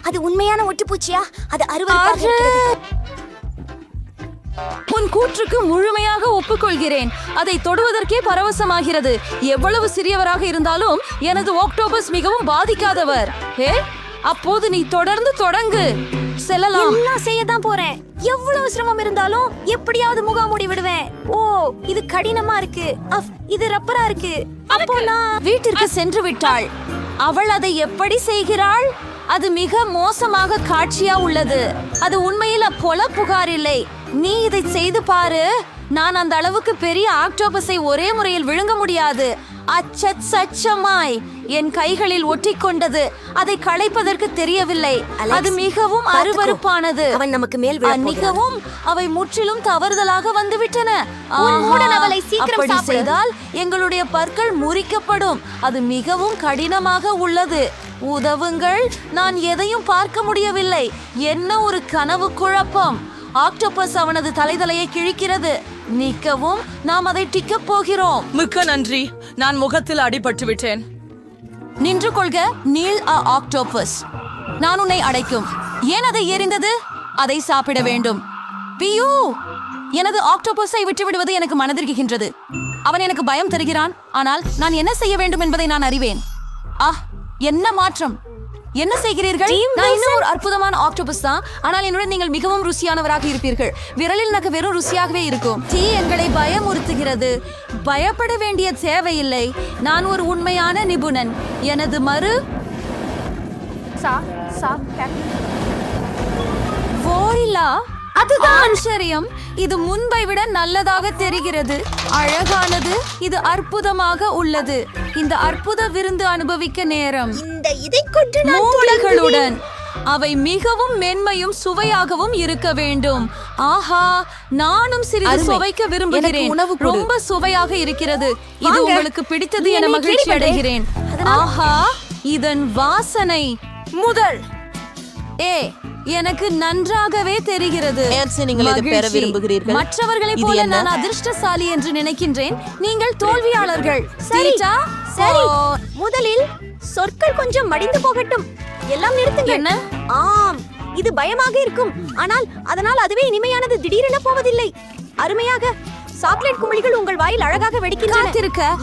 அது உண்மையான ஒட்டுப்பூச்சியா? அது அருவருப்பாக இருக்கிறது. உன் கூற்றுக்கு முழுமையாக ஒப்புக்கொள்கிறேன். அதை தொடுவதற்கே பரவசமாகிறது. எவ்வளவு சிறியவராக இருந்தாலும் எனது ஆக்டோபஸ் மிகவும் பாதிக்காதவர். அப்போது நீ தொடர்ந்து தொடங்கு. செல்லலாம். எல்லாம் செய்யத்தான் போறேன். எவ்வளவு சிரமம் இருந்தாலும் எப்படியாவது முகாமூடி விடுவேன். ஓ, இது கடினமா இருக்கு. இது ரப்பரா இருக்கு. அப்போ நான் வீட்டிற்கு சென்று விட்டாள். அவள் அதை எப்படி செய்கிறாள்? அது மிக மோசமாக காட்சியா உள்ளது. அது உண்மையில் அப்போல புகார் இல்லை. நீ இதை செய்து பாரு. நான் அந்த அளவுக்கு பெரிய ஆக்டோபஸை ஒரே முறையில் விழுங்க முடியாது. அச்சச்சமாய் என் கைகளில் ஒட்டிக்கொண்டது. அதை களைப்பதற்கு தெரியவில்லை. அது மிகவும் அருவருப்பானது. அவன் நமக்கு மேல் மிகவும் அவை முற்றிலும் தவறுதலாக வந்துவிட்டன. அவளை சீக்கிரம் செய்தால் எங்களுடைய பற்கள் முறிக்கப்படும். அது மிகவும் கடினமாக உள்ளது. உதவுங்கள். நான் எதையும் பார்க்க முடியவில்லை. என்ன ஒரு கனவு குழப்பம். ஆக்டோபஸ் அவனது தலையை கிழிக்கிறது. நீக்கவும் நாம் அதை டிக்கப் போகிறோம். மிக்க நன்றி. நான் முகத்தில் அடிபட்டு விட்டேன். நின்று கொள்க நீல் ஆக்டோபஸ். நான் உன்னை அடைக்கும். ஏன் அதை எறிந்தது? அதை சாப்பிட வேண்டும். பியூ, எனது ஆக்டோபஸை விட்டுவிடுவது எனக்கு மனதிற்கின்றது. அவன் எனக்கு பயம் தருகிறான். ஆனால் நான் என்ன செய்ய வேண்டும் என்பதை நான் அறிவேன். என்ன மாற்றம்! என்ன செய்கிறீர்கள்? நான் இன்னும் ஒரு அற்புதமான ஆக்டோபஸ் தான். ஆனால் என்னுடன் நீங்கள் மிகவும் ருசியானவராக இருப்பீர்கள். விரலில் எனக்கு வெறும் ருசியாகவே இருக்கும். டீ எங்களை பயமுறுத்துகிறது. பயப்பட வேண்டிய தேவையில்லை. நான் ஒரு உண்மையான நிபுணன். எனது அதுதான் ஆச்சரியம். இது முன்பை விட நல்லதாக தெரிகிறது. அழகானது. இது அற்புதமாக உள்ளது. இந்த அற்புத விருந்து அனுபவிக்க நேரம். இதை கொண்டு மூலிகளுடன் அவை மிகவும் மென்மையும் சுவையாகவும் இருக்க வேண்டும். ஆஹா, நானும் சிறிது சுவைக்க விரும்புகிறேன். ரொம்ப சுவையாக இருக்கிறது. இது உங்களுக்கு பிடித்தது என மகிழ்ச்சி அடைகிறேன். ஆஹா, இதன் வாசனை முதல் எனக்கு நன்றாகவே தெரிகிறது. மற்றவர்களைப் போல நான் அதிர்ஷ்டசாலி என்று நினைக்கின்றேன். நீங்கள் தோல்வியாளர்கள். சரி, முதலில் சொற்கள் கொஞ்சம் மடிந்து போகட்டும். எல்லாம் நிறுத்துங்க. என்ன? ஆம், இது பயமாக இருக்கும். ஆனால் அதனால் அதுவே இனிமையானது திடீரென போவதில்லை. அருமையாக சாக்லேட் குமிழிகள் உங்கள் வாயில் அழகாக வெடிக்கின்றன.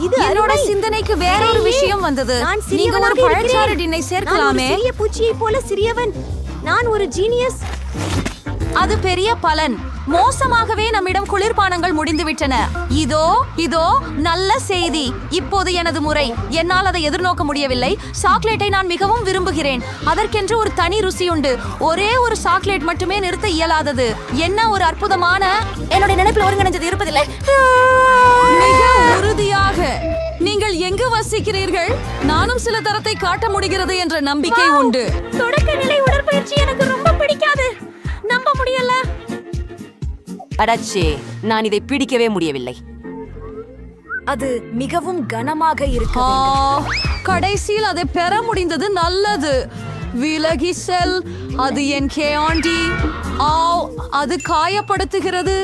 இது என்னோட சிந்தனைக்கு வேறொரு விஷயம் வந்தது. நீங்க ஒரு பழச்சாறு டின்னை சேர்க்கலாமே. சிறிய பூச்சியை போல சிறியவன். நான் ஒரு ஜீனியஸ். அது பெரிய பலன். மோசமாகவே நம்மிடம் குளிர்பானங்கள் முடிந்துவிட்டன. இதோ நல்ல செய்தி. இப்போது எனது முறை. என்னால் அதை எதிர்நோக்க முடியவில்லை. சாக்லேட்டை நான் மிகவும் விரும்புகிறேன். அதற்கென்று ஒரு தனி ருசி உண்டு. ஒரே ஒரு சாக்லேட் மட்டுமே நிறுத்த இயலாதது. என்ன ஒரு அற்புதமான என்னுடைய நினைப்பில் ஒருங்கிணைஞ்சது இருப்பதில்லை. மிக உறுதியாக. நீங்கள் எங்கு வசிக்கிறீர்கள்? நானும் சில தரத்தை காட்ட முடிகிறது என்ற நம்பிக்கை உண்டு. தொடக்க நிலை உடற்பயிற்சி எனக்கு ரொம்ப பிடிக்காது. நம்ப முடியல. அடச்சே, நான் இதை பிடிக்கவே முடியவில்லை. அது மிகவும் கனமாக இருக்கு. கடைசியில் அதை பெற முடிந்தது. நல்லது. விலகி செல். அது என் கேஆண்டி. அது காயப்படுத்துகிறது.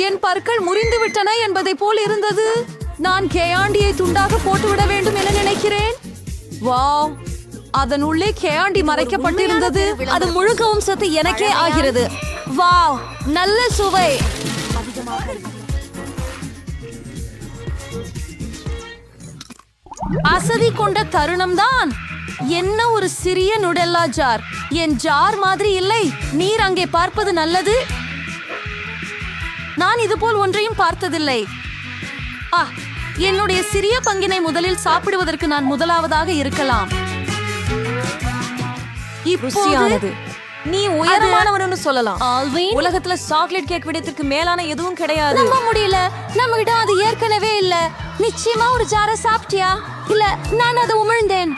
என் பற்கள் முறிந்து விட்டன என்பதை போல் இருந்தது. நான் கேஆண்டியை துண்டாக போட்டுவிட வேண்டும் என நினைக்கிறேன். வாவ், அதன் உள்ளே கேஆண்டி மறைக்கப்பட்டிருந்தது. அது முழுக்கவும் சத்து எனக்கே ஆகிறது. வாவ், நல்ல சுவை. அசதி கொண்ட தருணம் தான். என்ன ஒரு சிறிய நுடெல்லா ஜார். என் ஜார் மாதிரி இல்லை. நீர் அங்கே பார்ப்பது நல்லது. நான் இதுபோல் ஒன்றையும் பார்த்ததில்லை. என்னுடைய சிறிய பங்கினை முதலில் சாப்பிடுவதற்கு நான் முதலாவதாக இருக்கலாம். ருசியானது. நீ உயரமானவன்னு சொல்லலாம். உலகத்துல சாக்லேட் கேக் விடத்திற்கு மேலான எதுவும் கிடையாது. நம்ப முடியல. நம்ம கிட்ட அது ஏற்கனவே இல்ல. நிச்சயமா ஒரு ஜார சாப்பிட்டியா? இல்ல, நான் அதை உமிழ்ந்தேன்.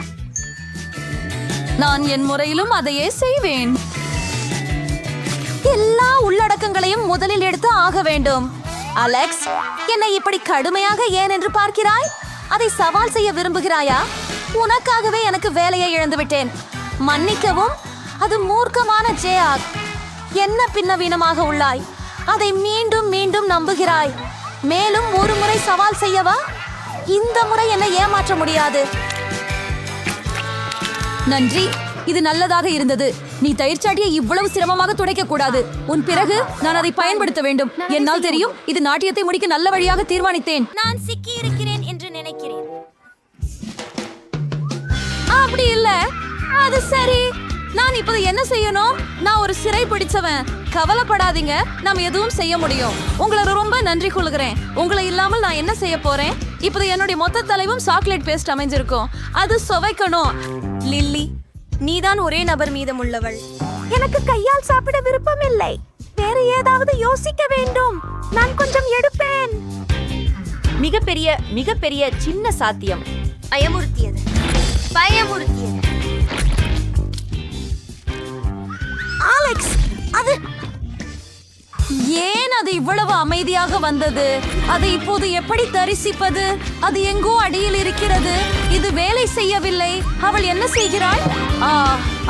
நான் என் முறையிலும் அதையே செய்வேன். எல்லா உள்ளடக்கங்களையும் முதலில் எடுத்து ஆக வேண்டும். அலெக்ஸ், என்னை இப்படி கடுமையாக ஏன் என்று பார்க்கிறாய்? அதை சவால் செய்ய விரும்புகிறாயா? உனக்காகவே எனக்கு வேலையை இழந்து விட்டேன். மன்னிக்கவும். அது மூர்க்கமான ஜேஆக். என்ன பின்னவீனமாக உள்ளாய்? அதை மீண்டும் மீண்டும் நம்புகிறாய். மேலும் ஒரு முறை சவால் செய்யவா? இந்த முறை என்னை ஏமாற்ற முடியாது. நன்றி, இது நல்லதாக இருந்தது. நீ தயிர் சாட்டியை இவ்வளவு சிரமமாக துடைக்க கூடாது. உன் பிறகு நான் அதை பயன்படுத்த வேண்டும். என்னால் தெரியும், இது நாட்டியத்தை முடிக்க நல்ல வழியாக தீர்மானித்தேன். நான் சிக்கி இருக்கிறேன் என்று நினைக்கிறேன். அப்படி இல்ல, அது சரி. நான் இப்போது என்ன செய்யணும்? நான் ஒரு சிறை பிடிச்சவன். கவலைப்படாதீங்க, நாம் எதுவும் செய்ய முடியும். உங்களை ரொம்ப நன்றி கொள்கிறேன். உங்களை இல்லாமல் நான் என்ன செய்ய போறேன்? இப்போது என்னுடைய மொத்த தலைவும் சாக்லேட் பேஸ்ட் அமைஞ்சிருக்கும். அது சுவைக்கணும். லில்லி, நீதான் ஒரே நபர் மீதமுள்ளவள். எனக்கு கையால் சாப்பிட விருப்பம் இல்லை. வேற ஏதாவது யோசிக்க வேண்டும். நான் கொஞ்சம் எடுப்பேன். மிகப்பெரிய சின்ன சாத்தியம். பயமுறுத்தியது. அலெக்ஸ், அது ஏன் அது இவ்வளவு அமைதியாக வந்தது? அதை இப்போது எப்படி தரிசிப்பது? அது எங்கோ அடியில் இருக்கிறது. இது வேலை செய்யவில்லை. அவள் என்ன செய்கிறாள்?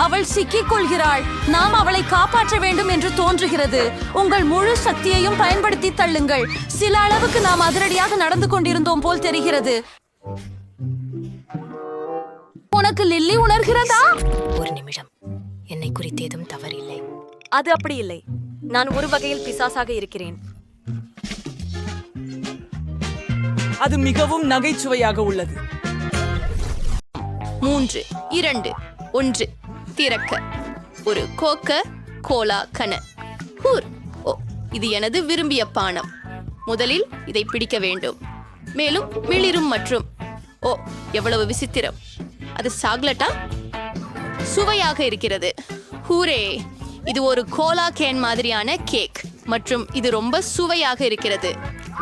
அவள் சிக்கிக் கொள்கிறாள். நாம் அவளை காப்பாற்ற வேண்டும் என்று தோன்றுகிறது. உங்கள் முழு சக்தியையும் பயன்படுத்தி தள்ளுங்கள். சில அளவுக்கு நாம் அதிரடியாக நடந்து கொண்டிருந்தோம் போல் தெரிகிறது. உனக்கு லில்லி உணர்கிறதா? ஒரு நிமிடம். என்னை குறித்தேதும் தவறில்லை. அது அப்படி இல்லை. நான் ஒரு வகையில் பிசாசாக இருக்கிறேன். அது மிகவும் நகைச்சுவையாக உள்ளது. 3, 2, 1 திறக்க ஒரு கோக்க கோலா கன ஹூர். ஓ, இது எனது விரும்பிய பானம். முதலில் இதை பிடிக்க வேண்டும். மேலும் மிளிரும் மற்றும் ஓ, எவ்வளவு விசித்திரம். அது சாக்லேட்டா? சுவையாக இருக்கிறது. ஹூரே, இது ஒரு கோலா கேன் மாதிரியான கேக் மற்றும் இது ரொம்ப சுவையாக இருக்கிறது.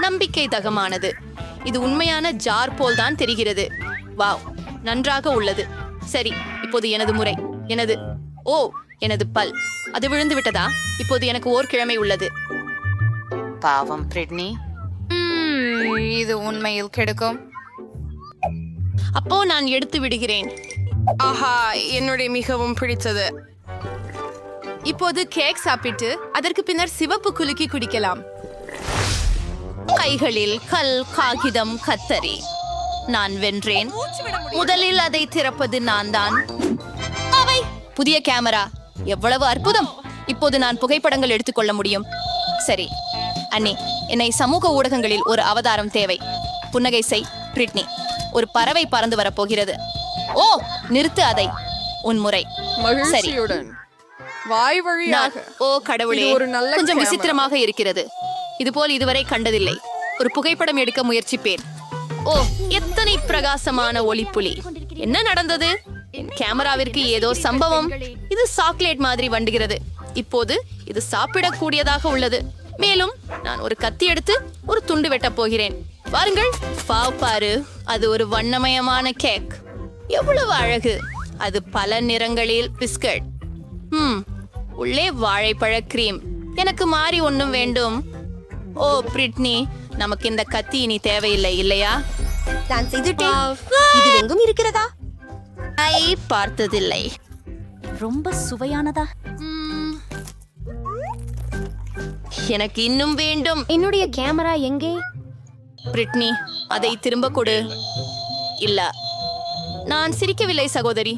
நம்பிக்கை தகமானது. இது உண்மையான ஜார் போல் தான் தெரிகிறது. வாவ், நன்றாக உள்ளது. சரி, இப்போது எனது முறை. எனது பல். அது விழுந்து விட்டதா? இப்போது எனக்கு ஓர் கிழமை உள்ளது. பாவம் பிரிட்னி, இது உண்மையில் கிடைக்கும். அப்போ நான் எடுத்து விடுகிறேன். ஆஹா, என்னுடைய மிகவும் பிடித்தது. இப்போது கேக் சாப்பிட்டு அதற்கு பின்னர் சிவப்பு குலுக்கி குடிக்கலாம். கைகளில் கல், காகிதம், கத்தரி. நான் வென்றேன். முதலில் அதை திறப்பது நான் தான். அவை புதிய கேமரா, எவ்வளவு அற்புதம். இப்போது நான் புகைப்படங்கள் எடுத்துக்கொள்ள முடியும். சரி அண்ணே, என்னை சமூக ஊடகங்களில் ஒரு அவதாரம் தேவை. புன்னகை செய் பிரிட்னி. ஒரு பறவை பறந்து வரப்போகிறது. ஓ, நிறுத்து அதை. உன் முறை. சரி, மகிழ்ச்சியுடன் வாய் வழியாக. ஓ கடவுளே, இது ஒரு நல்ல கொஞ்சம் கேமரா. விசித்திரமாக இருக்கிறது. இதுபோல் இதுவரை கண்டதில்லை. ஒரு புகைப்படம் எடுக்க முயற்சிப்பேன். ஓ, எத்தனை பிரகாசமான ஒளிப்புலி. என்ன நடந்தது? என் கேமராவிற்கு ஏதோ சம்பவம். இது சாக்லேட் மாதிரி வண்டுகிறது. இப்போது இது சாப்பிடக்கூடியதாக உள்ளது. மேலும் நான் ஒரு கத்தி எடுத்து ஒரு துண்டு வெட்டப் போகிறேன். பாருங்கள், பாரு, அது ஒரு வண்ணமயமான கேக். எவ்வளவு அழகு. அது பல நிறங்களில் பிஸ்கட். உள்ளே வாழைப்பழ கிரீம். எனக்கு மாறி ஒண்ணும் வேண்டும். ஓ பிரிட்னி, நமக்கு இந்த கத்தி இனி தேவையில்லை, இல்லையா? நான் செய்துட்டேன். இது எங்கும் இருக்கிறதா? பார்த்ததில்லை. ரொம்ப சுவையானதா? எனக்கு இன்னும் வேண்டும். என்னுடைய கேமரா எங்கே? பிரிட்னி, அதை திரும்ப கொடு. இல்ல, நான் சிரிக்கவில்லை சகோதரி.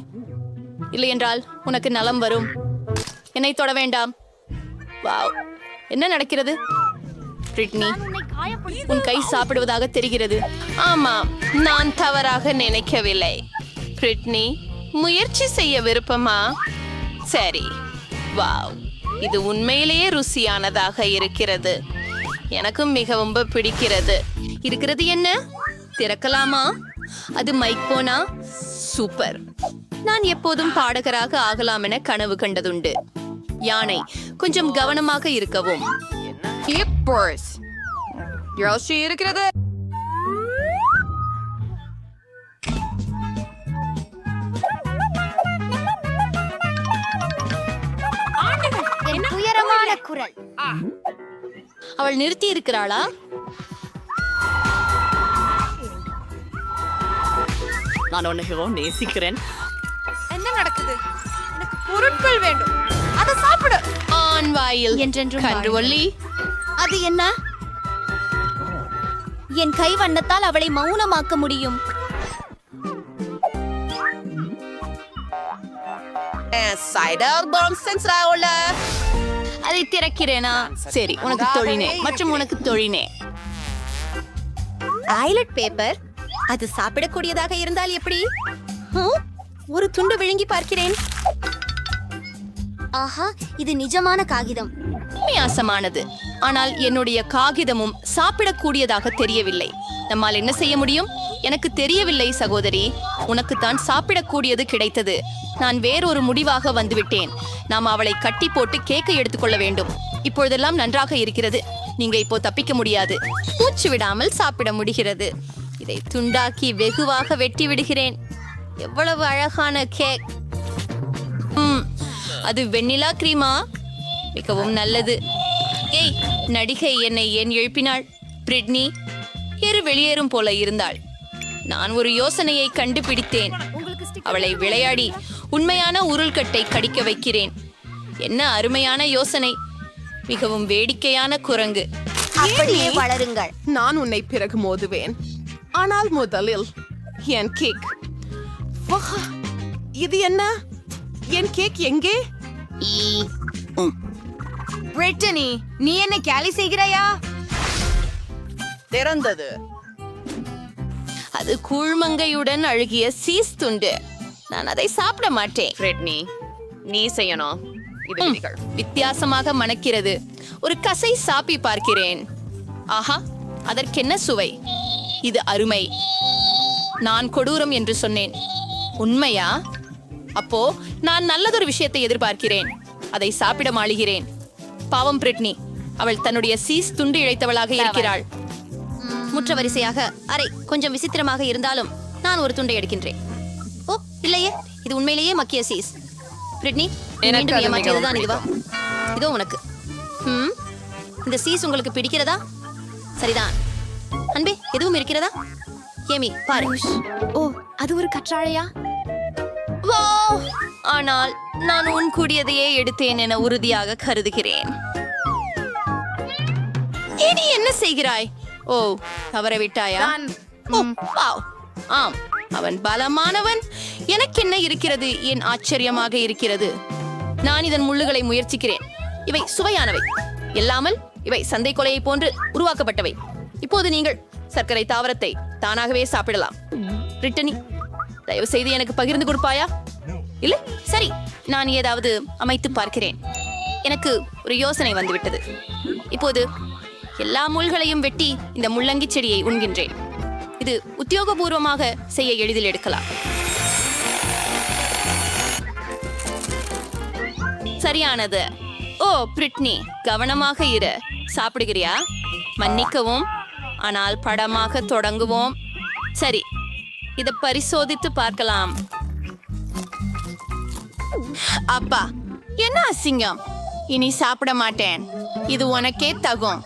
இல்லை என்றால் உனக்கு நலம் வரும். என்னை தொட வேண்டாம். வாவ், என்ன நடக்கிறது? பிரிட்னி, உன் கை சாப்பிடுவதாக தெரிகிறது. ஆமாம், நான் தவறாக நினைக்கவில்லை. பிரிட்னி, முயற்சி செய்ய விருப்பமா? சரி. வாவ், இது உண்மையிலேயே ருசியானதாக இருக்கிறது. எனக்கும் மிகவும் பிடிக்கிறது. இருக்கிறது என்ன? திறக்கலாமா? அது மைக் போனா? சூப்பர். நான் எப்போதும் பாடகராக ஆகலாம் என கனவு கண்டதுண்டு. யானை, கொஞ்சம் கவனமாக இருக்கவும். யோசி இருக்கிறது. என் துயரமான குரல். அவள் நிறுத்தி இருக்கிறாளா? நான் உன்னை நேசிக்கிறேன். என்ன நடக்குது? எனக்கு பொருட்கள் வேண்டும். அதை சாப்பிடு. ஆண் வாயில் என்றென்றும் கன்றுவள்ளி. அது என்ன? என் கை வண்ணத்தால் அவளை மௌனமாக்க முடியும். சைடர் பான்சன்ஸ் ராவுல அதை திறக்கிறேனா? சரி, உனக்கு தொழினே மற்றும் உனக்கு தொழினே. டாய்லெட் பேப்பர், அது சாப்பிடக்கூடியதாக இருந்தால் எப்படி? ஹம், ஒரு துண்டு விழுங்கி பார்க்கிறேன். ஆஹா, இது நிஜமான காகிதம். வித்தியாசமானது. ஆனால் என்னுடைய காகிதமும் சாப்பிடக்கூடியதாக தெரியவில்லை. நம்மால் என்ன செய்ய முடியும்? எனக்கு தெரியவில்லை சகோதரி. உனக்குத்தான் சாப்பிடக்கூடியது கிடைத்தது. நான் வேறொரு முடிவாக வந்துவிட்டேன். நாம் அவளை கட்டி போட்டு கேக்கை எடுத்துக்கொள்ள வேண்டும். இப்பொழுதெல்லாம் நன்றாக இருக்கிறது. நீங்க இப்போ தப்பிக்க முடியாது. மூச்சு விடாமல் சாப்பிட முடிகிறது. இதை துண்டாக்கி வெகுவாக வெட்டி விடுகிறேன். எவ்வளவு அழகான கேக். அது வெண்ணிலா கிரீமா? மிகவும் நல்லது. ஏய், நடிகை என்னை ஏன் எழுப்பினாள்? பிரிட்னி வெளியேறும் போல இருந்தாள். நான் ஒரு யோசனையை கண்டுபிடித்தேன். அவளை விளையாடி உண்மையான உருள்கட்டை கடிக்க வைக்கிறேன். என்ன அருமையான யோசனை. மிகவும் வேடிக்கையான குரங்கு. அப்படியே வளருங்கள். நான் உன்னை பிறகு மோதுவேன். ஆனால் முதலில் என் கேக். வாஹ், இது என்ன? என் கேக் எங்கே? பிரிட்டனி, நீ என்ன கேலி செய்கிறாயா? திறந்தது. அது கூழ்மங்கையுடன் அழுகிய சீஸ் துண்டு. நான் அதை சாப்பிட மாட்டேன். பிரிட்னி, நீ செய்யணும். இது விதிகள். வித்தியாசமாக மணக்கிறது. ஒரு கசை சாப்பி பார்க்கிறேன். ஆஹா, அதற்கென்ன சுவை! இது அருமை. நான் கொடூரம் என்று சொன்னேன். உண்மையா? அப்போ நான் நல்லதொரு விஷயத்தை எதிர்பார்க்கிறேன். அதை சாப்பிட மாளுகிறேன். பாவம் பிரிட்னி, அவள் தன்னுடைய சீஸ் துண்டு இழைத்தவளாக இருக்கிறாள். முற்ற வரிசையாக அரை கொஞ்சம் விசித்திரமாக இருந்தாலும் நான் ஒரு துண்டை எடுக்கின்றேன். ஓ இல்லையே, இது உண்மையிலேயே மக்கிய சீஸ். பிரிட்னி, மீண்டும் ஏமாற்றியதுதான் இதுவா? இதோ உனக்கு. இந்த சீஸ் உங்களுக்கு பிடிக்கிறதா? சரிதான். அன்பே, எதுவும் இருக்கிறதா? ஏமி, பாரு. ஓ, அது ஒரு கற்றாழையா? வாவ்! ஆனால் நான் உன் கூடியதையே எடுத்தேன் என உறுதியாக கருதுகிறேன். நீ என்ன செய்கிறாய்? ஓ, தவறவிட்டாயா? ஓ, வாவ்! ஆம், அவன் பலமானவன். எனக்கு என்ன இருக்கிறது? என் ஆச்சரியமாக இருக்கிறது. நான் இதன் முள்ளுகளை முயற்சிக்கிறேன். இவை சுவையானவை. எல்லாமல் இவை சந்தை கொலையை போன்று உருவாக்கப்பட்டவை. இப்போது நீங்கள் சர்க்கரை தாவரத்தை தானாகவே சாப்பிடலாம். பிரிட்டனி, தயவு செய்து எனக்கு பகிர்ந்து கொடுப்பாயா? இல்லை, சரி, நான் ஏதாவது அமைத்து பார்க்கிறேன். எனக்கு ஒரு யோசனை வந்துவிட்டது. இப்போது எல்லா முள்களையும் வெட்டி இந்த முள்ளங்கி செடியை உண்கின்றேன். இது உத்தியோகபூர்வமாக செய்ய எளிதில் எடுக்கலாம். சரியானது. ஓ பிரிட்னி, கவனமாக இரு. சாப்பிடுகிறியா? மன்னிக்கவும், ஆனால் படமாக தொடங்குவோம். சரி, இதை பரிசோதித்து பார்க்கலாம். அப்பா, என்ன அசிங்கம்! இனி சாப்பிட மாட்டேன். இது உனக்கே தகும்.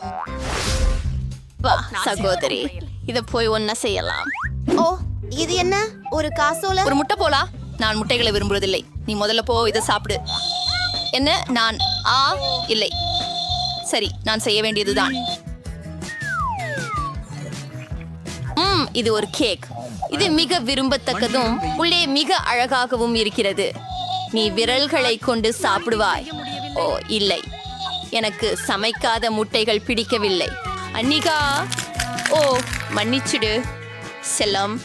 வா சகோதரி, இத போய் ஒன்ன செய்யலாம். ஓ, இது என்ன? ஒரு காசோல? ஒரு முட்டை போலா? நான் முட்டைகளை விரும்புவதில்லை. நீ முதல்ல போ, இதை சாப்பிடு. என்ன? நான் இல்லை. சரி, நான் செய்ய வேண்டியதுதான். இது ஒரு கேக். இது மிக விரும்பத்தக்கதும் உள்ளே மிக அழகாகவும் இருக்கிறது. நீ விரல்களை கொண்டு சாப்பிடுவாய். ஓ இல்லை, எனக்கு சமைக்காத முட்டைகள் பிடிக்கவில்லை. அன்னிகா, ஓ மன்னிச்சிடு செல்லம்.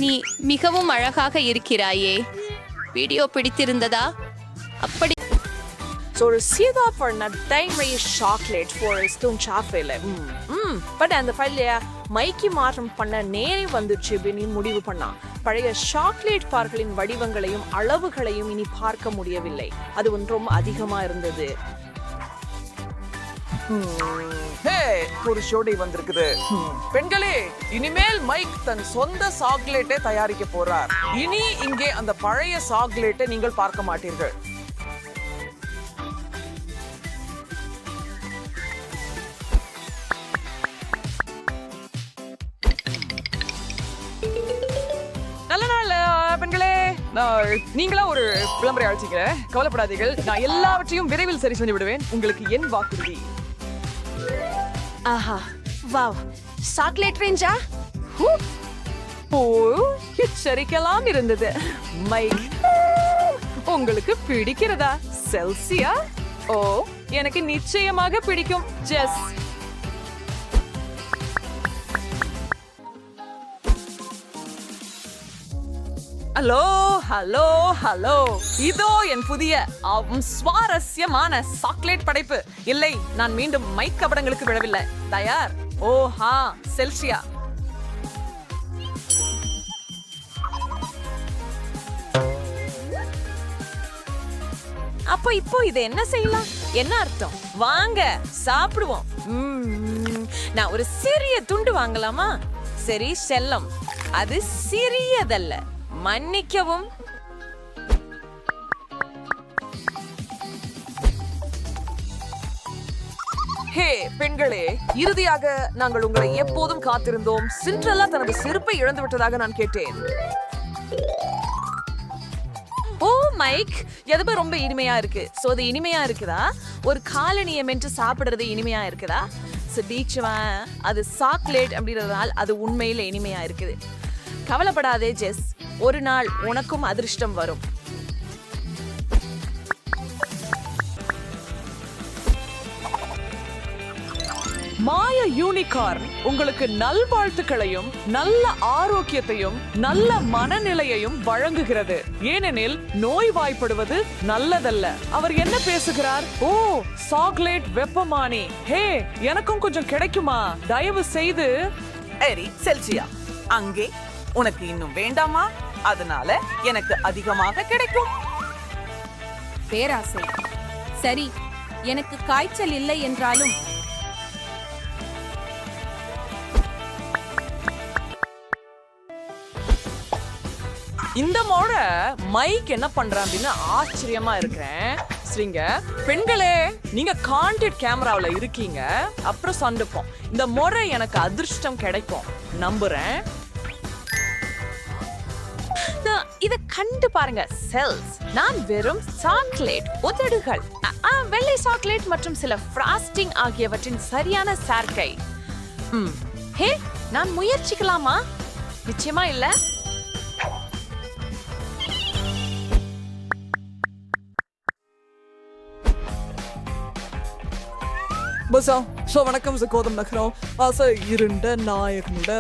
நீ மிகவும் அழகாக இருக்கிறாயே. வீடியோ பிடித்திருந்ததா? அப்படி So received for a dairy chocolate for stone chafele. But அந்த ஃபைல்ல மைக்கி மாற்றம் பண்ண நேரே வந்துச்சு அப்படின்னு முடிவு பண்ணா. பழைய சாக்லேட் பார்களின் வடிவங்களையும் அளவுகளையும் இனி பார்க்க முடியவில்லை. அது ஒன்றும் அதிகமா இருந்தது. ஒரு ஷோடை வந்திருக்குது. பெண்களே, இனிமேல் மைக் தன் சொந்த சாக்லேட்டை தயாரிக்க போறார். இனி இங்கே அந்த பழைய சாக்லேட்டை நீங்கள் பார்க்க மாட்டீர்கள். நல்ல நாள் பெண்களே. நீங்களா ஒரு விளம்பரம் அழைச்சிங்க, கவலைப்படாதீர்கள். நான் எல்லாவற்றையும் விரைவில் சரி செஞ்சு விடுவேன். உங்களுக்கு என் வாக்குறுதி. ஆஹா, வாவ்! சாக்லேட் ரேஞ்சா? ஓ, எச்சரிக்கலாம் இருந்தது. மைக், உங்களுக்கு பிடிக்கிறதா செல்சியா? ஓ, எனக்கு நிச்சயமாக பிடிக்கும் ஜெஸ். ஹலோ ஹலோ ஹலோ, இதோ என் புதிய சுவாரஸ்யமான சாக்லேட் படைப்பு. இல்லை, நான் மீண்டும் மைக் கபடங்களுக்கு விழவில்லை. தயார்? ஓஹா, செல்சியா. அப்போ இப்போ இது என்ன செய்யலாம்? என்ன அர்த்தம்? வாங்க சாப்பிடுவோம். நான் ஒரு சிறிய துண்டு வாங்கலாமா? சரி செல்லம், அது சிறியதல்ல, மன்னிக்கவும். ஹே பெண்களே, இறுதியாக நாங்கள் உங்களை எப்போதும் காத்திருந்தோம். சிண்ட்ரெல்லா தனது செருப்பை இழந்து விட்டதாக நான் கேட்டேன். ஓ மைக், எதுவும் ரொம்ப இனிமையா இருக்கு. சோ அது இனிமையா இருக்குதா? ஒரு காலனியை மென்று சாப்பிடுறது இனிமையா இருக்குதா? அது சாக்லேட் அப்படின்றதால் அது உண்மையில இனிமையா இருக்குது. கவலைப்படாதே ஜெஸ், ஒரு நாள் உனக்கும் அதிர்ஷ்டம் வரும். மாய யூனிகார்ன் உங்களுக்கு நல்வாழ்த்துக்களையும் நல்ல ஆரோக்கியத்தையும் நல்ல மனநிலையையும் வழங்குகிறது. ஏனெனில் நோய்வாய்ப்படுவது நல்லதல்ல. அவர் என்ன பேசுகிறார்? ஓ, சாக்லேட் வெப்பமானி. ஹே, எனக்கும் கொஞ்சம் கிடைக்குமா தயவு செய்து? சரி செல்சியா, அங்கே உனக்கு இன்னும் வேண்டாமா? அதனால எனக்கு அதிகமாக கிடைக்கும். பேராசை. சரி, எனக்கு காய்ச்சல் இல்லை என்றாலும் இந்த முறை மைக் என்ன பண்றான் அப்படின்னு ஆச்சரியமா இருக்கிறேன். சரிங்க பெண்களே, நீங்க கான்டெக்ட் கேமராவுல இருக்கீங்க. அப்புறம் சந்திப்போம். இந்த முறை எனக்கு அதிர்ஷ்டம் கிடைக்கும் நம்புறேன். இத கண்டு பாருங்க செல்ஸ். நான் வெறும் சாக்லேட் உதடுகள், வெள்ளை சாக்லேட் மற்றும் சில ஃப்ராஸ்டிங் ஆகியவற்றின் சரியான சேர்க்கை. ஹே, நான் முயற்சிக்கலாமா? நிச்சயமா இல்ல. வணக்கம் கோதம் நகரம். ஆசை இருண்ட நாயகனோட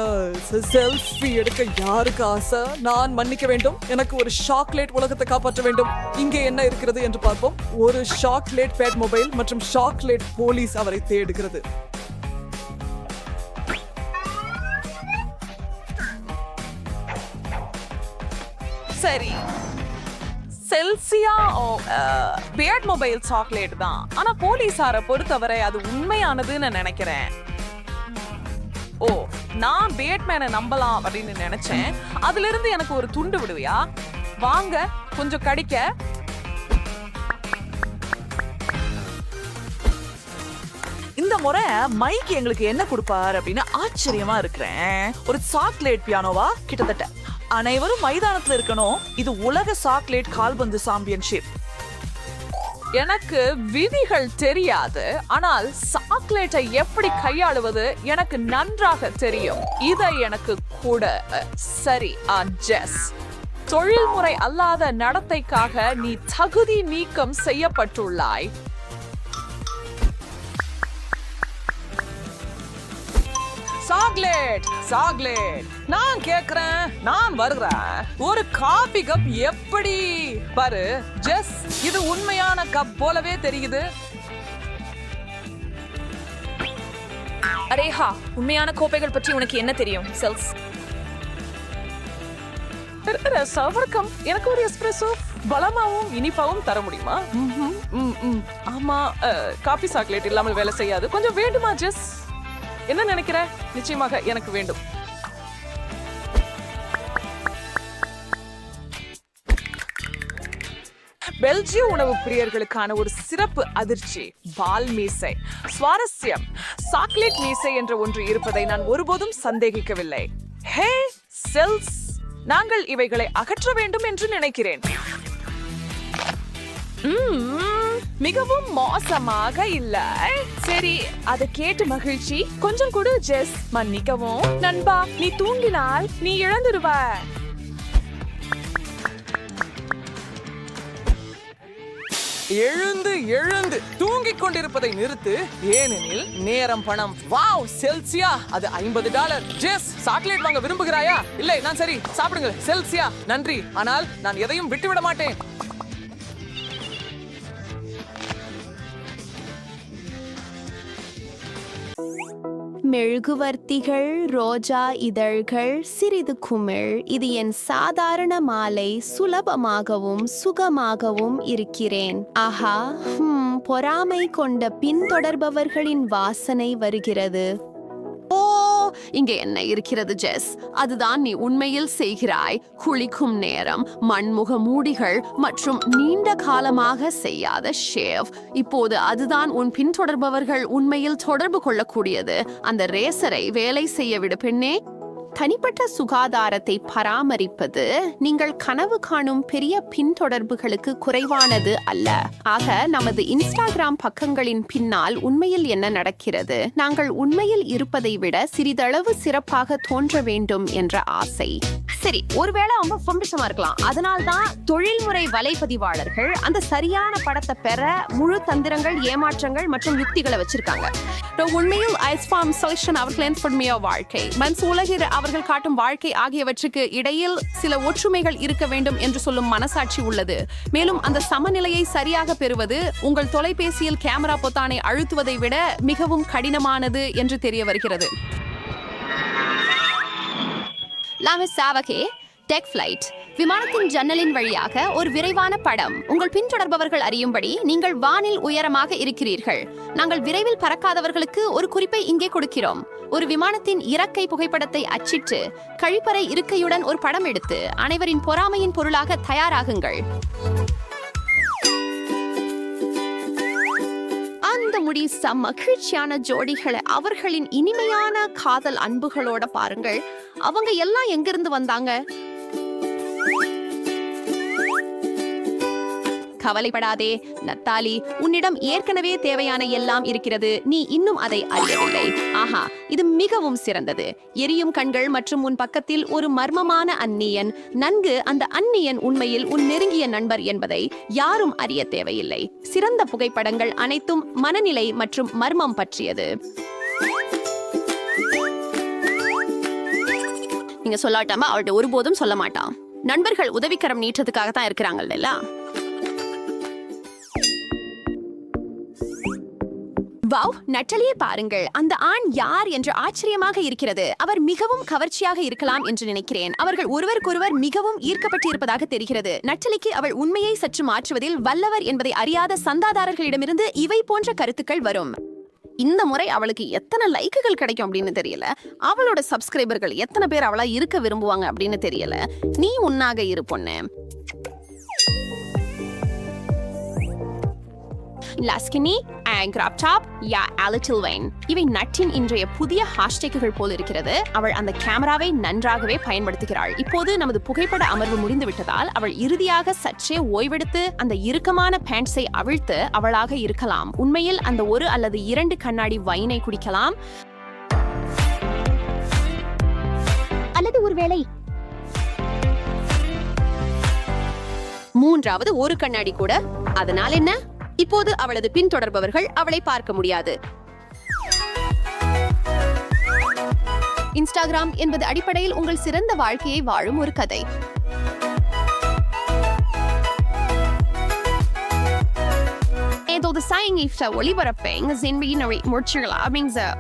செல்ஃபி எடுக்க யாருக்கு ஆசை? நான் மன்னிக்க வேண்டும். எனக்கு ஒரு சாக்லேட் உலகத்தை காப்பாற்ற வேண்டும். இங்கே என்ன இருக்கிறது என்று பார்ப்போம். ஒரு சாக்லேட் பேட் மொபைல் மற்றும் சாக்லேட் போலீஸ் அவரை தேடுகிறது. சரி, செல்சியா பேட் மொபைல் சாக்லேட் தான். ஆனா போலீஸாரை பொறுத்தவரை அது உண்மையானதுன்னு நினைக்கிறேன். ஓ, நான் பேட்மேனை நம்பலாம் அப்படின்னு நினைச்சேன். அதுல இருந்து எனக்கு ஒரு துண்டு விடுவியா? வாங்க கொஞ்சம் கடிக்க. இந்த முறை மைக் எங்களுக்கு என்ன கொடுப்பார் அப்படின்னு ஆச்சரியமா இருக்கிறேன். ஒரு சாக்லேட் பியானோவா? கிட்டத்தட்ட. அனைவரும் மைதானத்துல இருக்கணும். இது உலக சாக்லேட் கால்பந்து சாம்பியன்ஷிப். எனக்கு விதிகள் தெரியாது, ஆனால் சாக்லேட்டை எப்படி கையாளுவது எனக்கு நன்றாக தெரியும். இதை எனக்கு கூட. சரி ஜெஸ், தொழில்முறை அல்லாத நடத்தைக்காக நீ தகுதி நீக்கம் செய்யப்பட்டுள்ளாய். சாக்லேட் சாக்லேட், நான் கேக்குறேன், நான் வருகிறேன். ஒரு காபி கப் எப்படி பாரு ஜெஸ், இது உண்மையான கப் போலவே தெரியுது. அரேஹா, உண்மையான கோப்பைகள் பற்றி உனக்கு என்ன தெரியும் செல்ஸ்? சவர்க்கம், எனக்கு ஒரு எஸ்பிரஸோ பலமாவும் இனிப்பாவும் தர முடியுமா? ஆமா, காபி சாக்லேட் இல்லாமல் வேலை செய்யாது. கொஞ்சம் வேண்டுமா ஜெஸ்? என்ன நினைக்கிற? நிச்சயமாக எனக்கு வேண்டும். பெல்ஜிய உணவு பிரியர்களுக்கான ஒரு சிறப்பு அதிர்ச்சி, பால் மீசை. சுவாரஸ்யம், சாக்லேட் மீசை என்ற ஒன்று இருப்பதை நான் ஒருபோதும் சந்தேகிக்கவில்லை. ஹே செல்ஸ், நாங்கள் இவைகளை அகற்ற வேண்டும் என்று நினைக்கிறேன். மிகவும் மோசமாக இல்ல. சரி, அதை கேட்டு மகிழ்ச்சி. கொஞ்சம் கூட ஜெஸ். மன்னிக்கவும் நண்பா, நீ தூங்கினால் நீ இழந்துடுவ. எழுந்து எழுந்து தூங்கிக் கொண்டிருப்பதை நிறுத்து, ஏனெனில் நேரம் பணம். வாவ், செல்சியா, அது $50. ஜெஸ், சாக்லேட் வாங்க விரும்புகிறாயா? இல்லை, நான் சரி, சாப்பிடுங்க. செல்சியா, நன்றி, ஆனால் நான் எதையும் விட்டுவிட மாட்டேன். மெழுகுவர்த்திகள், ரோஜா இதழ்கள், சிறிது குமிழ். இது என் சாதாரண மாலை. சுலபமாகவும் சுகமாகவும் இருக்கிறேன். ஆஹா, பொறாமை கொண்ட பின்தொடர்பவர்களின் வாசனை வருகிறது. ஓ, இங்கே என்ன இருக்கிறது ஜெஸ்? அதுதான் நீ உண்மையில் செய்கிறாய். குளிக்கும் நேரம், மண்முக மூடிகள் மற்றும் நீண்ட காலமாக செய்யாத ஷேவ். இப்போது அதுதான் உன் பின்தொடர்பவர்கள் உண்மையில் தொடர்பு கொள்ளக்கூடியது. அந்த ரேசரை வேலை செய்ய விடு பெண்ணே. தனிப்பட்ட சுகாதாரத்தை பராமரிப்பது நீங்கள் கனவு காணும் பெரிய பின்தொடர்புகளுக்கு குறைவானது அல்ல. ஆக நமது இன்ஸ்டாகிராம் பக்கங்களின் பின்னால் உண்மையில் என்ன நடக்கிறது? நாங்கள் உண்மையில் இருப்பதை விட சிறிதளவு சிறப்பாக தோன்ற வேண்டும் என்ற ஆசை. சரி, ஒருவேளை அவங்க சந்தோஷமா இருக்கலாம். அதனால்தான் தொழில்முறை வலைப்பதிவாளர்கள் அந்த சரியான படத்தை பெற முழு தந்திரங்கள், ஏமாற்றங்கள் மற்றும் யுக்திகளை வச்சிருக்காங்க. உண்மையில் ஐஸ்பாம் சொல்யூஷன் அவர்களின் வாழ்க்கை, மன்சூலகிற அவர்கள் காட்டும் வாழ்க்கை ஆகியவற்றுக்கு இடையில் சில ஒற்றுமைகள் இருக்க வேண்டும் என்று சொல்லும் மனசாட்சி உள்ளது. மேலும் அந்த சமநிலையை சரியாக பெறுவது உங்கள் தொலைபேசியில் கேமரா பொத்தானை அழுத்துவதை விட மிகவும் கடினமானது என்று தெரிய வருகிறது. டெக் ஃபிளைட் விமானத்தின் ஜன்னலின் வழியாக ஒரு விரைவான படம். உங்கள் பின்தொடர்பவர்கள் அறியும்படி நீங்கள் வானில் உயரமாக இருக்கிறீர்கள். நாங்கள் விரைவில் பறக்காதவர்களுக்கு ஒரு குறிப்பை இங்கே கொடுக்கிறோம். ஒரு விமானத்தின் இறக்கை புகைப்படத்தை அச்சிட்டு கழிப்பறை இருக்கையுடன் ஒரு படம் எடுத்து அனைவரின் பொறாமையின் பொருளாக தயாராகுங்கள். அந்த முடி மகிழ்ச்சியான ஜோடிகளை அவர்களின் இனிமையான காதல் அன்புகளோட பாருங்கள். அவங்க எல்லாம் எங்கிருந்து வந்தாங்க? கவலைப்படாதே நத்தாலி, உன்னிடம் ஏற்கனவே தேவையான எல்லாம் இருக்கிறது. நீ இன்னும் அதை அறியவில்லை. ஆஹா, இது மிகவும் சிறந்தது. எரியும் கண்கள் மற்றும் உன் பக்கத்தில் ஒரு மர்மமான அந்நியன். நன்கு, அந்த அந்நியன் உண்மையில் உன் நெருங்கிய நண்பர் என்பதை யாரும் அறிய தேவையில்லை. சிறந்த புகைப்படங்கள் அனைத்தும் மனநிலை மற்றும் மர்மம் பற்றியது. நீங்க சொல்லாட்டாம அவள்கிட்ட ஒருபோதும் சொல்ல மாட்டான். நண்பர்கள் உதவிக்கரம் நீட்டத்துக்காக தான் இருக்கிறாங்கல்ல. வாவ், நட்டலியை பாருங்கள். அந்த ஆண் யார் என்று ஆச்சரியமாக இருக்கிறது. அவர் மிகவும் கவர்ச்சியாக இருக்கலாம் என்று நினைக்கிறேன். அவர்கள் ஒருவருக்கொருவர் மிகவும் ஈர்க்கப்பட்டிருப்பதாக தெரிகிறது. நட்டலிக்கு அவள் உண்மையை சற்று மாற்றுவதில் வல்லவர் என்பதை அறியாத சந்தாதாரர்களிடமிருந்து இவை போன்ற கருத்துக்கள் வரும். இந்த முறை அவளுக்கு எத்தனை லைக்குகள் கிடைக்கும் அப்படின்னு தெரியல. அவளோட சப்ஸ்கிரைபர்கள் எத்தனை பேர் அவளா இருக்க விரும்புவாங்க அப்படின்னு தெரியல. நீ உன்னாக இரு பொண்ணு. லாஸ்கினி and crop top, yeah, a little vain. இவை நட்டின் இன்றைய புதிய ஹேஷ்டேக்குகள் போல் இருக்கிறது. அவள் அந்த கேமராவை நன்றாகவே பயன்படுத்துகிறாள். இப்போது நமது புகைப்பட அமர்வு முடிந்து விட்டதால் அவள் இறுதியாக சற்றே ஓய்வெடுத்து அந்த இறுக்கமான பேண்ட்ஸை அவிழ்த்து அவளாக இருக்கலாம். உண்மையில் அந்த 1 அல்லது 2 கண்ணாடி வைனை குடிக்கலாம். அல்லது ஒருவேளை 3வது 1 கண்ணாடி கூட. அதனால் என்ன? இப்போது அவளது பின்தொடர்பவர்கள் அவளை பார்க்க முடியாது. இன்ஸ்டாகிராம் என்பது அடிப்படையில் உங்கள் சிறந்த வாழ்க்கையை வாழும் ஒரு கதை.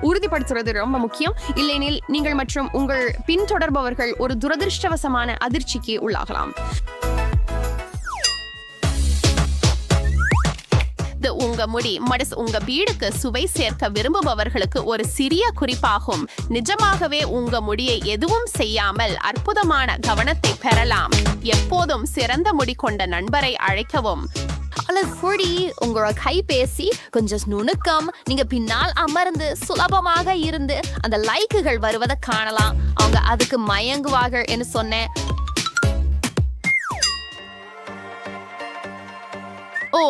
உறுதிப்படுத்துறது ரொம்ப முக்கியம். இல்லையெனில் நீங்கள் மற்றும் உங்கள் பின்தொடர்பவர்கள் ஒரு துரதிருஷ்டவசமான அதிர்ச்சிக்கு உள்ளாகலாம். உங்க முடி மடஸ் உங்க வீடுக்கு சுவை சேர்க்க விரும்புபவர்களுக்கு ஒரு சிறிய குறிப்பாகும். நிஜமாகவே உங்க முடியை எதுவும் செய்யாமல் அற்புதமான கவனத்தை பெறலாம். எப்போதும் சிறந்த முடி கொண்ட நண்பரை அழைக்கவும். உங்களோட கைபேசி கொஞ்சம் நுணுக்கம். நீங்க பின்னால் அமர்ந்து சுலபமாக இருந்து அந்த லைக்குகள் வருவதை காணலாம். அவங்க அதுக்கு மயங்குவார்கள் என்று சொன்னேன். ஓ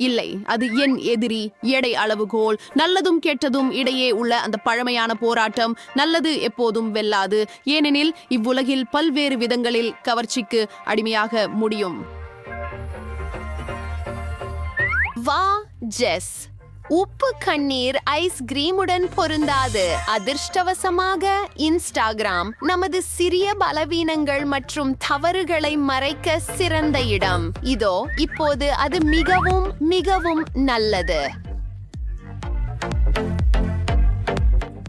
இல்லை, அது என் எதிரி. எடை அளவுகோல், நல்லதும் கெட்டதும் இடையே உள்ள அந்த பழமையான போராட்டம். நல்லது எப்போதும் வெல்லாது, ஏனெனில் இவ்வுலகில் பல்வேறு விதங்களில் கவர்ச்சிக்கு அடிமையாக முடியும். வா ஜெஸ், உப்பு கண்ணீர் ஐஸ்கிரீமுடன் பொருந்தாது. அதிர்ஷ்டவசமாக இன்ஸ்டாகிராம் நமது சிறிய பலவீனங்கள் மற்றும் தவறுகளை மறைக்க சிறந்த இடம். இதோ இப்போது அது மிகவும் மிகவும் நல்லது.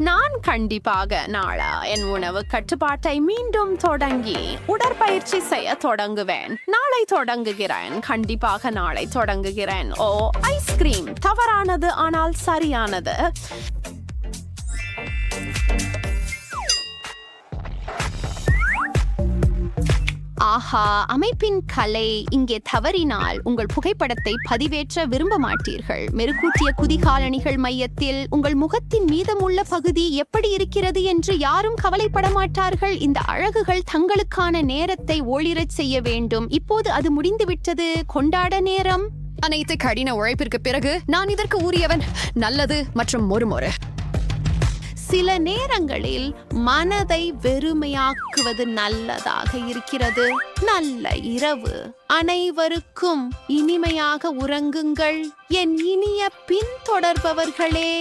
நான் கண்டிப்பாக நாளா என் உணவு கட்டுப்பாட்டை மீண்டும் தொடங்கி உடற்பயிற்சி செய்ய தொடங்குவேன். நாளை தொடங்குகிறேன், கண்டிப்பாக நாளை தொடங்குகிறேன். ஓ, ஐஸ்கிரீம் தவறானது ஆனால் சரியானது. ஆஹா, அமைப்பின் கலை இங்கே தவறினால் உங்கள் புகைப்படத்தை பதிவேற்ற விரும்ப மாட்டீர்கள். மெருகூட்டிய குதிகாலணிகள் மையத்தில் உங்கள் முகத்தின் மீதமுள்ள பகுதி எப்படி இருக்கிறது என்று யாரும் கவலைப்பட மாட்டார்கள். இந்த அழகுகள் தங்களுக்கான நேரத்தை ஒளிரச் செய்ய வேண்டும். இப்போது அது முடிந்துவிட்டது. கொண்டாட நேரம். அனைத்து கடின உழைப்பிற்கு பிறகு நான் இதற்கு உரியவன். நல்லது மற்றும் மொறுமொறு. சில நேரங்களில் மனதை வெறுமையாக்குவது நல்லதாக இருக்கிறது. நல்ல இரவு. அனைவருக்கும் இனிமையாக உறங்குங்கள். என் இனிய பின்தொடர்பவர்களே,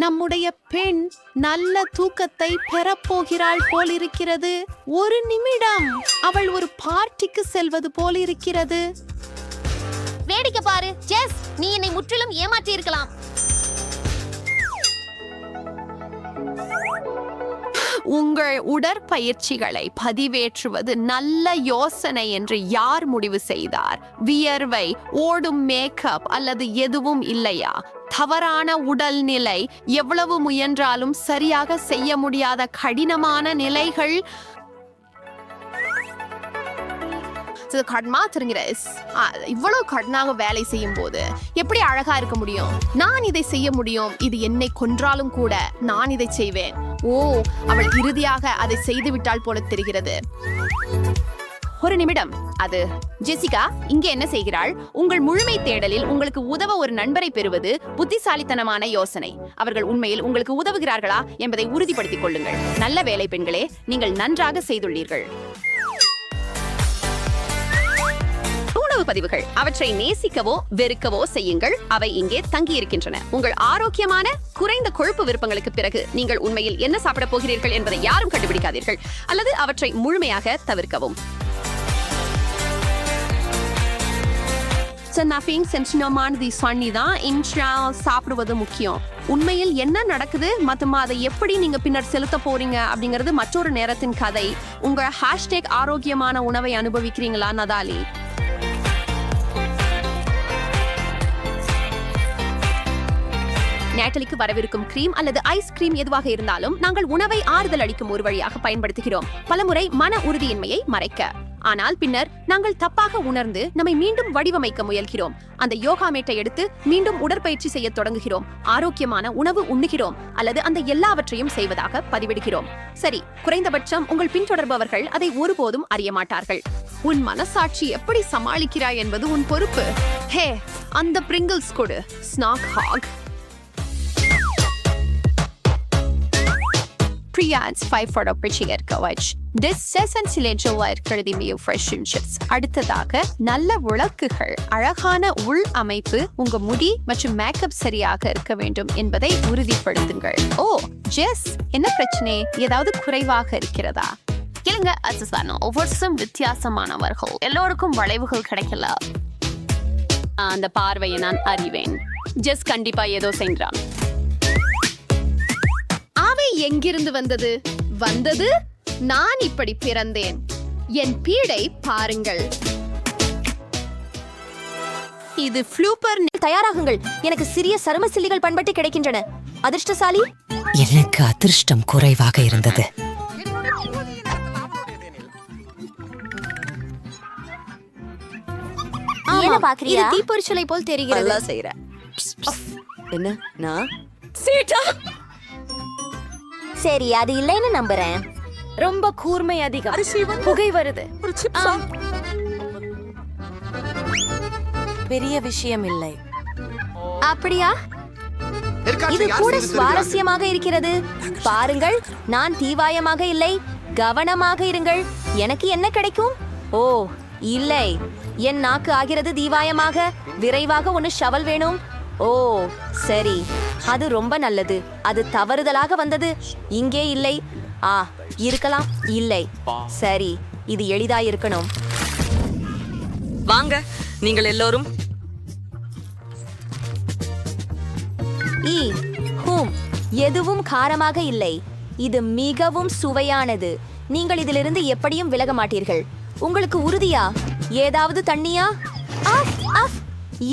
நம்முடைய பெண் நல்ல தூக்கத்தை பெறப்போகிறாள் போலிருக்கிறது. ஒரு நிமிடம், அவள் ஒரு பார்ட்டிக்கு செல்வது போலிருக்கிறது. வேடிக்கை பாரு ஜெஸ், நீ என்னை முற்றிலும் ஏமாற்றி இருக்கலாம். உங்கள் உடற்பயிற்சிகளை பதிவேற்றுவது நல்ல யோசனை என்று யார் முடிவு செய்தார்? வியர்வை, ஓடும் மேக்கப் அல்லது எதுவும் இல்லையா? தவறான உடல்நிலை, எவ்வளவு முயன்றாலும் சரியாக செய்ய முடியாத கடினமான நிலைகள். இவ்வளவு கடினாக வேலை செய்யும் போது எப்படி அழகா இருக்க முடியும்? நான் இதை செய்ய முடியும். இது என்னை கொன்றாலும் கூட நான் இதை செய்வேன். ஓ, அவள் இறுதியாக அதை செய்து விட்டாள் போல தெரிகிறது. ஒரு நிமிடம், அது ஜெசிகா இங்கே என்ன செய்கிறாள்? உங்கள் முழுமை தேடலில் உங்களுக்கு உதவ ஒரு நண்பரை பெறுவது புத்திசாலித்தனமான யோசனை. அவர்கள் உண்மையில் உங்களுக்கு உதவுகிறார்களா என்பதை உறுதிப்படுத்திக் கொள்ளுங்கள். நல்ல வேலை பெண்களே, நீங்கள் நன்றாக செய்துள்ளீர்கள். பதிவுகள், அவற்றை நேசிக்கவோ வெறுக்கவோ செய்யுங்கள். அவை இங்கே தங்கி இருக்கின்றன. உங்கள் ஆரோக்கியமான குறைந்த கொழுப்பு விருப்பங்களுக்கு பிறகு நீங்கள் உண்மையில் என்ன சாப்பிட போகிறீர்கள் என்பதை யாரும் கண்டுபிடிக்காதீர்கள், அல்லது அவற்றை முழுமையாக தவிர்க்கவும். சாப்பிடுவது முக்கியம். உண்மையில் என்ன நடக்குது மற்றும் அதை எப்படி நீங்க பின்னர் செலுத்த போறீங்க அப்படிங்கிறது மற்றொரு நேரத்தின் கதை. உங்க ஹேஷ்டேக் ஆரோக்கியமான உணவை அனுபவிக்கிறீங்களா நதாலி? நேட்டலிக்கு வரவிருக்கும் கிரீம் அல்லது ஐஸ்கிரீம் எதுவாக இருந்தாலும் நாங்கள் உணவை ஆறுதல் அளிக்கும் ஒரு வழியாக பயன்படுத்துகிறோம். பலமுறை மன உறுதியின்மையை மறைக்க. ஆனால் பின்னர் நாங்கள் தப்பாக உணர்ந்து நம்மை மீண்டும் வடிவமைக்க முயல்கிறோம். அந்த யோகா மேட்டை எடுத்து மீண்டும் உடற்பயிற்சி செய்ய தொடங்குகிறோம். ஆரோக்கியமான உணவு உண்ணுகிறோம் அல்லது அந்த எல்லாவற்றையும் செய்வதாக பதிவிடுகிறோம். சரி, குறைந்தபட்சம் உங்கள் பின்தொடர்பவர்கள் அதை ஒருபோதும் அறிய மாட்டார்கள். உன் மனசாட்சி எப்படி சமாளிக்கிறாய் என்பது உன் பொறுப்பு. ஹே, அந்த பிரிங்கிள்ஸ் கொடு. Snack hack. Priyan's 5 for appreciate coach. This season silential இருக்கிறது மியூ ஃப்ரெஷ் சிப்ஸ். அடுத்ததாக நல்ல விளக்குகள், அழகான உள் அமைப்பு, உங்க முடி மற்றும் மேக்கப் சரியாக இருக்க வேண்டும் என்பதை உறுதிப்படுத்துங்கள். ஓ ஜெஸ், என்ன பிரச்சனை? ஏதாவது குறைவாக இருக்கிறதா? இல்லைங்க, அதுதான் ஒவ்வொருத்தரும் வித்தியாசமானவர்கள். எல்லோருக்கும் வளைவுகள் கிடைக்கல. அந்த பார்வையை நான் அறிவேன். ஜெஸ் கண்டிப்பா ஏதோ செய்கிறான். எங்கிருந்து வந்தது? நான் இப்படி பிறந்தேன். என் பீடை பாருங்கள். இது ஃப்ளூப்பர். தயாராகுங்கள், எனக்கு சிறிய சரும சில்லிகள் பண்பட்டு கிடைக்கின்றன. அதிர்ஷ்டசாலி. எனக்கு அதிர்ஷ்டம் குறைவாக இருந்தது. என்ன பாக்குறியா? இது தீப்பொறிச்சலை போல் தெரிகிறது. என்ன நான் சரி, அது இல்லைன்னு நம்புறேன். ரொம்ப கூர்மை அதிகம். புகை வருது. பெரிய விஷயம் இல்லை. அப்படியா? இது கூட சுவாரஸ்யமாக இருக்கிறது. பாருங்கள், நான் தீவாயமாக இல்லை. கவனமாக இருங்கள். எனக்கு என்ன கிடைக்கும்? ஓ இல்லை, என் நாக்கு ஆகிறது தீவாயமாக. விரைவாக ஒன்னு ஷவல் வேணும். ஓ சரி, அது ரொம்ப நல்லது. அது தவறுதலாக வந்தது. இங்கே இல்லை. இருக்கலாம். இல்லை. சரி, இது எளிதாயிருக்கணும். வாங்க நீங்கள் எல்லோரும். எதுவும் காரமாக இல்லை. இது மிகவும் சுவையானது. நீங்கள் இதிலிருந்து எப்படியும் விலக மாட்டீர்கள். உங்களுக்கு உறுதியா? ஏதாவது தண்ணியா?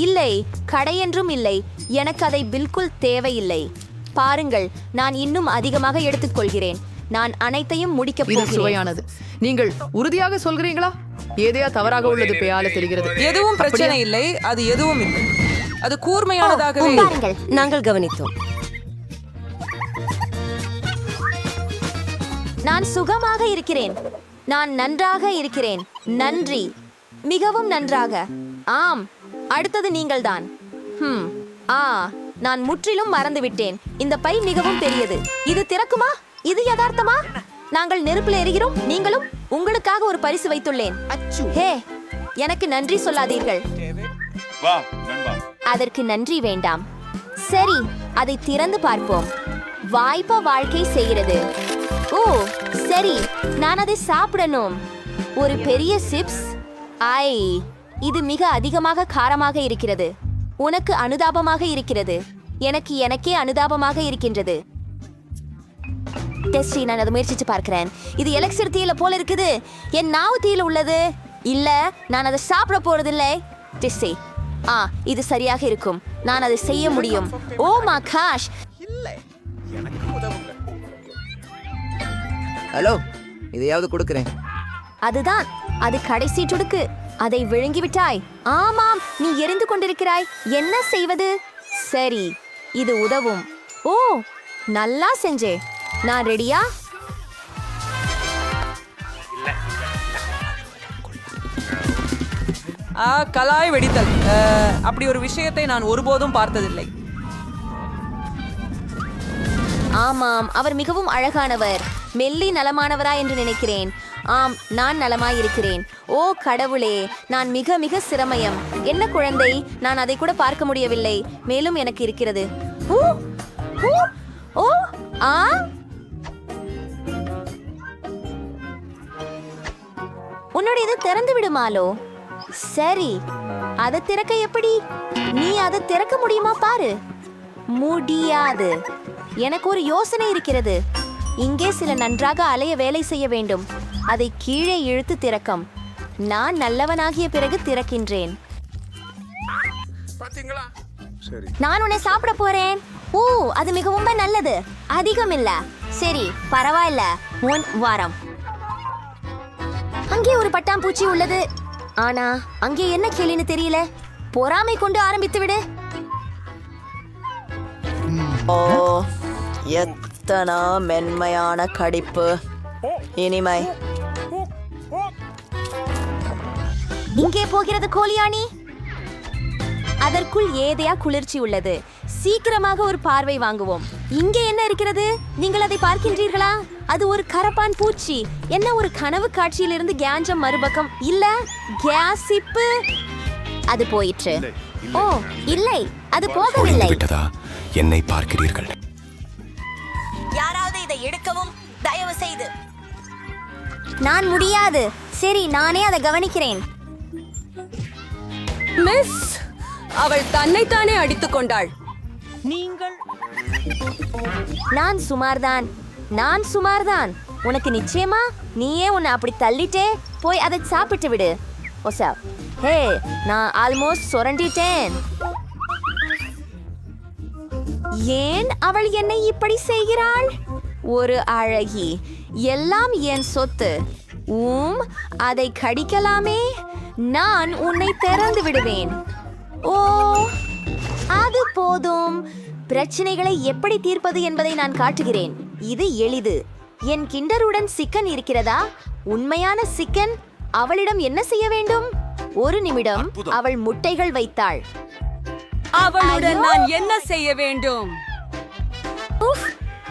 இல்லை, கடையென்றும் இல்லை. எனக்கு அதை பில்குல் தேவையில்லை. பாருங்கள், நான் இன்னும் அதிகமாக எடுத்துக்கொள்கிறேன். நான் அனைத்தையும் முடிக்கப் போகிறேன். சுவையானது. நீங்கள் உறுதியாக சொல்கிறீங்களா? ஏதையா தவறாக உள்ளது பேயால தெரிகிறது. எதுவும் பிரச்சனை இல்லை. அது எதுவும் இல்லை. அது கூர்மையானதாகவே. பாருங்கள், நாங்கள் கவனித்தோம். நான் சுகமாக இருக்கிறேன். நான் நன்றாக இருக்கிறேன். நன்றி, மிகவும் நன்றாக. ஆம், அடுத்தது நீங்கள்தான். நான் முற்றிலும் மறந்துவிட்டேன். இந்த பை மிகவும் பெரியது. இது திறக்குமா? இது யதார்த்தமா? நாங்கள் நெருப்பில் எரிகிறோம். நீங்களும். உங்களுக்காக ஒரு பரிசு வைத்துள்ளேன். ஹே, எனக்கு நன்றி சொல்லாதீர்கள். அதற்கு நன்றி வேண்டாம். சரி, அதை திறந்து பார்ப்போம். வாய்ப்பா வாழ்க்கை செய்கிறது. ஓ சரி, நான் அதை சாப்பிடணும். ஒரு பெரிய சிப்ஸ். இது மிக அதிகமாக காரமாக இருக்கிறது. உனக்கு அனுதாபமாக இருக்கிறது. எனக்கே அனுதாபமாக இருக்கின்றது. டெஸ்டி, நான் அதை முயற்சிச்சு பார்க்கிறேன். இது எலக்சிர் தீயில போல இருக்குது. என் நாவு தீயில உள்ளது. இல்ல, நான் அதை சாப்பிட போறதில்லை. டெஸ்டி, இது சரியாக இருக்கும். நான் அதை செய்ய முடியும். ஓ மா காஷ். ஹலோ, இதையாவது கொடுக்கிறேன். அதுதான், அது கடைசி துடுக்கு. அதை விழுங்கி விட்டாய். ஆமாம், நீ எரிந்து கொண்டிருக்கிறாய். என்ன செய்வது? சரி, இது உதவும். ஓ, நல்லா செஞ்சே. நான் ரெடியா? கலாய் வெடித்தல். அப்படி ஒரு விஷயத்தை நான் ஒருபோதும் பார்த்ததில்லை. ஆமாம், அவர் மிகவும் அழகானவர். மெல்லி நலமானவரா என்று நினைக்கிறேன். ஆம், நான் நலமாயிருக்கிறேன். ஓ கடவுளே, நான் மிக மிக சிரமயம். என்ன குழந்தை, நான் அதை கூட பார்க்க முடியவில்லை. மேலும் எனக்கு இருக்கிறது. உன்னுடைய இது திறந்து விடுமாலோ? சரி, அதை திறக்க எப்படி? நீ அதை திறக்க முடியுமா பாரு. முடியாது. எனக்கு ஒரு யோசனை இருக்கிறது. இங்கே சில நன்றாக அலைய வேலை செய்ய வேண்டும். அதை கீழே இழுத்து திறக்கும். நான் நல்லவனாகிய பிறகு திறக்கின்றேன். நான் உன்னை சாப்பிட போறேன். அது மிகவும் நல்லது. அதிகம் இல்ல. சரி, பரவாயில்ல. 1 வாரம். அங்கே ஒரு பட்டாம்பூச்சி உள்ளது. ஆனா அங்கே என்ன கேள்வின்னு தெரியல. பொறாமை கொண்டு ஆரம்பித்து விடு. ஓ, எத்தனை மென்மையான கடிப்பு. இனிமை. இங்கே போகிறது கோலியானி. அதற்குள் ஏதையா குளிர்ச்சி உள்ளது. சீக்கிரமாக ஒரு பார்வை வாங்குவோம். இங்கே என்ன இருக்கிறது? நீங்கள் அதை பார்க்கின்றீர்களா? அது ஒரு கரப்பான் பூச்சி. என்ன ஒரு கனவு காட்சியிலிருந்து கேஞ்சம் மறுபக்கம். இல்ல, கேசிப்பு. அது போயிற்று. ஓ இல்லை, அது போகவில்லை. என்னை பார்க்கிறீர்கள். யாராவது இதை எடுக்கவும் தயவு செய்து. நான் முடியாது. சரி, நானே அதை கவனிக்கிறேன். மிஸ், அவள் தன்னைத்தானே அடித்துக் கொண்டாள். நான் சுமார்தான். உனக்கு நிச்சயமா? நீயே உன்னை அப்படி தள்ளிட்டே போய் அதை சாப்பிட்டு விடு. ஓசா, ஹே, நான் ஆல்மோஸ்ட் சுரண்டிட்டேன். ஏன் அவள் என்னை இப்படி செய்கிறாள்? ஒரு அழகி. எல்லாம் என் சொத்து. அதை கடிக்கலாமே. நான் உன்னை திறந்து விடுவேன். ஓ, அது போதும். பிரச்சனைகளை எப்படி தீர்ப்பது என்பதை நான் காட்டுகிறேன். இது எளிது. என் கிண்டருடன் சிக்கன் இருக்கிறதா? உண்மையான சிக்கன். அவளிடம் என்ன செய்ய வேண்டும்? ஒரு நிமிடம். அவள் முட்டைகள் வைத்தாள். அவளுடன் நான் என்ன செய்ய வேண்டும்?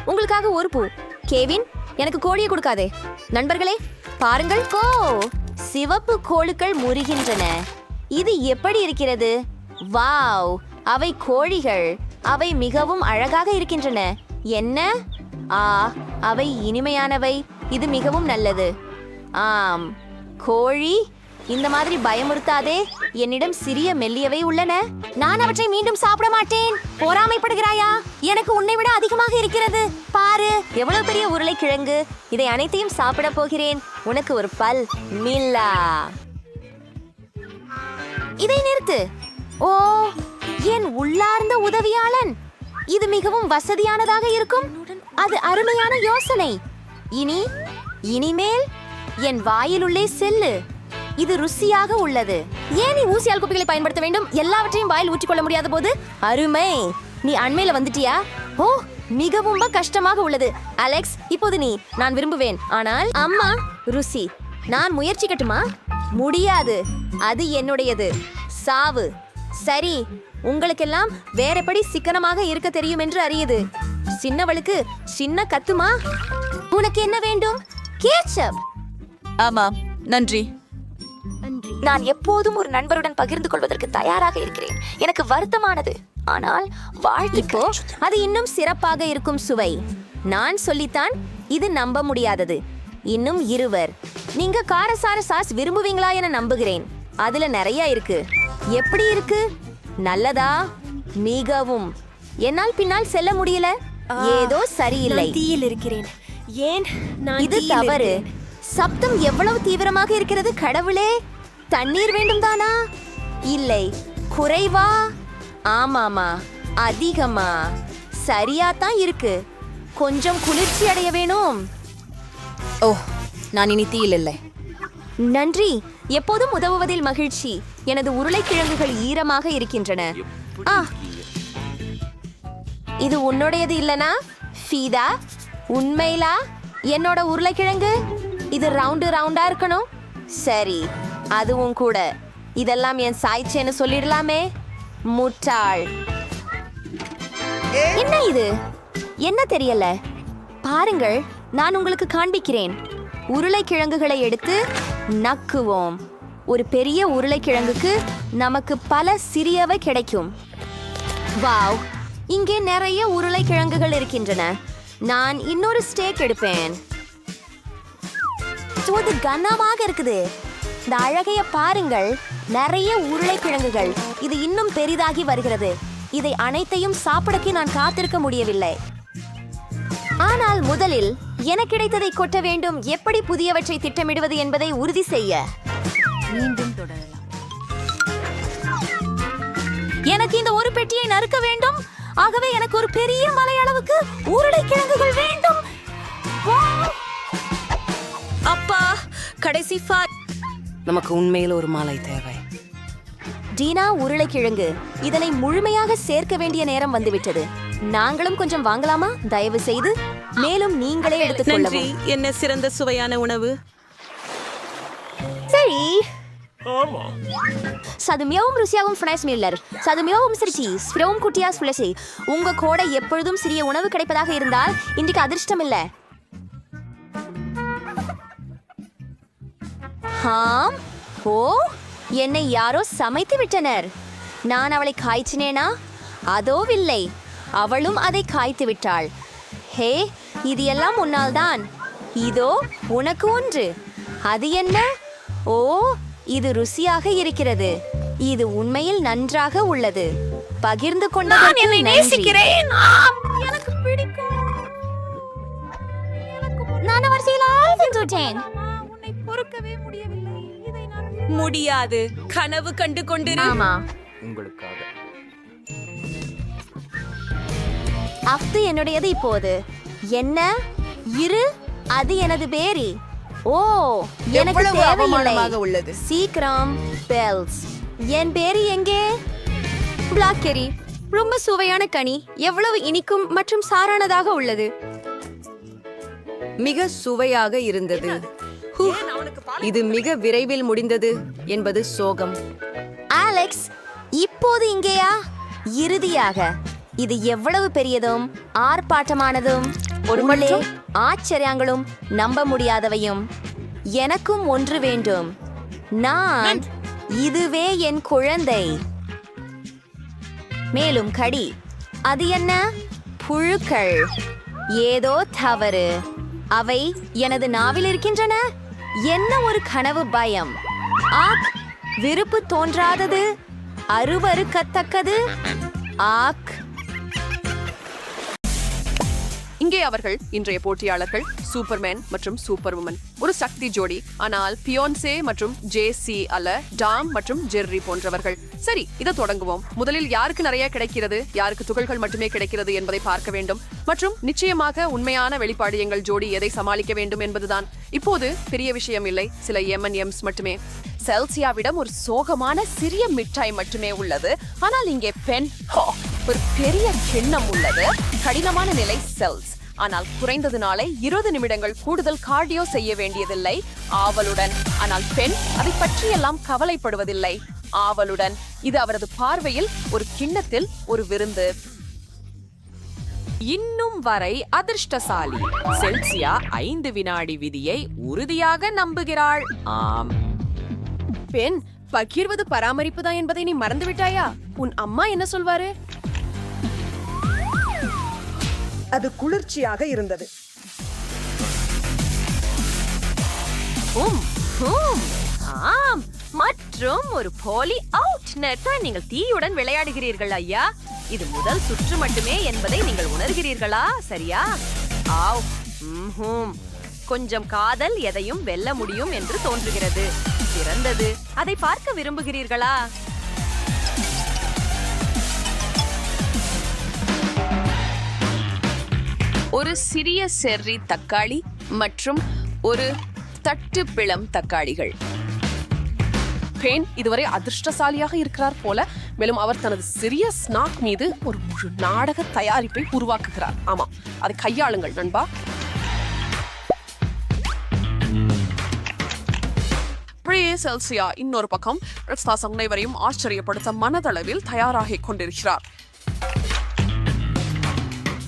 உங்களுக்காக ஒரு பூ. கேவின், எனக்கு கோழியை கொடுக்காதே. நண்பர்களே, பாருங்கள். சிவப்பு கோழுக்கள் முறிகின்றன. இது எப்படி இருக்கிறது? வாவ், அவை கோழிகள். அவை மிகவும் அழகாக இருக்கின்றன. என்ன? அவை இனிமையானவை. இது மிகவும் நல்லது. ஆம், கோழி, இந்த மாதிரி பயமுறுத்தாதே. என்னிடம் சிறிய மெல்லியவை உள்ளன. நான் அவற்றை மீண்டும் சாப்பிட மாட்டேன். பொறாமைப்படுகிறாயா? எனக்கு உன்னை விட அதிகமாக இருக்கிறது. பாரு, எவ்வளவு பெரிய உருளைக்கிழங்கு. இதை அனைத்தையும் சாப்பிட போகிறேன். உனக்கு ஒரு பல். மில்லா, இதை நிறுத்து. ஓ, என் உள்ளார்ந்த உதவியாளன். இது மிகவும் வசதியானதாக இருக்கும். அது அருமையான யோசனை. இனிமேல் என் வாயிலுள்ளே செல்லு. இது ருசியாக உள்ளது. ஏன் நீ ஊசியால் குப்பிகளை பயன்படுத்த வேண்டும்? எல்லாவற்றையும் வாயில் ஊற்றிக்கொள்ள முடியாத போது? அருமை, நீ அண்மையில வந்துட்டியா? ஓ, மிகவும் கஷ்டமாக உள்ளது. அலெக்ஸ், இப்போது நீ. நான் விரும்புவேன், ஆனால் அம்மா, ருசி. நான் முயற்சிக்கட்டுமா? முடியாது, அது என்னுடையது. சாவு. சரி, உங்களுக்கெல்லாம் வேறபடி சிக்கனமாக இருக்க தெரியும் என்று அறியுது. சின்னவளுக்கு சின்ன கத்துமா? உனக்கு என்ன வேண்டும்? கேச்சப். ஆமா, நன்றி. நான் எப்போதும் ஒரு நண்பருடன் பகிர்ந்து கொள்வதற்கு தயாராக இருக்கிறேன். எனக்கு வருத்தமானது, ஆனால் இப்போ அது இன்னும் சிறப்பாக இருக்கும் சுவை. நான் சொல்லித்தான், இது நம்ப முடியாதது. இன்னும் இருவர். நீங்க காரசார சாஸ் விரும்புவீங்களா என நம்புகிறேன். அதுல நிறைய இருக்கு. எப்படி இருக்கு? நல்லதா? மிகவும். என்னால் பின்னால் செல்ல முடியல. ஏதோ சரியில்லை. தீயில் இருக்கிறேன். ஏன் இது தவறு. சப்தம் எவ்வளவு தீவிரமாக இருக்கிறது கடவுளே! தண்ணீர் வேண்டும் தானா? இல்லை. குறைவா? ஆமாமா, அதிகமா? சரியாத்தான் இருக்கு. கொஞ்சம் குளிர்ச்சி அடைய வேணும். ஓ, நான் இனி தீயில் இல்லை. நன்றி, எப்போதும் உதவுவதில் மகிழ்ச்சி. எனது உருளைக்கிழங்குகள் ஈரமாக இருக்கின்றன. இது உன்னுடையது இல்லனா ஃபீதா? உண்மையிலா? என்னோட உருளைக்கிழங்கு இது ரவுண்டா இருக்கணும். சரி, அதுவும் கூட. இதெல்லாம் என் சாய்ச்சேன்னு சொல்லிடலாமே. முட்டாள். என்ன இது? என்ன தெரியல. பாருங்கள், நான் உங்களுக்கு காண்பிக்கிறேன். உருளைக்கிழங்குகளை எடுத்து நக்குவோம். ஒரு பெரிய உருளைக்கிழங்குக்கு நமக்கு பல சிறியவை கிடைக்கும். வாவ், இங்கே நிறைய உருளைக்கிழங்குகள் இருக்கின்றன. நான் இன்னொரு ஸ்டேக் எடுப்பேன். இது கனமாக இருக்குது. இந்த அழகைய பாருங்கள், நிறைய உருளைக்கிழங்குகள். இது இன்னும் பெரிதாகி வருகிறது. இதை அனைத்தையும் சாப்பிடಕ್ಕೆ நான் காத்திருக்க முடியவில்லை. ஆனால் முதலில் எனக்கு கிடைத்ததை கொட்ட வேண்டும். எப்படி புதியவற்றை திட்டமிடுவது என்பதை உறுதி செய்ய மீண்டும் தொடரலாம். எனக்கு இந்த ஒரு பெட்டியை நறுக்க வேண்டும். ஆகவே எனக்கு ஒரு பெரிய மலை அளவுக்கு உருளைக்கிழங்குகள் வேண்டும். அப்பா, கடைசி நமக்கு உண்மையில் ஒரு மாலை தேவை. டீனா, உருளைக்கிழங்கு. இதனை முழுமையாக சேர்க்க வேண்டிய நேரம் வந்துவிட்டது. நாங்களும் கொஞ்சம் வாங்கலாமா? தயவு செய்து. மேலும் நீங்களே எடுத்துக்கொள்ளவும். என்ன சிறந்த சுவையான உணவு. சரி. சதுமியவும் ருசியாவும் ஃப்ரைஸ் மில்லர். சதுமியவும் சிரிச்சி ஸ்பிரோம் குட்டியாஸ் புலசி. உங்க கோடை எப்பொழுதும் சிறிய உணவு கிடைப்பதாக இருந்தால் இன்றைக்கு அதிர்ஷ்டம் இல்ல. ஹாம். ஓ, என்னை யாரோ சமைத்து விட்டனர். நான் அவளை காய்ச்சினேனா? அதோவில்லை, அவளும் அதை காய்த்து விட்டாள். ஹே, இது எல்லாம் உன்னால் தான். இதோ உனக்கு ஒன்று. அது என்ன? ஓ, இது ருசியாக இருக்கிறது. இது உண்மையில் நன்றாக உள்ளது. பகிர்ந்து கொண்டதற்கு நன்றி. எனக்கு பிடிக்கும். நான் வரிசையில் சென்றுட்டேன். உன்னை பொறுக்கவே முடியவில்லை. இதை நான் முடியாது. கனவு கண்டு கொண்டிரு. ஆமா, உங்களுக்காக. அஃது என்னுடையது இப்போது. என்ன? இரு, அது எனது பேரி. ஓ, எனக்கு தேவையில்லை. உள்ளது. சீக்கிரம். பெல்ஸ். என் பேரி எங்கே? பிளாக்கெரி. ரொம்ப சுவையான கனி. எவ்வளவு இனிக்கும் மற்றும் சாரானதாக உள்ளது. மிக சுவையாக இருந்தது. இது மிக விரைவில் முடிந்தது என்பது சோகம். அலெக்ஸ், இப்போது இங்கேயா? இறுதியாக. இது எவ்வளவு பெரியதும் ஆர்ப்பாட்டமானதும் உள்ளே ஆச்சரியங்களும் நம்ப முடியாதவையும். எனக்கும் ஒன்று வேண்டும். நான் இதுவே என் குழந்தை. மேலும் கடி. அது என்ன? புழுக்கள். ஏதோ தவறு. அவை எனது நாவில் இருக்கின்றன. என்ன ஒரு கனவு பயம். ஆக், விருப்பு தோன்றாதது, அருவருக்கத்தக்கது. ஆக். இங்கே அவர்கள் இன்றைய போட்டியாளர்கள் சூப்பர்மேன் மற்றும் சூப்பர்வுமன். ஒரு சக்தி ஜோடி. ஆனால் பியோன்சே மற்றும் ஜேசி அல்ல, டாம் மற்றும் ஜெர்ரி போன்றவர்கள். சரி, இதை தொடங்குவோம். முதலில் யாருக்கு நிறைய கிடைக்கிறது, யாருக்கு துகள்கள் மட்டுமே கிடைக்கிறது என்பதை பார்க்க வேண்டும். மற்றும் நிச்சயமாக உண்மையான வெளிப்பாடு எங்கள் ஜோடி எதை சமாளிக்க வேண்டும் என்பதுதான். இப்போது பெரிய விஷயம் இல்லை, சில M&Ms மட்டுமே. செல்சியாவிடம் ஒரு சோகமான சிறிய மிட்டாய் மட்டுமே உள்ளது. ஆனால் இங்கே பென் ஒரு பெரிய கிண்ணம் உள்ளது. கடினமான நிலை செல்ஸ். ஆனால் குறைந்தது நாளை 20 நிமிடங்கள் கூடுதல் கார்டியோ செய்ய வேண்டியதில்லை. ஆவலுடன். ஆனால் பெண் அதை பற்றியெல்லாம் கவலைப்படுவதில்லை. ஆவலுடன். இது அவரது பார்வையில் ஒரு கிண்ணத்தில் ஒரு விருந்து. இன்னும் வரை அதிர்ஷ்டசாலி. செல்சியா 5 வினாடி விதியை உறுதியாக நம்புகிறாள். ஆம். பெண், பகிர்வது பராமரிப்பு தான் என்பதை நீ மறந்து விட்டாயா? உன் அம்மா என்ன சொல்வாரு? அது குளிர்ச்சியாக இருந்தது. ஆம், மற்றும் ஒரு போலி அவுட். நெட்டா நீங்கள் தீயுடன் விளையாடுகிறீர்கள் ஐயா. இது முதல் சுற்று மட்டுமே என்பதை நீங்கள் உணர்கிறீர்களா? சரியா? ஆவ். கொஞ்சம் காதல் எதையும் வெல்ல முடியும் என்று தோன்றுகிறது. சிறந்தது. அதை பார்க்க விரும்புகிறீர்களா? ஒரு சிறிய செர்ரி தக்காளி மற்றும் ஒரு தட்டு பிளம் தக்காளிகள். பெண் இதுவரை அதிர்ஷ்டசாலியாக இருக்கிறார் போல. மேலும் அவர் தனது சிறிய ஸ்நாக் மீது ஒரு முழு நாடக தயாரிப்பை உருவாக்குகிறார். ஆமா, அதை கையாளுங்கள் நண்பா. செல்சியா இன்னொரு பக்கம் அனைவரையும் ஆச்சரியப்படுத்த மனதளவில் தயாராகிக் கொண்டிருக்கிறார்.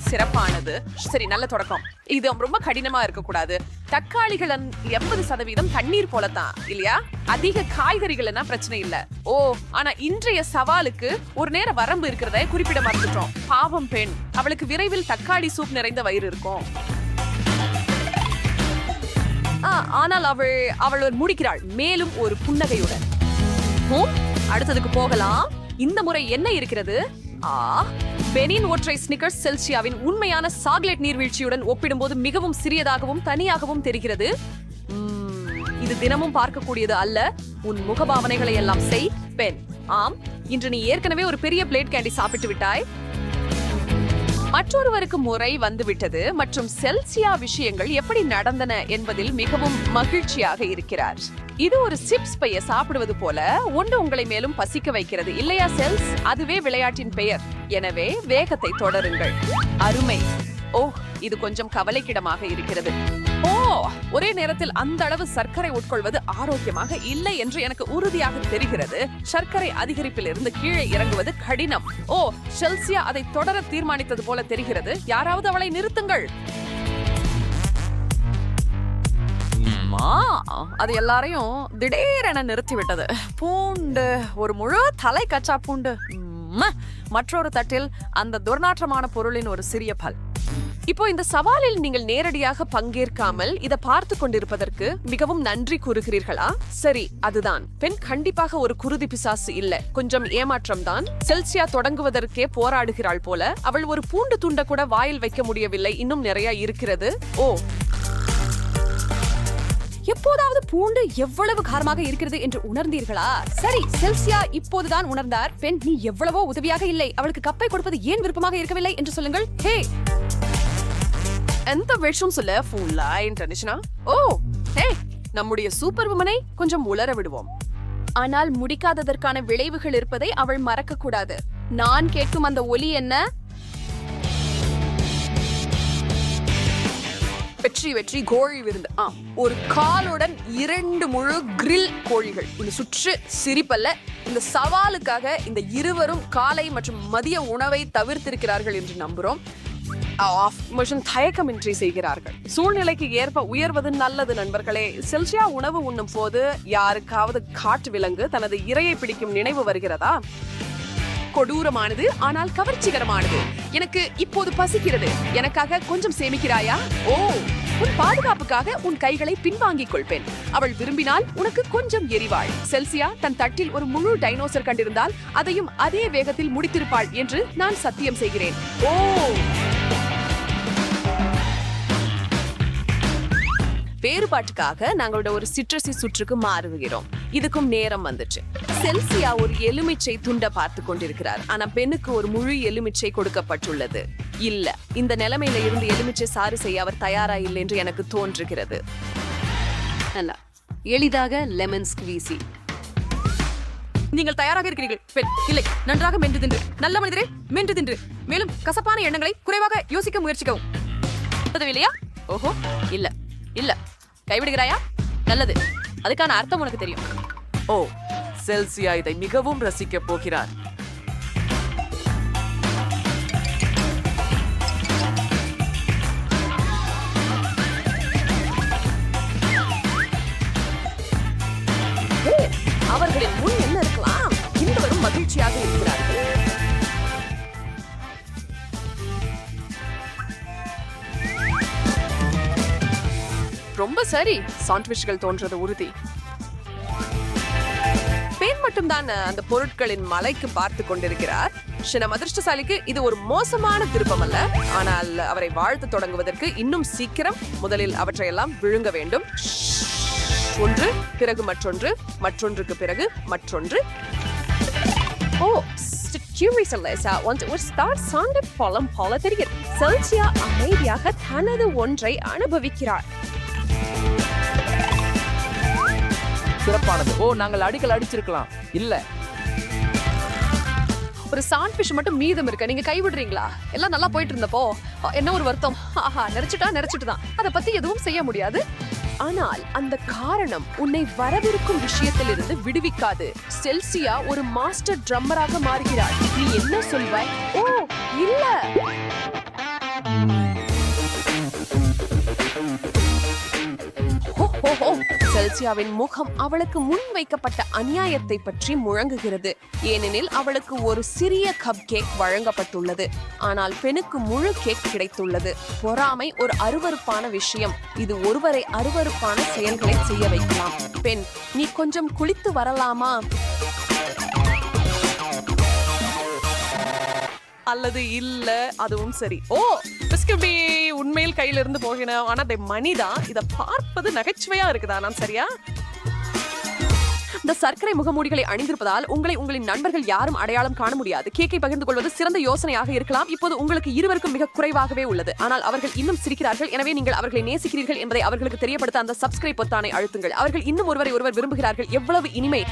சிறப்பானது. சரி, நல்ல தொடக்கம். இது ரொம்ப கடினமா இருக்கக்கூடாது. தக்காளிகள் 80% தண்ணீர் போலத்தான் இல்லையா? அதிக காய்கறிகள்னா பிரச்சனை இல்ல. ஓ, ஆனா இன்றைய சவாலுக்கு ஒரு நேர வரம்பு இருக்கிறத குறிப்பிட மறந்துட்டோம். பாவம் பெண், அவளுக்கு விரைவில் தக்காளி சூப் நிறைந்த வயிறு இருக்கும். ஆனால் அவள் முடிக்கிறாள், மேலும் ஒரு புன்னகையுடன். அடுத்ததுக்கு போகலாம். இந்த முறை என்ன இருக்கிறது? பெனின் ஒற்றை ஸ்னிக்கர்ஸ் செல்சியாவின் உண்மையான சாக்லேட் நீர்வீழ்ச்சியுடன் ஒப்பிடும்போது மிகவும் சிறியதாகவும் தனியாகவும் தெரிகிறது. இது தினமும் பார்க்கக்கூடியது அல்ல. உன் முகபாவனைகளை எல்லாம் செய் பென். ஆம், இன்று நீ ஏற்கனவே ஒரு பெரிய பிளேட் கேண்டி சாப்பிட்டு விட்டாய். மற்றொருவருக்கு முறை வந்துவிட்டது மற்றும் செல்சியா விஷயங்கள் எப்படி நடந்தன என்பதில் மிகவும் மகிழ்ச்சியாக இருக்கிறார். இது ஒரு சிப்ஸ் பைய சாப்பிடுவது போல ஒன்று உங்களை மேலும் பசிக்க வைக்கிறது இல்லையா செல்ஸ்? அதுவே விளையாட்டின் பெயர். எனவே வேகத்தை தொடருங்கள். அருமை. ஓ, இது கொஞ்சம் கவலைக்கிடமாக இருக்கிறது. ஓ, ஒரே நேரத்தில் அந்த அளவு சர்க்கரை உட்கொள்வது ஆரோக்கியமாக இல்லை என்று எனக்கு உறுதியாக தெரிகிறது. சர்க்கரை அதிகரிப்பில் இருந்து கீழே இறங்குவது கடினம். ஓ, செல்சியா அதை தொடர தீர்மானித்தது போல தெரிகிறது. யாராவது அவளை நிறுத்துங்கள். அது எல்லாரையும் திடீரென நிறுத்திவிட்டது. பூண்டு, ஒரு முழு தலை கச்சா பூண்டு. மற்றொரு தட்டில் அந்த துர்நாற்றமான பொருளின் ஒரு சிறிய பல். இப்போ இந்த சவாலில் நீங்கள் நேரடியாக பங்கேற்காமல் இதை பார்த்து கொண்டிருப்பதற்கு மிகவும் நன்றி கூறுகிறீர்களா? சரி, அதுதான். பெண் கண்டிப்பாக ஒரு குருதி பிசாசு இல்ல, கொஞ்சம் ஏமாற்றம் தான். செல்சியா தொடங்குவதற்கே போராடுகிறாள் போல. அவள் ஒரு பூண்டு துண்ட கூட வாயில் வைக்க முடியவில்லை. இன்னும் நிறைய இருக்கிறது. ஓ, எப்போதாவது பூண்டு எவ்வளவு காரமாக இருக்கிறது என்று உணர்ந்தீர்களா? சரி, செல்சியா இப்போதுதான் உணர்ந்தார். பெண், நீ எவ்வளவோ உதவியாக இல்லை. அவளுக்கு கப்பை கொடுப்பது ஏன் விருப்பமாக இருக்கவில்லை என்று சொல்லுங்கள். ஹே, எந்த விஷயம் சொல்ல ஃபுல்லா இன்டர்நேஷனா? ஓ, ஹே, நம்முடைய சூப்பர் வுமனை கொஞ்சம் உலர விடுவோம். ஆனால் முடிக்காததற்கான விளைவுகள் இருப்பதை அவள் மறக்க கூடாது. நான் கேட்கும் அந்த ஒலி என்ன? வெற்றி கோழி விருந்து. ஒரு காலுடன் 2 முழு கிரில் கோழிகள். இந்த சுற்று சிரிப்பல்ல. இந்த சவாலுக்காக இந்த இருவரும் காலை மற்றும் மதிய உணவை தவிர்த்திருக்கிறார்கள் என்று நம்புறோம். கொஞ்சம் தயக்கமின்றி செய்கிறார்கள். சூழ்நிலைக்கு ஏற்ப உயர்வது நல்லது நண்பர்களே. செல்சியா உணவு உண்ணும் போது யாருக்காவது காட்டு விலங்கு தனது இரையை பிடிக்கும் நினைவு வருகிறதா? கொடூரமானது ஆனால் கவர்ச்சிகரமானது. எனக்கு இப்போது பசிக்கிறது. எனக்காக கொஞ்சம் சேமிக்கிறாயா? ஓ, உன் பாதுகாப்புக்காக உன் கைகளை பின்வாங்கிக் கொள்பேன். அவள் விரும்பினால் உனக்கு கொஞ்சம் எரிவாள். செல்சியா தன் தட்டில் ஒரு முழு டைனோசர் கண்டிருந்தால் அதையும் அதே வேகத்தில் முடித்திருப்பாள் என்று நான் சத்தியம் செய்கிறேன். ஓ, வேறுபாட்டுக்காக நாங்களோட ஒரு சிட்ரஸி சுற்றுக்கு மாறுகிறோம். இதுக்கும் நேரம் வந்துச்சு. செல்சியா ஒரு எலுமிச்சை துண்டை பார்த்து கொண்டிருக்கிறார். ஆனா பெண்ணுக்கு ஒரு முழு எலுமிச்சை கொடுக்கப்பட்டுள்ளது. இல்ல, இந்த நிலைமையில இருந்து எலுமிச்சை சாறு செய்ய அவர் தயாரா இல்லை என்று எனக்கு தோன்றுகிறது. அல்ல, எளிதாக லெமன் ஸ்குவீசி. நீங்கள் தயாராக இருக்கிறீர்கள் பெண்? இல்லை, நன்றாக மென்று தின்று. நல்ல மனிதரே, மென்று தின்று. மேலும் கசப்பான எண்ணங்களை குறைவாக யோசிக்க முயற்சிக்கவும். இல்லையா? ஓஹோ, இல்ல இல்ல, கைவிடுகிறாயா? நல்லது, அதுக்கான அர்த்தம் உனக்கு தெரியும். ஓ, செல்சியா இதை மிகவும் ரசிக்க போகிறார். அவர்களின் முன் என்ன இருக்கலாம்? இருவரும் மகிழ்ச்சியாக இருக்கிறார்கள். ரொம்ப சரி, சாண்ட்விச்கள் தோன்றது உறுதி. பெண் மட்டும்தான் அந்த பொருட்களின் மலைக்கு பார்த்து கொண்டிருக்கிறார். நம் அதிர்ஷ்டசாலிக்கு இது ஒரு மோசமான திருப்பம் அல்ல, ஆனால் அவரை வாழ்த்து தொடங்குவதற்கு இன்னும் சீக்கிரம். முதலில் அவற்றையெல்லாம் விழுங்க வேண்டும். ஒன்று, பிறகு மற்றொன்று, மற்றொன்றுக்கு பிறகு மற்றொன்று. ஓ, பழம் போல தெரிகிறது. செல்சியா அமைதியாக தனது ஒன்றை அனுபவிக்கிறார். சிறப்பானது. ஓ, நாங்கள் அடிக்கல் அடிச்சிருக்கலாம். இல்ல, ஒரு சாண்ட்விச் மட்டும் மீதம் இருக்க. நீங்க கைவிடுறீங்களா? எல்லாம் நல்லா போயிட்டு இருந்தப்போ என்ன ஒரு வருத்தம். ஆஹா, நெரிச்சுட்டுதான். அதை பத்தி எதுவும் செய்ய முடியாது. ஆனால் அந்த காரணம் உன்னை வரவிருக்கும் விஷயத்தில் இருந்து விடுவிக்காது. செல்சியா ஒரு மாஸ்டர் ட்ரம்மராக மாறுகிறாள். நீ என்ன சொல்வாய்? ஓ, இல்ல, செல்சியாவின் முகம் அவளுக்கு முன்வைக்கப்பட்ட அநியாயத்தை பற்றி முழங்குகிறது. ஏனெனில் அவளுக்கு ஒரு சிறிய கப் கேக் வழங்கப்பட்டுள்ளது, ஆனால் பெண்ணுக்கு முழு கேக் கிடைத்துள்ளது. பொறாமை ஒரு அருவருப்பான விஷயம். இது ஒருவரை அருவருப்பான செயல்களை செய்ய வைக்கலாம். பெண், நீ கொஞ்சம் குளித்து வரலாமா? அல்லது இல்ல, அதுவும் சரி. ஓ, பிஸ்கபி உண்மையில் கையில இருந்து போகணும். ஆனா மணிதான். இத பார்ப்பது நகைச்சுவையா இருக்குதா? நான் சரியா? இந்த சர்க்கரை முகமூடிகளை அணிந்திருப்பதால் உங்களை உங்களின் நண்பர்கள் யாரும் அடையாளம் காண முடியாது. கேக்கை பகிர்ந்து கொள்வது சிறந்த யோசனையாக இருக்கலாம். இப்போது உங்களுக்கு இருவருக்கும் மிக குறைவாகவே உள்ளது, ஆனால் அவர்கள் இன்னும் சிரிக்கிறார்கள். எனவே நீங்கள் அவர்களை நேசிக்கிறீர்கள் என்பதை அவர்களுக்கு தெரியப்படுத்த அந்த சப்ஸ்கிரைப் பொத்தானை அழுத்துங்கள். அவர்கள் இன்னும் ஒருவரை ஒருவர் விரும்புகிறார்கள். எவ்வளவு இனிமை!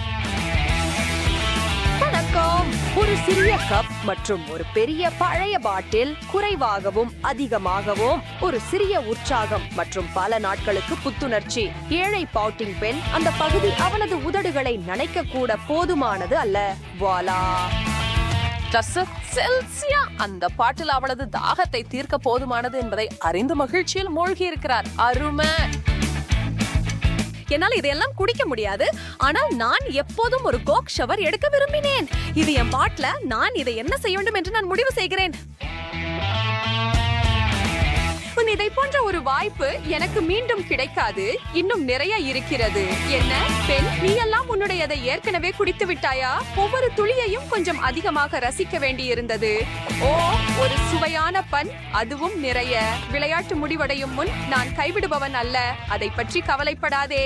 ஒரு சிறிய கப் மற்றும் ஒரு பெரிய பழைய பாட்டில், குறைவாகவும் அதிகமாகவும் ஒரு சிறிய உற்சாகம் மற்றும் பல நாட்களுக்கு புத்துணர்ச்சி. ஏழை பவுட்டிங் பெண் அந்த பகுதி அவளது உதடுகளை நனைக்க கூட போதுமானது அல்ல. வாலா, செல்சியா அந்த பாட்டில் அவளது தாகத்தை தீர்க்க போதுமானது என்பதை அறிந்து மகிழ்ச்சியில் மூழ்கி இருக்கிறார். அருமை! என்னால் இதையெல்லாம் குடிக்க முடியாது, ஆனால் நான் எப்போதும் ஒரு கோக் ஷவர் எடுக்க விரும்பினேன். இது என் பாட்ல. நான் இதை என்ன செய்ய வேண்டும் என்று நான் முடிவு செய்கிறேன். இதை போன்ற ஒரு வாய்ப்பு எனக்கு மீண்டும் கிடைக்காது. இன்னும் நிறைய இருக்கிறது. என்ன பெண், நீ எல்லாம் உன்னுடையதை ஏற்கனவே குடித்து விட்டாயா? ஒவ்வொரு துளியையும் கொஞ்சம் அதிகமாக ரசிக்க வேண்டியிருந்தது. ஓ, ஒரு சுவையான பன், அதுவும் நிறைய. விளையாட்டு முடிவடையும் முன் நான் கைவிடுபவன் அல்ல. அதை பற்றி கவலைப்படாதே.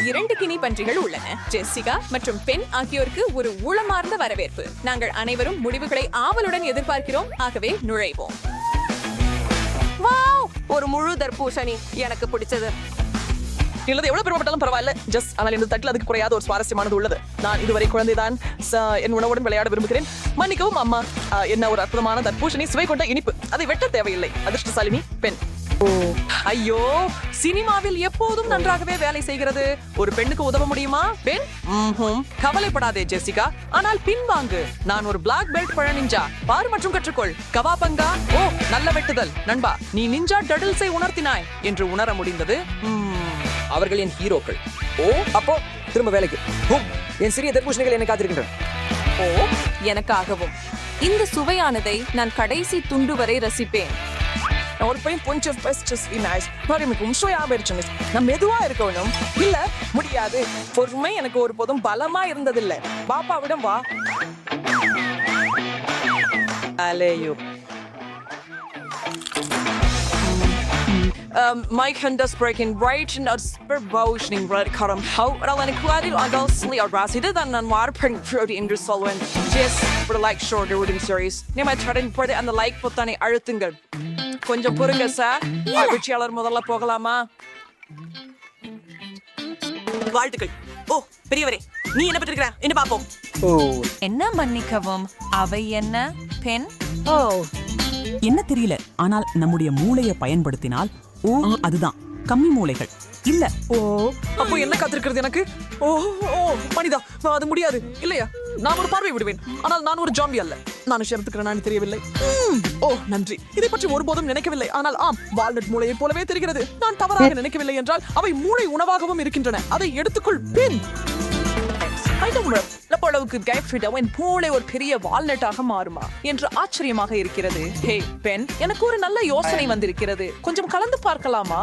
2 கினி பன்றிகள் உள்ளன. ஜெசிகா மற்றும் பெண் ஆகியோருக்கு ஒரு ஊளமார்ந்த வரவேற்பு. நாங்கள் அனைவரும் முடிவுகளை ஆவலுடன் எதிர்பார்க்கிறோம். ஆகவே நுழைவோம். வாவ், ஒரு முழு தர்பூசணி. எனக்கு பிடிச்சது. இல்லது எவ்வளவு பெருமைப்பட்டாலும் பரவாயில்ல. ஜஸ்ட் ஆனால் இந்த தட்டில் அதுக்கு குறையாத ஒரு சுவாரஸ்யமானது உள்ளது. நான் இதுவரை குழந்தைதான் என் உணவுடன் விளையாட விரும்புகிறேன். மன்னிக்கவும் அம்மா, என்ன ஒரு அற்புதமான தர்பூசணி, சுவை கொண்ட இனிப்பு. அதை வெட்ட தேவையில்லை. அதிர்ஷ்டசாலினி பெண். ஐயோ, சினிமாவில் எப்போதும் நன்றாகவே வேலை செய்கிறது. ஒரு பெண்ணுக்கு உதவ முடியுமா பெண்? கவலைப்படாதே ஜெசிகா, ஆனால் பின்வாங்கு. நான் ஒரு பிளாக் பெல்ட் பழ நிஞ்சா. பாரு மற்றும் கற்றுக்கொள். கவாபங்கா. ஓ, நல்ல வெட்டுதல் நண்பா. நீ நிஞ்சா டடில்ஸை உணர்த்தினாய் என்று உணர முடிந்தது. அவர்கள் என் ஹீரோக்கள். ஓ, அப்போ திரும்ப வேலைக்கு. என் சிறிய தர்பூசணிகள் என்னை காத்திருக்கின்றன. ஓ, எனக்காகவும். இந்த சுவையானதை நான் கடைசி துண்டு வரை ரசிப்பேன். ஒரு பையன் கொஞ்சம் நான் மெதுவா இருக்கணும். இல்ல முடியாது. பொறுமை எனக்கு ஒரு போதும் பலமா இருந்ததில்லை. பாப்பாவிடம் வா. அலேயோ. Mike Hender's breaking right in a verbosening red column. How are I glad you are sleep or rasted than on water print through the English solvent. Just for the like shorter wooden series. Name I tried to put it on the like button. அழுத்துங்கள். கொஞ்சம் பொறுங்க sir. வெற்றியாளர் முதல்ல போகலாமா? வாழ்த்துக்கள். ஓ, பெரியவரே, நீ என்ன பண்ணிருக்கிற? என்ன பாப்போம். ஓ, என்ன மன்னிக்கவும், அவை என்ன பெண்? ஓ, என்ன தெரியல, ஆனால் நம்முடைய மூளையை பயன்படுத்தினால் அதுதான் கம்மி மூளைகள் இல்ல. ஓ, அப்போ என்ன காத்திருக்கிறது எனக்கு? ஓ ஓ மனிதா, அது முடியாது இல்லையா? நான் ஒரு பார்வை விடுவேன், ஆனால் நான் ஒரு ஜாம்பி அல்ல. நான் ஷெர்த்துக்கிறேன் தெரியவில்லை. ஓ நன்றி, இதை பற்றி ஒருபோதும் நினைக்கவில்லை. ஆனால் ஆம், வால்நட் மூளையை போலவே தெரிகிறது. நான் தவறாக நினைக்கவில்லை என்றால் அவை மூளை உணவாகவும் இருக்கின்றன. அதை எடுத்துக்கொள் பின். அளவுக்கு கைஃபிடவன் மூளை ஒரு பெரிய வால்நட்டாக மாறுமா என்று ஆச்சரியமாக இருக்கிறது. ஹே பென், எனக்கு ஒரு நல்ல யோசனை வந்திருக்கிறது. கொஞ்சம் கலந்து பார்க்கலாமா?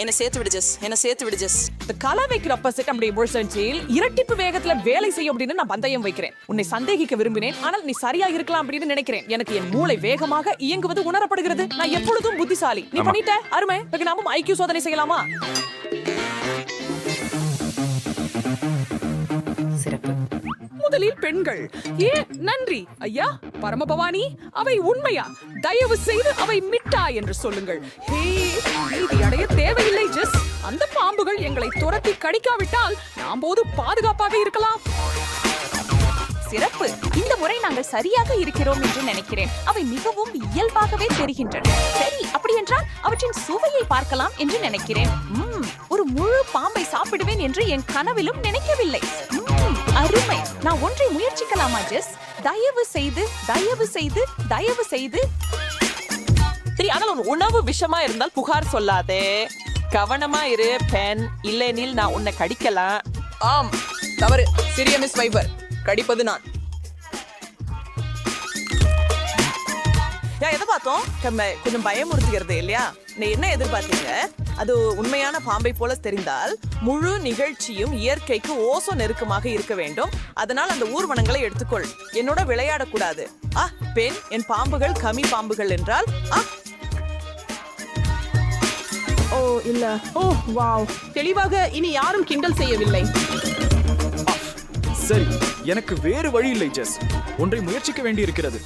என்ன சேர்த்து விடுஜஸ், என்ன சேர்த்து விடுஜஸ். இந்த கலவைக்கு ஆப்போசிட் நம்முடைய பெர்சென்டேஜ் இரட்டிப்பு வேகத்துல வேலை செய்யும் அப்படின்னு நான் பந்தயம் வைக்கிறேன். உன்னை சந்தேகிக்க விரும்பினேன், ஆனால் நீ சரியா இருக்கலாம் அப்படின்னு நினைக்கிறேன். எனக்கு என் மூளை வேகமாக இயங்குவது உணரப்படுகிறது. நான் எப்பொழுதும் புத்திசாலி. நீ பண்ணிட்ட அருமை. நாமும் ஐக்கியூ சோதனை செய்யலாமா? முதலில் பெண்கள். ஏ நன்றி ஐயா பரமபவானி. அவை உண்மையா? தயவு செய்து அவை மிட்டா என்று சொல்லுங்கள். ஹே, நீதி அடைய தேவையில்லை ஜெஸ். அந்த பாம்புகள் எங்களை துரத்தி கடிக்காவிட்டால் நாம் போது பாதுகாப்பாக இருக்கலாம். சிறப்பு. இந்த முறை நாங்கள் சரியாக இருக்கிறோம் என்று நினைக்கிறேன். அவை மிகவும் இயல்பாகவே தெரிகின்றன. சரி, அப்படி என்றால் அவற்றின் சுவையை பார்க்கலாம் என்று நினைக்கிறேன். ஒரு முழு பாம்பை சாப்பிடுவேன் என்று என் கனவிலும் நினைக்கவில்லை. அருமை. நான் ஒன்றை முயற்சிக்கலாமா ஜெஸ்? தயவு செய்து தயவு செய்து தயவு செய்து. சரி, ஆனால் உன் உணவு விஷமா இருந்தால் புகார் சொல்லாதே. கவனமா இரு பென், இல்லைனில் நான் உன்னை கடிக்கலாம். ஆம், தவறு. சிறிய மிஸ் வைபர், கடிப்பது நான். எதை பார்த்தோம்? கொஞ்சம் பயமுறுத்துகிறது இல்லையா? நீ என்ன எதிர்பார்த்தீங்க? அது உண்மையான பாம்பை போல தெரிந்தால் முழு நிகழ்ச்சியும் இயற்கைக்கு ஓசோ நெருக்கமாக இருக்க வேண்டும். அதனால் அந்த ஊர்வனங்களை எடுத்துக்கொள். என்னோட விளையாடக்கூடாது. பெண், என் பாம்புகள் கம்மி பாம்புகள் என்றால் ஓ இல்ல. ஓ வாவ், தெளிவாக இனி யாரும் கிண்டல் செய்யவில்லை. சரி, எனக்கு வேறு வழி இல்லை ஜெஸ். ஒன்றை முயற்சிக்க வேண்டி இருக்கிறது.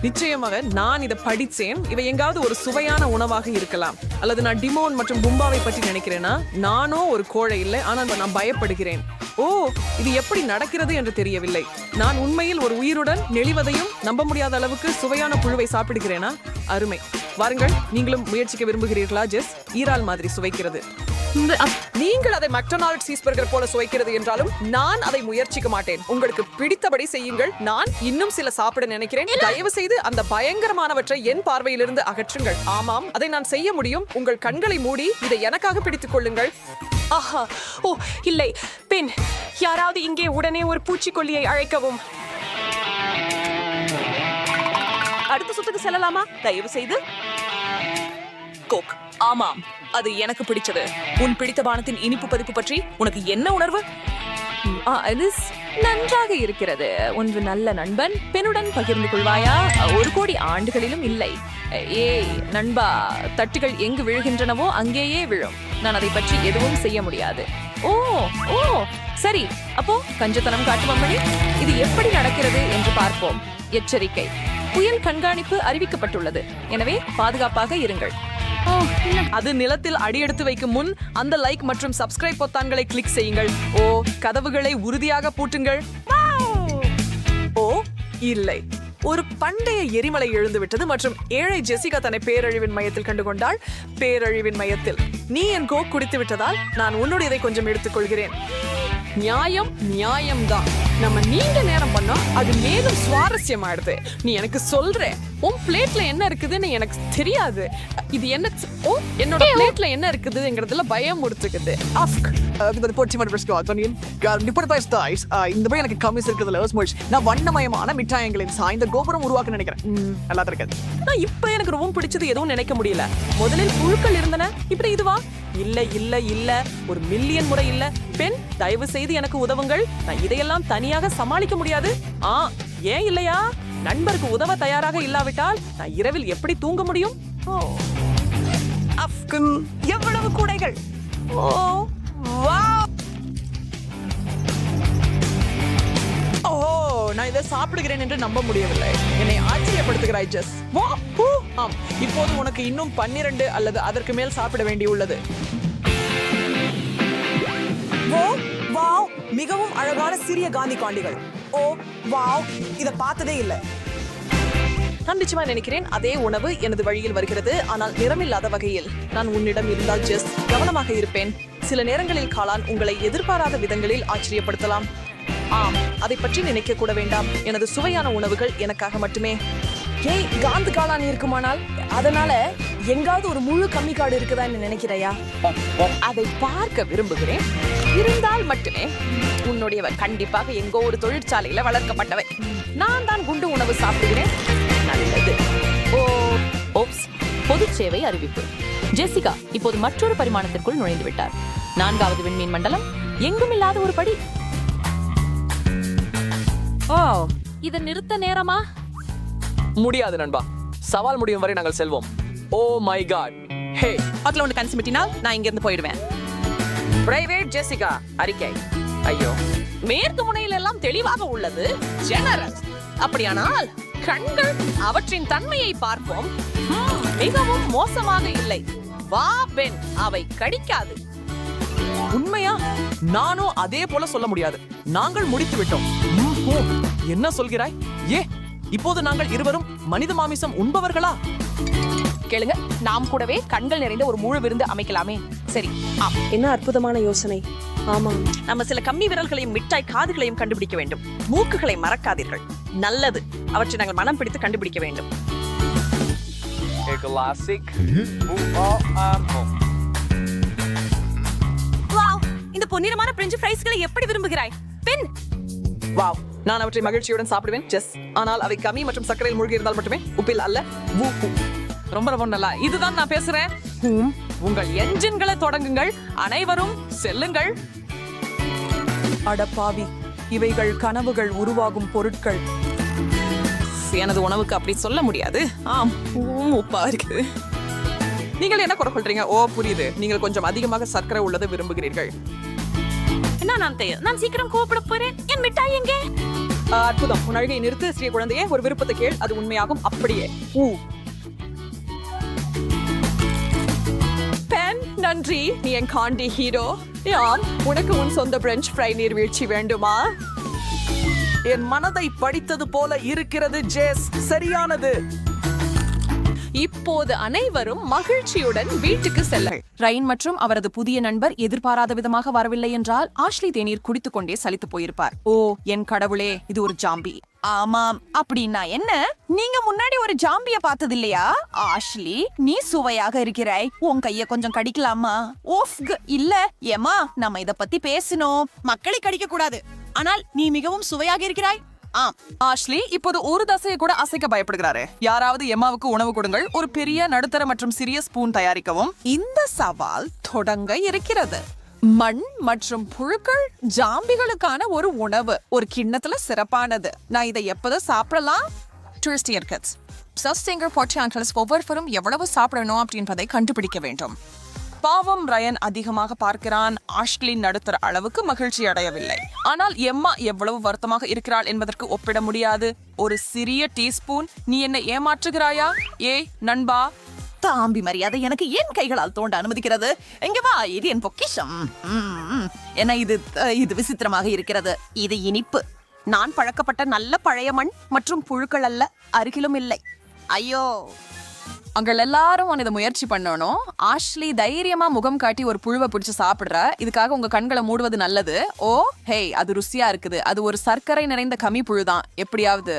நிச்சயமாக நான் இதை படித்தேன். இவை எங்காவது ஒரு சுவையான உணவாக இருக்கலாம். அல்லது நான் டிமோன் மற்றும் பும்பாவை பற்றி நினைக்கிறேனா? நானோ ஒரு கோழை இல்லை, ஆனால் நான் பயப்படுகிறேன். ஓ, இது எப்படி நடக்கிறது என்று தெரியவில்லை. நான் உண்மையில் ஒரு உயிருடன் நெளிவதையும் நம்ப முடியாத அளவுக்கு சுவையான புழுவை சாப்பிடுகிறேனா? அருமை. வாருங்கள், நீங்களும் முயற்சிக்க விரும்புகிறீர்களா ஜெஸ்? ஈரால் மாதிரி சுவைக்கிறது. நீங்கள் அதை மெக்டொனால்ட்ஸ் சீஸ்பர்கர் போல சுவைக்கிறது என்றாலும் நான் அதை முயற்சிக்க மாட்டேன். உங்களுக்கு பிடித்தபடி செய்யுங்கள். நான் இன்னும் சில சாப்பிட நினைக்கிறேன். தயவு செய்து அந்த பயங்கரமானவற்றை என் பார்வையிலிருந்து அகற்றுங்கள். ஆமாம், அதை நான் செய்ய முடியும். உங்கள் கண்களை மூடி இதை எனக்காக பிடித்துக் கொள்ளுங்கள். ஆஹா, ஓ இல்லை பெண், யாராவது இங்கே உடனே ஒரு பூச்சிக்கொல்லியை அழைக்கவும். அடுத்த சுத்துக்கு செல்லலாமா? தயவு செய்து. கோக். ஆமாம், அது எனக்கு பிடிச்சது. உன் பிடித்த பானத்தின் இனிப்பு பதிப்பு பற்றி உனக்கு என்ன உணர்வு? நன்றாக இருக்கிறது. ஒன்று நல்ல நண்பன் பெண்ணுடன் பகிர்ந்து கொள்வாயா? 1,00,00,000 ஆண்டுகளிலும் இல்லை. ஏய் நண்பா, தட்டுகள் எங்கு விழுகின்றனவோ அங்கேயே விழும். நான் அதை பற்றி எதுவும் செய்ய முடியாது. ஓ ஓ சரி, அப்போ கஞ்சத்தனம் காட்டும் அம்மணி. இது எப்படி நடக்கிறது என்று பார்ப்போம். எச்சரிக்கை, புயல் கண்காணிப்பு அறிவிக்கப்பட்டுள்ளது. எனவே பாதுகாப்பாக இருங்கள். அது நிலத்தில் அடியெடுத்து வைக்கும் முன் அந்த லைக் மற்றும் சப்ஸ்கிரைப் பொத்தான்களை கிளிக் செய்யுங்கள். கதவுகளை உறுதியாக பூட்டுங்கள். ஓ இல்லை, ஒரு பண்டைய எரிமலை எழுந்து விட்டது மற்றும் ஏழை ஜெசிகா தன்னை பேரழிவின் மையத்தில் கண்டுகொண்டாள். பேரழிவின் மையத்தில் நீ என் கோக் குடித்து விட்டதால் நான் உன்னுடையதை கொஞ்சம் எடுத்துக்கொள்கிறேன். நியாயம் நியாயம்தான். நம்ம நீண்ட நேரம் பண்ணா அது மேலும் சுவாரஸ்யமாயிடுது. நீ எனக்கு சொல்ற உன் பிளேட்ல என்ன இருக்குதுன்னு எனக்கு தெரியாது. இது என்ன என்னோட பிளேட்ல என்ன இருக்குதுங்கிறதுல பயம் முடிச்சுக்குது. இந்த மாதிரி எனக்கு கம்மிஸ் இருக்குதுல நான் வண்ணமயமான மிட்டாயங்களின் சாய்ந்த கோபுரம் உருவாக்க நினைக்கிறேன். நல்லா இருக்காது. நான் இப்ப எனக்கு ரொம்ப பிடிச்சது எதுவும் நினைக்க முடியல. முதலில் புழுக்கள் இருந்தன, இப்படி இதுவா? இல்ல இல்ல இல்ல, ஒரு மில்லியன் முறை இல்ல. பெண், தயவு செய்து எனக்கு உதவுங்கள். நான் இதையெல்லாம் தனியாக சமாளிக்க முடியாது. ஏன் இல்லையா? நண்பருக்கு உதவ தயாராக இல்லாவிட்டால் நான் இரவில் எப்படி தூங்க முடியும்? எவ்வளவு கூடைகள்! நான் இதை சாப்பிடுகிறேன் என்று நம்ப முடியவில்லை. என்னை ஆச்சரியப்படுத்துகிறாய் ஜெஸ். ஆம், இப்போது உனக்கு இன்னும் 12 அல்லது அதற்கு மேல் சாப்பிட வேண்டியுள்ளது. வாவ், மிகவும் அழகான சிறிய காந்தி காண்டிகள். ஓ வாவ், இத பார்த்ததே இல்லை. நான் நிச்சயமா நினைக்கிறேன் அதே உணவு எனது வழியில் வருகிறது, ஆனால் நிறமில்லாத வகையில். நான் உன்னிடம் இருந்தால் ஜெஸ் கவனமாக இருப்பேன். சில நேரங்களில் காளான் உங்களை எதிர்பாராத விதங்களில் ஆச்சரியப்படுத்தலாம். ஆம், அதை பற்றி நினைக்க கூட வேண்டாம். எனது சுவையான உணவுகள் எனக்காக மட்டுமே. ஏய், காந்து காளான் இருக்குமானால் அதனால எங்காவது ஒரு முழு கம்மி காடு இருக்குதான்னு நினைக்கிறையா? அதை பார்க்க விரும்புகிறேன். இருந்தால் மட்டுமே. உன்னுடையவர் கண்டிப்பாக எங்கோ ஒரு தொழிற்சாலையில வளர்க்கப்பட்டவை. நான் தான் குண்டு உணவு சாப்பிடுகிறேன். நல்லது. பொது சேவை அறிவிப்பு. ஜெசிகா இப்போது மற்றொரு பரிமாணத்திற்குள் நுழைந்து விட்டார். 4வது விண்மீன் மண்டலம், எங்கும் இல்லாத ஒரு படி. இத நிறுத்த நேரமா? முடியாது நண்பா, சவால் முடியும் வரை நாங்கள் செல்வோம். ஓ மை காட். ஹே, அதுல ஒன்று கன்சிமிட்டினால் நான் இங்க இருந்து போயிடுவேன். பிரைவேட் ஜெசிகா அறிக்கை. ஐயோ, மேற்கு முனையில் எல்லாம் தெளிவாக உள்ளது. ஜெனரல். அப்படியானால் கண்கள் அவற்றின் தன்மையை பார்ப்போம். மிகவும் மோசமாக இல்லை. வா பென், அவை கடிக்காது. உண்மையா? நானும் அதே போல சொல்ல முடியாது. நாங்கள் முடித்து விட்டோம். என்ன சொல்கிறாய்? இப்போது நாங்கள் இருவரும் மனித மாமிசம் உண்பவர்களா? கேளுங்க, நாம் கூடவே கண்கள் நிறைந்த ஒரு முழு விருந்து அமைக்கலாமே. சரி, என்ன அற்புதமான யோசனை. ஆமா, நம்ம சில கம்மி விரல்களையும் மிட்டாய் காதுகளையும் கண்டுபிடிக்க வேண்டும். மூக்குகளை மறக்காதீர்கள். நல்லது, அவற்றை நாங்கள் மனம் பிடித்து கண்டுபிடிக்க வேண்டும். இந்த பொன்னிறமான பிரெஞ்சு ஃப்ரைஸ்களை எப்படி விரும்புகிறாய் பெண்? வாவ், நான் அவற்றை மகிழ்ச்சியுடன் சாப்பிடுவேன் ஜெஸ். ஆனால் அவை கம்மி மற்றும் சர்க்கரையில் மூழ்கி இருந்தால் மட்டுமே, உப்பில் அல்ல. ரொம்ப ரொம்ப நல்லா. இதுதான் நான் பேசுறேன். உங்கள் என்ஜின்களை தொடங்குங்கள். அனைவரும் செல்லுங்கள். அடப்பாவி, இவைகள் கனவுகள் உருவாகும் பொருட்கள். எனது உணவுக்கு அப்படி சொல்ல முடியாது. ஆம், உப்பா இருக்குது. நீங்கள் என்ன குறை சொல்றீங்க? ஓ புரியுது, நீங்கள் கொஞ்சம் அதிகமாக சர்க்கரை உள்ளதை விரும்புகிறீர்கள். நான் சீக்கிரம் கோபப்பட போறேன். என் மிட்டாய் எங்கே? அற்புதம். உன் அழுகை நிறுத்து ஸ்ரீ குழந்தையே. ஒரு விருப்பத்தை கேள், அது உண்மையாகும். அப்படியே. பென், நன்றி, நீ என் காண்டி ஹீரோ. ஆம், உனக்கு உன் சொந்த பிரெஞ்ச் ஃப்ரை நீர்வீழ்ச்சி வேண்டுமா? என் மனதை படித்தது போல இருக்கிறது ஜெஸ். சரியானது. இப்போது அனைவரும் மகிழ்ச்சியுடன் வீட்டுக்கு செல்ல. ரைன் மற்றும் அவரது புதிய நண்பர் எதிர்பாராத விதமாக வரவில்லை என்றால் ஆஷ்லி தேநீர் குடித்துக் கொண்டே சலித்து போயிருப்பார். ஓ என் கடவுளே, இது ஒரு ஜாம்பி. ஆமாம், அப்படின்னா என்ன? நீங்க முன்னாடி ஒரு ஜாம்பிய பார்த்தது இல்லையா? ஆஷ்லி, நீ சுவையாக இருக்கிறாய். உன் கைய கொஞ்சம் கடிக்கலாமா? இல்ல ஏமா, நம்ம இத பத்தி பேசணும். மக்களை கடிக்க கூடாது. ஆனால் நீ மிகவும் சுவையாக இருக்கிறாய். ஆஷ்லி இப்போது ஒரு தசையை கூட அசைக்க பயப்படுகிறாரு. யாராவது எம்மாவுக்கு உணவு கொடுங்கள். ஒரு பெரிய, நடுத்தர மற்றும் சிறிய ஸ்பூன் தயாரிக்கவும். இந்த சவால் தொடங்க இருக்கிறது. மண் மற்றும் புழுக்கள் ஜாம்பிகளுக்கான ஒரு உணவு. ஒரு கிண்ணத்துல சிறப்பானது. நான் இதை எப்போது சாப்பிடலாம்? ட்விஸ்டியர் கிட்ஸ். சஸ்டிங்கர் பொட்டியான்கள்ஸ் ஒவ்வொருவரும் எவ்வளவு சாப்பிடணும் அப்படின்றதை கண்டுபிடிக்க வேண்டும். பாவம், ரயன் அதிகமாக பார்க்கிறான். ஆஷ்லி நடுத்தர அளவுக்கு மகிழ்ச்சி அடையவில்லை. ஆனால் எம்மா எவ்வளவு வருத்தமாக இருக்கிறாள் என்பதற்கு ஒப்பிட முடியாது. ஒரு சிறிய டீஸ்பூன். நீ என்னை ஏமாற்றுகிறாயா? ஏய் நண்பா, தாம்பி மரியாதை எனக்கு என் கைகளால் தோண்ட அனுமதிக்கிறது. எங்க வா, இது என் பொக்கிஷம். என்ன இது விசித்திரமாக இருக்கிறது. இது இனிப்பு. நான் பழக்கப்பட்ட நல்ல பழைய மண் மற்றும் புழுக்கள் அல்ல, அருகிலும் இல்லை. ஐயோ, அங்கள் எல்லாரும் இதை முயற்சி பண்ணணும். ஆஷ்லி தைரியமா முகம் காட்டி ஒரு புழுவை பிடிச்சு சாப்பிடுற. இதுக்காக உங்க கண்களை மூடுவது நல்லது. ஓ ஹே, அது ருசியா இருக்குது. அது ஒரு சர்க்கரை நிறைந்த கமி புழுதான். எப்படியாவது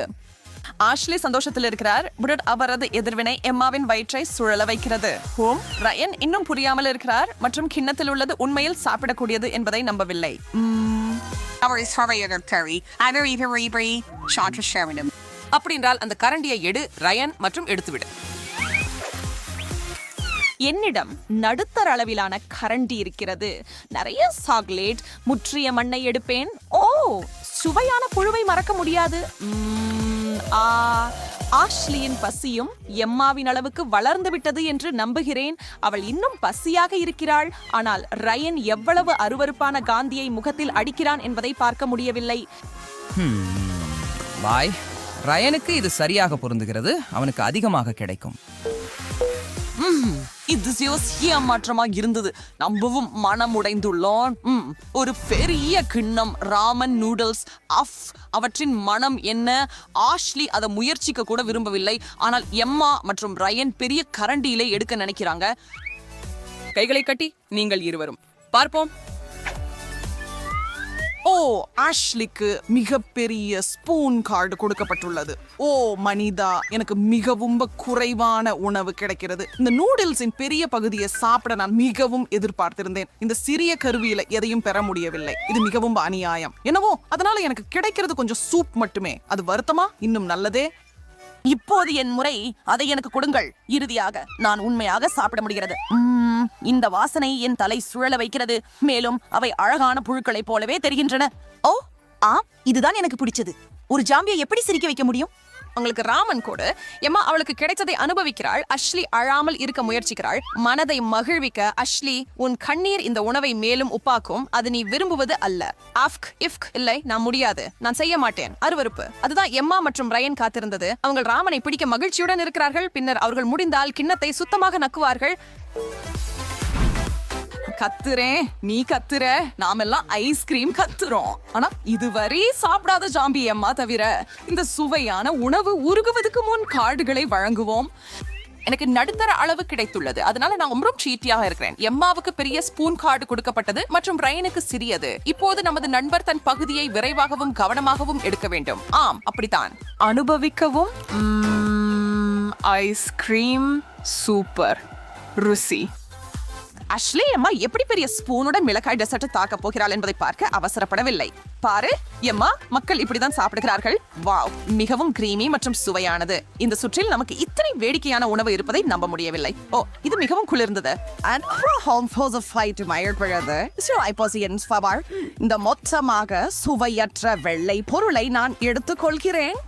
ஆஷ்லி சந்தோஷத்தில் இருக்கிறார். புட் அவரது எதிர்வினை எம்மாவின் வயிற்றை சுழல வைக்கிறது. ஹோம் ரயன் இன்னும் புரியாமல் இருக்கிறார் மற்றும் கிண்ணத்தில் உள்ளது உண்மையில் சாப்பிடக்கூடியது என்பதை நம்பவில்லை. அப்படின்றால் அந்த கரண்டியை எடு ரயன் மற்றும் எடுத்துவிடு. என்னிடம் நடுத்தர அளவிலான கரண்டி இருக்கிறது. நிறைய சாக்லேட், முற்றிய மண்ணை எடுப்பேன். ஓ, சுவையான புழுவை மறக்க முடியாது. ஆஷ்லியின் பசியும் எம்மாவின் அளவுக்கு வளர்ந்து விட்டது என்று நம்புகிறேன். அவள் இன்னும் பசியாக இருக்கிறாள். ஆனால் ரயன் எவ்வளவு அருவருப்பான காந்தியை முகத்தில் அடிக்கிறான் என்பதை பார்க்க முடியவில்லை. பாய், ரயனுக்கு இது சரியாக பொருந்துகிறது. அவனுக்கு அதிகமாக கிடைக்கும். இது ஏமாற்றமாக இருந்தது. நம்பவும் மனம் உடைந்துள்ளோம். ஒரு பெரிய கிண்ணம் ராமன் நூடுல்ஸ். அவற்றின் மனம் என்ன? ஆஷ்லி அதை முயற்சிக்க கூட விரும்பவில்லை. ஆனால் எம்மா மற்றும் ரயன் பெரிய கரண்டியிலே எடுக்க நினைக்கிறாங்க. கைகளை கட்டி நீங்கள் இருவரும் பார்ப்போம். ஓ, ஆஷ்லிக்கு மிகப்பெரிய ஸ்பூன் கார்டு கொடுக்கப்பட்டுள்ளது. ஓ மனிதா, எனக்கு மிகவும் குறைவான உணவு கிடைக்கிறது. இந்த நூடுல்ஸின் பெரிய பகுதியை சாப்பிட நான் மிகவும் எதிர்பார்த்திருந்தேன். இந்த சிறிய கருவியில எதையும் பெற முடியவில்லை. இது மிகவும் அநியாயம். என்னவோ அதனால எனக்கு கிடைக்கிறது கொஞ்சம் சூப் மட்டுமே. அது வருத்தமா? இன்னும் நல்லதே. இப்போது என் முறை. அதை எனக்கு கொடுங்கள். இறுதியாக நான் உண்மையாக சாப்பிட முடிகிறது. இந்த வாசனை என் தலை சுழல வைக்கிறது. மேலும் அவை அழகான புழுக்களைப் போலவே தெரிகின்றன. ஓ இதுதான் எனக்கு பிடிச்சது. ஒரு ஜாம்பியை எப்படி சிரிக்க வைக்க முடியும்? உங்களுக்கு ராமன் கூட. எம்மா அவளுக்கு கிடைத்ததை அனுபவிக்கிறாள். அஷ்லி அழாமல் இருக்க முயற்சிக்கிறாள். மனதை மகிழ்விக்க அஷ்லி, உன் கண்ணீர் இந்த உணவை மேலும் உப்பாக்கும். அது நீ விரும்புவது அல்ல. இல்லை, நான் முடியாது. நான் செய்ய மாட்டேன். அருவருப்பு. அதுதான் எம்மா மற்றும் ரயன் காத்திருந்தது. அவங்க ராமனை பிடிக்க மகிழ்ச்சியுடன் இருக்கிறார்கள். பின்னர் அவர்கள் முடிந்தால் கிண்ணத்தை சுத்தமாக நக்குவார்கள். கத்துறேன், நீ கத்துற, நாமெல்லாம் ஐஸ்கிரீம் கத்துறோம். ஆனா இதுவரை சாப்பிடாத ஜாம்பி எம்மா தவிர இந்த சுவையான உணவு உருகுவதற்கு முன் கார்டுகளை வழங்குவோம். எனக்கு நடுத்தர அளவு கிடைத்துள்ளது. அதனால நான் ரொம்ப சீட்டியாக இருக்கிறேன். எம்மாவுக்கு பெரிய ஸ்பூன் கார்டு கொடுக்கப்பட்டது மற்றும் ரயனுக்கு சிறியது. இப்போது நமது நண்பர் தன் பகுதியை விரைவாகவும் கவனமாகவும் எடுக்க வேண்டும். ஆம், அப்படித்தான். அனுபவிக்கவும். ஐஸ்கிரீம் சூப்பர் ருசி. அஷ்லி அம்மா எப்படி பெரிய ஸ்பூனுடன் மிளகாய் டெசர்ட் தாக்க போகிறாள் என்பதை பார்க்க அவசரப்படவில்லை. பாரு எம்மா, மக்கள் இப்படிதான் சாப்பிடுகிறார்கள். வாவ், மிகவும் கிரீமி மற்றும் சுவையானது. இந்த சுற்றில் நமக்கு இத்தனை வேடிக்கையான உணவு இருப்பதை நம்ப முடியவில்லை. ஓ, இது மிகவும் குளிர்ந்தது. இந்த மொத்தமாக சுவையற்ற வெள்ளை பொருளை நான் எடுத்துக்கொள்கிறேன்.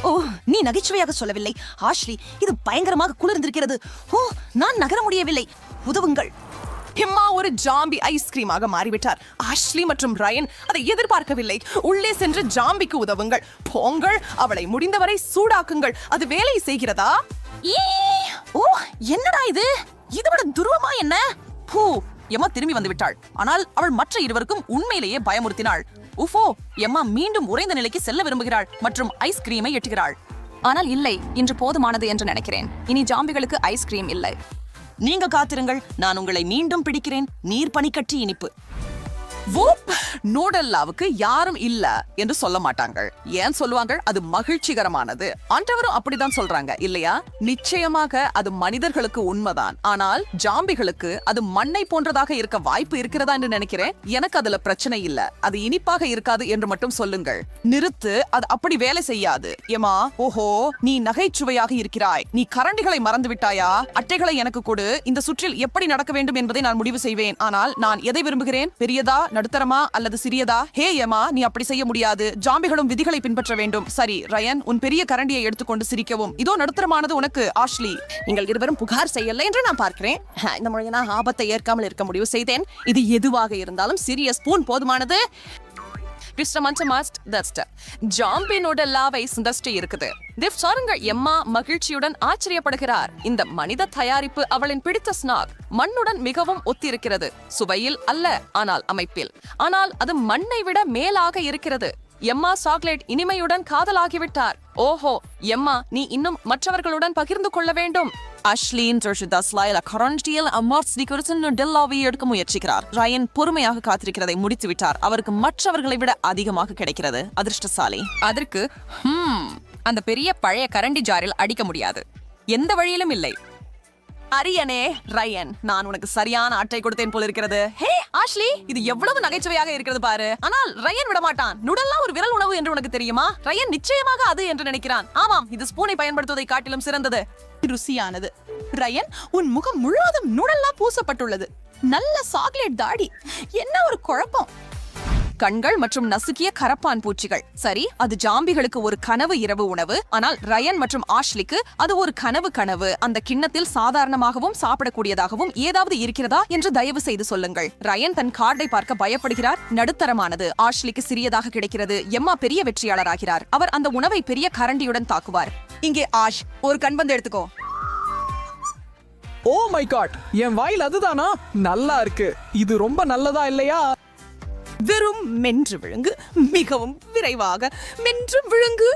ஓ, நீ நகைச்சுவையாக சொல்லவில்லை ஆஷ்லி. இது பயங்கரமாக குளிர்ந்திருக்கிறது. ஓ, நான் நகர முடியவில்லை. உதவுங்கள். எம்மா ஒரு ஜாம்பி ஐஸ்கிரீமாக மாறிவிட்டார். ஆஷ்லி மற்றும் ரயன் அதை எதிர்பார்க்கவில்லை. உள்ளே சென்று ஜாம்பிக்கு உதவுங்கள். போங்கள், அவளை முடிந்தவரை சூடாக்குங்கள். அது வேலை செய்கிறதா? ஓ, என்னடா இது? இதுவிட துருவமா என்ன? பூ, எம்மா திரும்பி வந்து விட்டாள். ஆனால் அவள் மற்ற இருவருக்கும் உண்மையிலேயே பயமுறுத்தினாள். உஃபோ, எம்மா மீண்டும் உறைந்த நிலைக்கு செல்ல விரும்புகிறாள் மற்றும் ஐஸ்கிரீமை எட்டுகிறாள். ஆனால் இல்லை, இன்று போதுமானது என்று நினைக்கிறேன். இனி ஜாம்பிகளுக்கு ஐஸ்கிரீம் இல்லை. நீங்க காத்திருங்கள், நான் உங்களை மீண்டும் பிடிக்கிறேன். நீர் பனிக்கட்டி இனிப்பு. நூடல்லாவுக்கு யாரும் இல்ல என்று சொல்ல மாட்டாங்க. ஏன் சொல்லுவாங்க? அது மகிழ்ச்சிகரமானது. ஆண்டவரும் அப்படிதான் சொல்றாங்க இல்லையா? நிச்சயமாக அது மனிதர்களுக்கு உண்மைதான். ஆனால் ஜாம்பிகளுக்கு அது மண்ணை போன்றதாக இருக்க வாய்ப்பு இருக்கிறதா என்று நினைக்கிறேன். எனக்கு அதுல பிரச்சனை இல்ல. அது இனிப்பாக இருக்காது என்று மட்டும் சொல்லுங்கள். நிறுத்து, அது அப்படி வேலை செய்யாது. ஏமா, ஓஹோ, நீ நகைச்சுவையாக இருக்கிறாய். நீ கரண்டிகளை மறந்து விட்டாயா? அட்டைகளை எனக்கு கொடு. இந்த சுற்றில் எப்படி நடக்க வேண்டும் என்பதை நான் முடிவு செய்வேன். ஆனால் நான் எதை விரும்புகிறேன்? பெரியதா, நடுத்தரமா அல்லது சிறியதா? ஹே எமா, நீ அப்படி செய்ய முடியாது. ஜாம்பிகளும் விதிகளை பின்பற்ற வேண்டும். சரி ரயன், உன் பெரிய கரண்டியை எடுத்துக்கொண்டு சிரிக்கவும். இதோ நடுத்தரமானது உனக்கு. ஆஷ்லி, நீங்கள் இருவரும் புகார் செய்யல என்று நான் பார்க்கிறேன். இந்த முறை நான் ஆபத்தை ஏற்காமல் இருக்க முடிவு செய்தேன். இது எதுவாக இருந்தாலும் சிறிய ஸ்பூன் போதுமானது. ஜாம்பினோட லாவை சுந்தஸ்டி இருக்குது. சாருங்கள், எம்மா மகிழ்ச்சியுடன் ஆச்சரியப்படுகிறார். இந்த மனித தயாரிப்பு அவளின் பிடித்த ஸ்நாக். மண்ணுடன் மிகவும் ஒத்திருக்கிறது. சுவையில் அல்ல, ஆனால் அமைப்பில். ஆனால் அது மண்ணை விட மேலாக இருக்கிறது. எம்மா சாக்லேட் இனிமையுடன் காதலாகிவிட்டார். ஓஹோ, எம்மா, நீ இன்னும் மற்றவர்களுடன் பகிர்ந்து கொள்ள வேண்டும். அஷ்லின் எடுக்க முயற்சிக்கிறார். ரயன் பொறுமையாக காத்திருக்கிறதை முடித்து விட்டார். அவருக்கு மற்றவர்களை விட அதிகமாக கிடைக்கிறது. அதிர்ஷ்டசாலி. அதற்கு அந்த பெரிய பழைய கரண்டி ஜாரில் அடிக்க முடியாது. எந்த வழியிலும் இல்லை. அரியனே ரயன், நான் உனக்கு சரியான அட்டை கொடுத்தேன் போல இருக்கிறது. ஹே ஆஷ்லி, இது எவ்வளவு நகைச்சுவையாக இருக்கிறது பாரு. ஆனால் ரயன் விட மாட்டான். நுடல்லாம் ஒரு விரல் உணவு என்று உனக்கு தெரியுமா? ரயன் நிச்சயமாக அது என்று நினைக்கிறான். ஆமாம், இது ஸ்பூனை பயன்படுத்துவதை காட்டிலும் சிறந்தது. ருசியானது. ரயன், உன் முகம் முழுவதும் நுடல்லா பூசப்பட்டுள்ளது. நல்ல சாக்லேட் தாடி. என்ன ஒரு குழப்பம். கண்கள் மற்றும் நசுக்கிய கரப்பான் பூச்சிகள். சரி, அது ஜாம்பிகளுக்கு ஒரு கனவு இரவு உணவு. ஆனால் ரயன் மற்றும் ஆஷ்லிக்கு அது ஒரு கனவு. அந்த கிண்ணத்தில் சாதாரணமாகவும் சாப்பிடக்கூடியதாகவும் ஏதாவது இருக்கிறதா என்று தயவு செய்து சொல்லுங்கள். ரயன் தன் கார்டை பார்க்க பயப்படுகிறார். நடுத்தரமானது. ஆஷ்லிக்கு சிறியதாக கிடைக்கிறது. எம்மா பெரிய வெற்றியாளராகிறார். அவர் அந்த உணவை பெரிய கரண்டியுடன் தாக்குவார். இங்கே ஆஷ், ஒரு கண்பந்து எடுத்துக்கோ. ஓ மை காட், என் வாயில் அதுதானா? நல்லா இருக்கு. இது ரொம்ப நல்லதா இல்லையா? வெறும் மென்று விழுங்கு. மிகவும் விரைவாக மென்று விழுங்கு.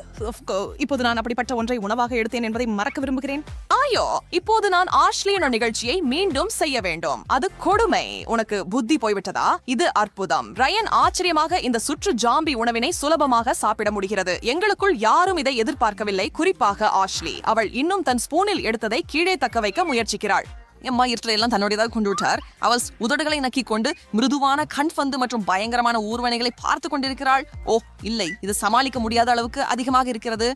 இப்போது நான் அப்படிப்பட்ட ஒன்றை உணவாக எடுத்தேன் என்பதை மறக்க விரும்புகிறேன். ஆயோ, இப்போது நான் ஆஷ்லியின் நிகழ்ச்சியை மீண்டும் செய்ய வேண்டும். அது கொடுமை. உனக்கு புத்தி போய்விட்டதா? இது அற்புதம். ரயன் ஆச்சரியமாக இந்த சுற்று ஜாம்பி உணவினை சுலபமாக சாப்பிட முடிகிறது. எங்களுக்குள் யாரும் இதை எதிர்பார்க்கவில்லை, குறிப்பாக ஆஷ்லி. அவள் இன்னும் தன் ஸ்பூனில் எடுத்ததை கீழே தக்க வைக்க முயற்சிக்கிறாள். எம்மா எல்லாம் தன்னுடையதாக கொண்டு விட்டார். அவள் உதடுகளை நக்கி கொண்டு மிருதுவான கண்பந்து மற்றும் பயங்கரமான ஊர்வனைகளை பார்த்து கொண்டிருக்கிறாள். ஓ இல்லை, இது சமாளிக்க முடியாத அளவுக்கு அதிகமாக இருக்கிறது.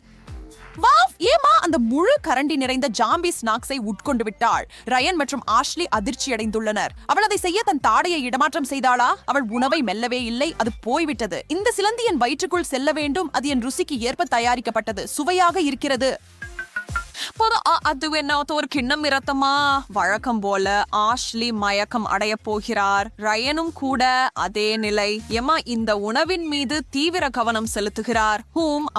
ஏமா அந்த முழு கரண்டி நிறைந்த ஜாம்பி ஸ்நாக்ஸை உட்கொண்டு விட்டாள். ரயன் மற்றும் ஆஷ்லி அதிர்ச்சி அடைந்துள்ளனர். அவள் அதை செய்ய தன் தாடையை இடமாற்றம் செய்தாளா? அவள் உணவை மெல்லவே இல்லை, அது போய்விட்டது. இந்த சிலந்தி என் வயிற்றுக்குள் செல்ல வேண்டும். அது என் ருசிக்கு ஏற்ப தயாரிக்கப்பட்டது. சுவையாக இருக்கிறது. அது என்ன ஒரு கிண்ணம் இரத்தமா? வழக்கம் போல ஆஷ்லி மயக்கம் அடைய போகிறார். ரயனும் கூட அதே நிலை. எம்மா இந்த உணவின் மீது தீவிர கவனம் செலுத்துகிறார்.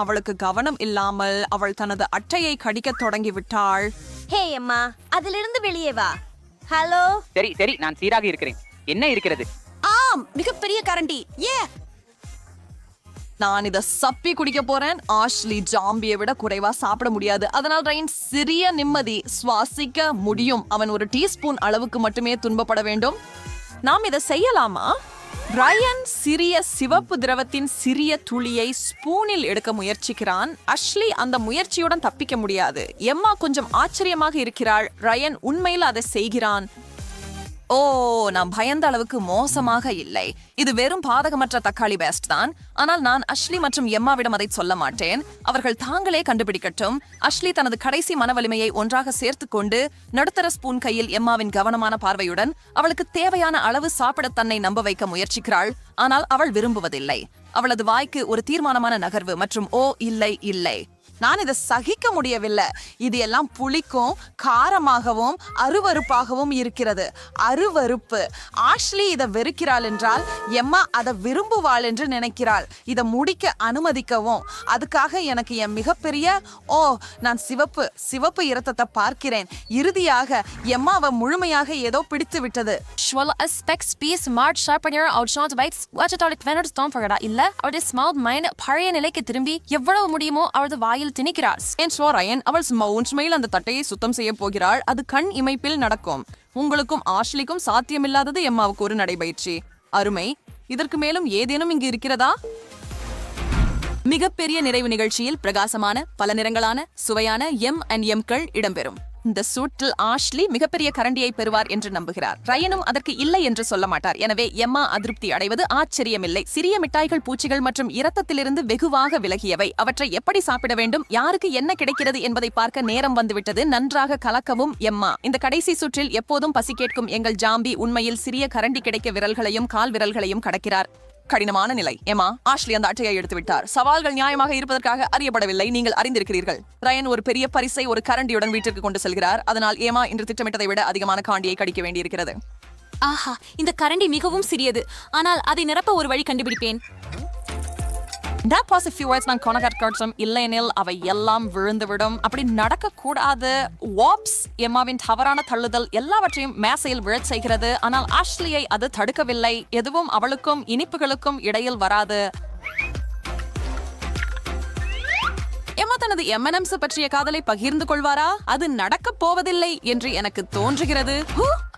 அவளுக்கு கவனம் இல்லாமல் அவள் தனது அட்டையை கடிக்க தொடங்கிவிட்டாள். ஹே அம்மா, அதிலிருந்து வெளியே வா. ஹலோ. சரி, நான் சீராக இருக்கிறேன். என்ன இருக்கிறது? ஆம், மிகப்பெரிய கரண்டி. நான் இத சப்பி குடிக்க போறேன். ஆஷ்லி ஜாம்பியை விட குறைவா சாப்பிட முடியாது. அதனால் ரயன் சிறிய நிம்மதி சுவாசிக்க முடியும். அவன் ஒரு டீஸ்பூன் அளவுக்கு மட்டுமே துன்பப்பட வேண்டும். நாம் இதை செய்யலாமா? ரயன் சிறிய சிவப்பு திரவத்தின் சிறிய துளியை ஸ்பூனில் எடுக்க முயற்சிக்கிறான். அஷ்லி அந்த முயற்சியுடன் தப்பிக்க முடியாது. எம்மா கொஞ்சம் ஆச்சரியமாக இருக்கிறாள். ரயன் உண்மையில் அதை செய்கிறான். ஓ, நான் பயந்த அளவுக்கு மோசமாக இல்லை. இது வெறும் பாதகமற்ற தக்காளி பேஸ்ட் தான். ஆனால் நான் அஷ்லி மற்றும் எம்மாவிடம் அதை சொல்ல மாட்டேன். அவர்கள் தாங்களே கண்டுபிடிக்கட்டும். அஷ்லி தனது கடைசி மனவலிமையை ஒன்றாக சேர்த்து கொண்டு நடுத்தர ஸ்பூன் கையில் எம்மாவின் கவனமான பார்வையுடன் அவளுக்கு தேவையான அளவு சாப்பிட தன்னை நம்ப வைக்க முயற்சிக்கிறாள். ஆனால் அவள் விரும்புவதில்லை. அவளது வாய்க்கு ஒரு தீர்மானமான நகர்வு மற்றும் ஓ இல்லை, நான் இதை சகிக்க முடியவில்லை. இது எல்லாம் புளிக்கும், காரமாகவும் அருவருப்பாகவும் இருக்கிறது. அருவருப்பு. ஆஷ்லி இதை வெறுக்கிறாள் என்றால் எம்மா அதை விரும்புவாள் என்று நினைக்கிறாள். இதை முடிக்க அனுமதிக்கவும். அதுக்காக எனக்கு என் மிகப்பெரிய நான் சிவப்பு இரத்தத்தை பார்க்கிறேன். இறுதியாக எம்மாவை முழுமையாக ஏதோ பிடித்து விட்டது. பழைய நிலைக்கு திரும்பி எவ்வளவு முடியுமோ அவரது வாயில் திணிக்கிறார். ரயன் அவள் உண்மையில் அந்த தட்டையை சுத்தம் செய்ய போகிறாள். அது கண் இமைப்பில் நடக்கும். உங்களுக்கும் ஆஷ்லிக்கும் சாத்தியமில்லாதது எம்மாவுக்கு ஒரு நடைபயிற்சி. அருமை. இதற்கு மேலும் ஏதேனும் இங்கு இருக்கிறதா? மிகப்பெரிய நிறைவு நிகழ்ச்சியில் பிரகாசமான பல நிறங்களான சுவையான M&Mகள் இடம்பெறும். இந்த சூட்டில் ஆஷ்லி மிகப்பெரிய கரண்டியை பெறுவார் என்று நம்புகிறார். ரயனும் அதற்கு இல்லை என்று சொல்ல மாட்டார். எனவே எம்மா அதிருப்தி அடைவது ஆச்சரியமில்லை. சிறிய மிட்டாய்கள் பூச்சிகள் மற்றும் இரத்தத்திலிருந்து வெகுவாக விலகியவை. அவற்றை எப்படி சாப்பிட வேண்டும், யாருக்கு என்ன கிடைக்கிறது என்பதை பார்க்க நேரம் வந்துவிட்டது. நன்றாக கலக்கவும் எம்மா. இந்த கடைசி சுற்றில் எப்போதும் பசி கேட்கும் எங்கள் ஜாம்பி உண்மையில் சிறிய கரண்டி கிடைக்க விரல்களையும் கால் விரல்களையும் கடக்கிறார். கடினமான நிலை. எம்மா, ஆஷ்லி அந்த அட்டையை எடுத்து விட்டார். சவால்கள் நியாயமாக இருப்பதற்காக அறியப்படவில்லை. நீங்கள் அறிந்திருக்கிறீர்கள். ரயன் ஒரு பெரிய பரிசை ஒரு கரண்டியுடன் வீட்டிற்கு கொண்டு செல்கிறார். அதனால் ஏமா இன்று திட்டமிட்டதை விட அதிகமான காண்டியை கடிக்க வேண்டியிருக்கிறது. ஆஹா, இந்த கரண்டி மிகவும் சிறியது. ஆனால் அதை நிரப்ப ஒரு வழி கண்டுபிடிப்பேன். நான் கொனகட்டும் இல்லையெனில் அவை எல்லாம் விழுந்துவிடும். அப்படி நடக்க கூடாது. வாப்ஸ் எம்மாவின் தவறான தள்ளுதல் எல்லாவற்றையும் மேசையில் விழச் செய்கிறது. ஆனால் ஆஷ்லியை அது தடுக்கவில்லை. எதுவும் அவளுக்கும் இனிப்புகளுக்கும் இடையில் வராது. எம்மா தனது M&M's பற்றிய காதலை பகிர்ந்து கொள்வாரா? அது நடக்கப் போவதில்லை என்று எனக்கு தோன்றுகிறது.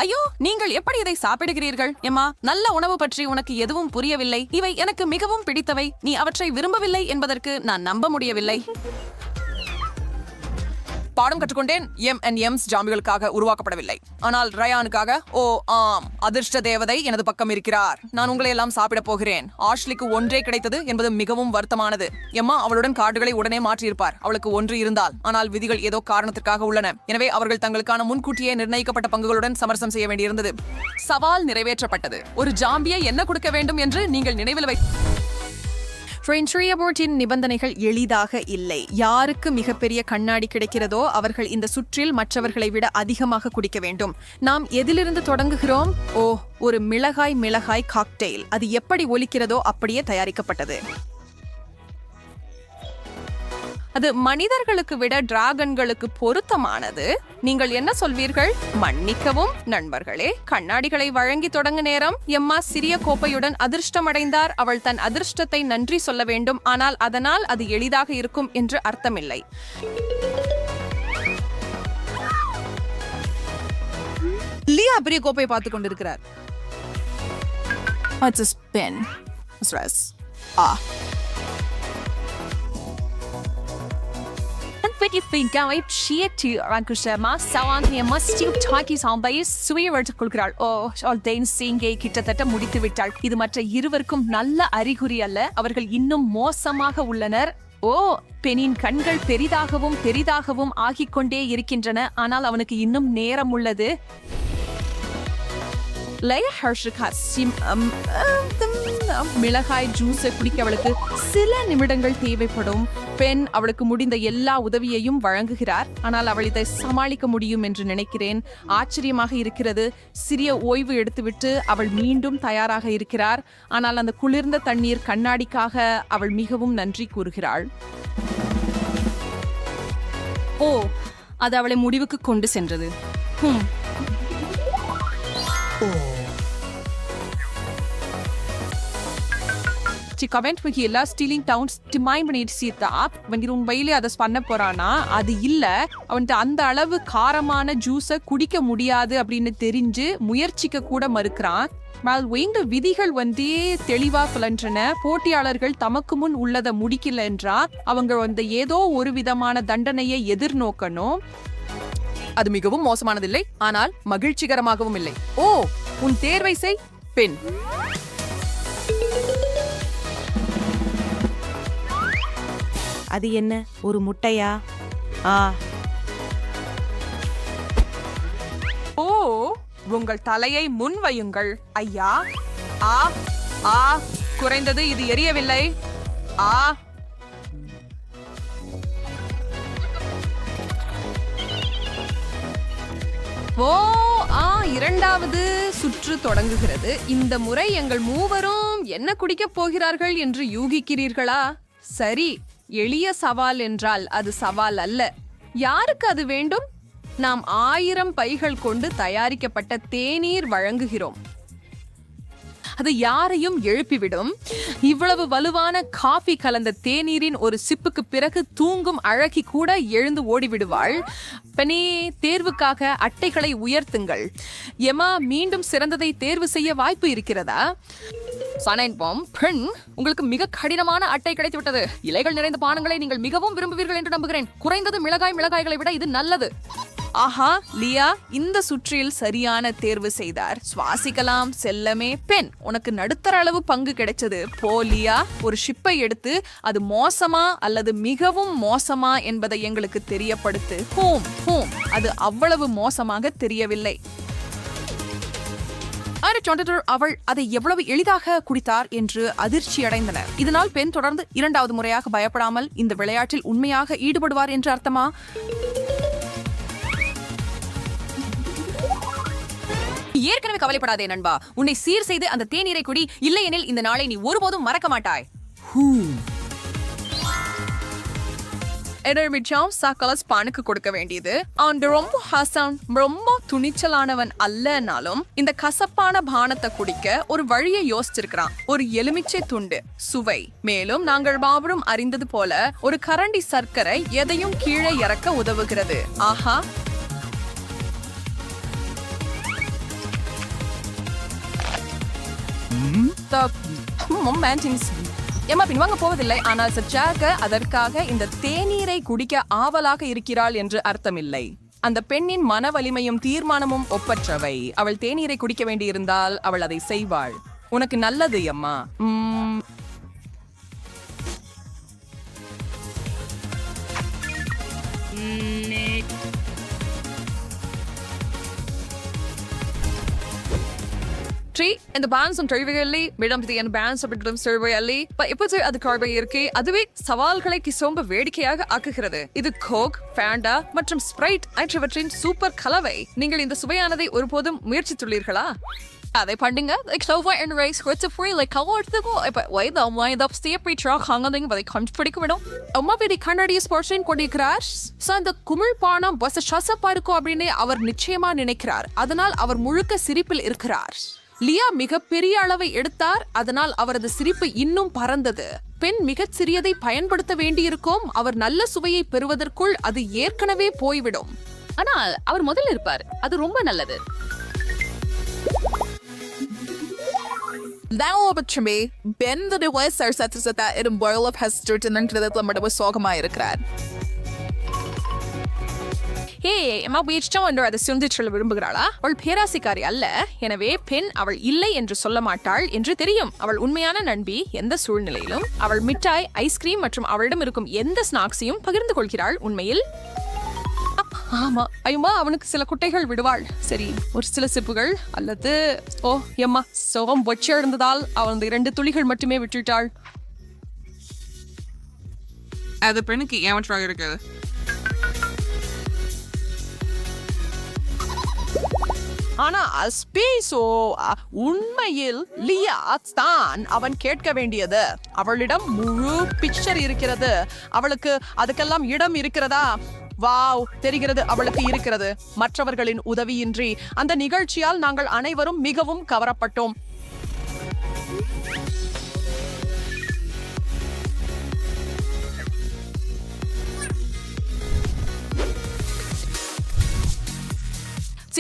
ஐயோ, நீங்கள் எப்படி இதை சாப்பிடுகிறீர்கள்? எம்மா, நல்ல உணவு பற்றி உனக்கு எதுவும் புரியவில்லை. இவை எனக்கு மிகவும் பிடித்தவை. நீ அவற்றை விரும்பவில்லை என்பதற்கு நான் நம்ப முடியவில்லை. பாடம் கற்றுக்கொண்டேன். M&M's ஜாம்பிகளுக்காக உருவாக்கப்படவில்லை, ஆனால் ரயானுக்காக. ஓ ஆம், அதிர்ஷ்ட தேவதை எனது பக்கம் இருக்கிறார். நான் உங்களை எல்லாம் சாப்பிட போகிறேன். ஆஷ்லிக்கு ஒன்றே கிடைத்தது என்பது மிகவும் வருத்தமானது. எம்மா அவளுடன் கார்டுகளை உடனே மாற்றியிருப்பார். அவளுக்கு ஒன்று இருந்தால். ஆனால் விதிகள் ஏதோ காரணத்திற்காக உள்ளன. எனவே அவர்கள் தங்களுக்கான முன்கூட்டியே நிர்ணயிக்கப்பட்ட பங்குகளுடன் சமரசம் செய்ய வேண்டியிருந்தது. சவால் நிறைவேற்றப்பட்டது. ஒரு ஜாம்பியை என்ன கொடுக்க வேண்டும் என்று நீங்கள் நினைவில் நிபந்தனைகள் எளிதாக இல்லை. யாருக்கு மிகப்பெரிய கண்ணாடி கிடைக்கிறதோ அவர்கள் இந்த சுற்றில் மற்றவர்களை விட அதிகமாக குடிக்க வேண்டும். நாம் எதிலிருந்து தொடங்குகிறோம்? ஓ, ஒரு மிளகாய் காக்டெயில். அது எப்படி ஒலிக்கிறதோ அப்படியே தயாரிக்கப்பட்டது. அது மனிதர்களுக்கு விட டிராகன்களுக்கு பொருத்தமானது. நீங்கள் என்ன சொல்வீர்கள்? மன்னிக்கவும் நண்பர்களே, கண்ணாடிகளை வழங்கி தொடங்க நேரம். எம்மா சிறிய கோப்பையுடன் அதிர்ஷ்டமடைந்தார். அவள் தன் அதிர்ஷ்டத்தை நன்றி சொல்ல வேண்டும், ஆனால் அதனால் அது எளிதாக இருக்கும் என்று அர்த்தமில்லை. லியா பெரிய கோப்பையை பார்த்து கொண்டிருக்கிறார். கிட்டத்தட்ட முடித்து விட்டாள். இது மற்ற இருவருக்கும் நல்ல அறிகுறி அல்ல. அவர்கள் இன்னும் மோசமாக உள்ளனர். ஓ, பெனின் கண்கள் பெரிதாகவும் ஆகிக் கொண்டே இருக்கின்றன. ஆனால் அவனுக்கு இன்னும் நேரம் உள்ளது. மிளகாய் ஜூஸை குடிக்க அவளுக்கு சில நிமிடங்கள் தேவைப்படும். பெண் அவளுக்கு முடிந்த எல்லா உதவியையும் வழங்குகிறார். ஆனால் அவள் இதை சமாளிக்க முடியும் என்று நினைக்கிறேன். ஆச்சரியமாக இருக்கிறது. சிறிய ஓய்வு எடுத்துவிட்டு அவள் மீண்டும் தயாராக இருக்கிறார். ஆனால் அந்த குளிர்ந்த தண்ணீர் கண்ணாடிக்காக அவள் மிகவும் நன்றி கூறுகிறாள். ஓ, அது அவளை முடிவுக்கு கொண்டு சென்றது. பண்ண போறானா? அது இல்ல, அவன்கிட்ட அந்த அளவு காரமான ஜூஸை குடிக்க முடியாது அப்படின்னு தெரிஞ்சு முயற்சிக்க கூட மறுக்கிறான். விதிகள் தெளிவா சொல்கின்றன. போட்டியாளர்கள் தமக்கு முன் உள்ளதை முடிக்கல என்றா அவங்க ஏதோ ஒரு விதமான தண்டனையை எதிர்நோக்கணும். அது மிகவும் மோசமானதில்லை, ஆனால் மகிழ்ச்சிகரமாகவும் இல்லை. ஓ, உன் தேர்வை செய் பெண். அது என்ன, ஒரு முட்டையா? ஓ, உங்கள் தலையை முன் வையுங்கள் ஐயா. குறைந்தது இது எரியவில்லை. இரண்டாவது சுற்று தொடங்குகிறது. இந்த முறை எங்கள் மூவரும் என்ன குடிக்கப் போகிறார்கள் என்று யூகிக்கிறீர்களா? சரி, எளிய சவால் என்றால் அது சவால் அல்ல. யாருக்கு அது வேண்டும்? நாம் 1000 பைகள் கொண்டு தயாரிக்கப்பட்ட தேநீர் வழங்குகிறோம். அது யாரையும் எழுப்பிவிடும். இவ்வளவு வலுவான காஃபி கலந்த தேநீரின் ஒரு சிப்புக்கு பிறகு தூங்கும் அழகி கூட எழுந்து ஓடிவிடுவாள். பெனே, தேர்வுக்காக அட்டைகளை உயர்த்துங்கள். எமா, மீண்டும் சிறந்ததை தேர்வு செய்ய வாய்ப்பு இருக்கிறதா? பெண், உங்களுக்கு மிக கடினமான அட்டை கிடைத்துவிட்டது. இலைகள் நிறைந்த பானங்களை நீங்கள் மிகவும் விரும்புவீர்கள் என்று நம்புகிறேன். குறைந்தது மிளகாய்களை விட இது நல்லது. ஆஹா, லியா இந்த சுற்றில் சரியான தேர்வு செய்தார். சுவாசிக்கலாம் செல்லமே. பெண், உனக்கு நடுத்தர அளவு பங்கு கிடைச்சது. போ லியா, ஒரு ஷிப்பை எடுத்து அது மோசமா அல்லது மிகவும் மோசமா என்பதை எங்களுக்கு தெரியப்படுத்து. அது அவ்வளவு மோசமாக தெரியவில்லை. அவள் அதை எவ்வளவு எளிதாக குடித்தார் என்று அதிர்ச்சி அடைந்தனர். இதனால் பெண் தொடர்ந்து 2வது முறையாக பயப்படாமல் இந்த விளையாட்டில் உண்மையாக ஈடுபடுவார் என்று அர்த்தமா? ஏற்கனவே கவலைப்படாதே நண்பா. உன்னை சீர் செய்து அந்த தேநீரை குடி. இல்லையெனில் இந்த நாளை நீ ஒருபோதும் மறக்க மாட்டாய். எடர்மிச்சாம் சக்கலஸ் பானுக்கு கொடுக்க வேண்டியது. அவன் ரொம்ப ஹாசான், ரொம்ப துணிச்சலானவன் அல்லனாலும் இந்த கசப்பான பானத்தை குடிக்க ஒரு வழியை யோசிச்சிருக்கிறான். ஒரு எலுமிச்சை துண்டு சுவை. மேலும் நாங்கள் பாவரும் அறிந்தது போல ஒரு கரண்டி சர்க்கரை எதையும் கீழே இறக்க உதவுகிறது. ஆஹா, ஏமா பின்வாங்க போவதில்லை. ஆனால் சச்சாக அதற்காக இந்த தேநீரை குடிக்க ஆவலாக இருக்கிறாள் என்று அர்த்தமில்லை. அந்த பெண்ணின் மன வலிமையும் தீர்மானமும் ஒப்பற்றவை. அவள் தேநீரை குடிக்க வேண்டியிருந்தால் அவள் அதை செய்வாள். உனக்கு நல்லது அம்மா. இந்த பேன்ஸும் தொழில்களில் விடம்பதியான பேன்ஸ் அப்படின்ற சேர்வையல்லி இப்போது அது கார்பை இருக்கே அதுவே சவால்களை கிசோம்ப வேடிக்கையாக ஆக்குகிறது. இது கோக், ஃபேண்டா மற்றும் ஸ்ப்ரைட் ஆகியவற்றின் சூப்பர் கலவை. நீங்கள் இந்த சுவையானதை ஒருபோதும் முயற்சித்துள்ளீர்களா? அதை பண்ணுங்க. அவர் நிச்சயமா நினைக்கிறார். அதனால் அவர் முழுக்க சிரிப்பில் இருக்கிறார். லியா மிக பெரிய அளவை எடுத்தார். அதனால் அவரது சிரிப்பு இன்னும் பறந்தது. பெண் மிகச் சிறியதை பயன்படுத்த வேண்டியிருக்கும். அவர் நல்ல சுவையை பெறுவதற்குள் அது ஏற்கனவே போய்விடும். ஆனால் அவர் முதல்ல இருப்பார். அது ரொம்ப நல்லது. சோகமா இருக்கிறார். அதை சுந்திச் சொல்ல விரும்புகிறாளா? அவள் பேராசிக்காரி அல்ல. எனவே பெண் அவள் இல்லை என்று சொல்ல மாட்டாள் என்று தெரியும். அவள் உண்மையான நண்பி. எந்த சூழ்நிலையிலும் அவள் மிட்டாய், ஐஸ்கிரீம் மற்றும் அவளிடம் இருக்கும் எந்த ஸ்நாக்ஸையும் பகிர்ந்து கொள்கிறாள். உண்மையில் ஆமா, ஐயம்மா அவனுக்கு சில குட்டைகள் விடுவாள். சரி, ஒரு சில சிப்புகள் அல்லது எம்மா சோகம் பொச்ச இருந்ததால் அவன் 2 துளிகள் மட்டுமே விட்டுட்டாள். அது பெண்ணுக்கு ஏமாற்றாக இருக்குது. ஆனா உண்மையில் லியா தான் அவன் கேட்க வேண்டியது. அவளிடம் முழு பிக்சர் இருக்கிறது. அவளுக்கு அதுக்கெல்லாம் இடம் இருக்கிறதா? வாவ், தெரிகிறது அவளுக்கு இருக்கிறது. மற்றவர்களின் உதவியின்றி அந்த நிகழ்ச்சியால் நாங்கள் அனைவரும் மிகவும் கவரப்பட்டோம்.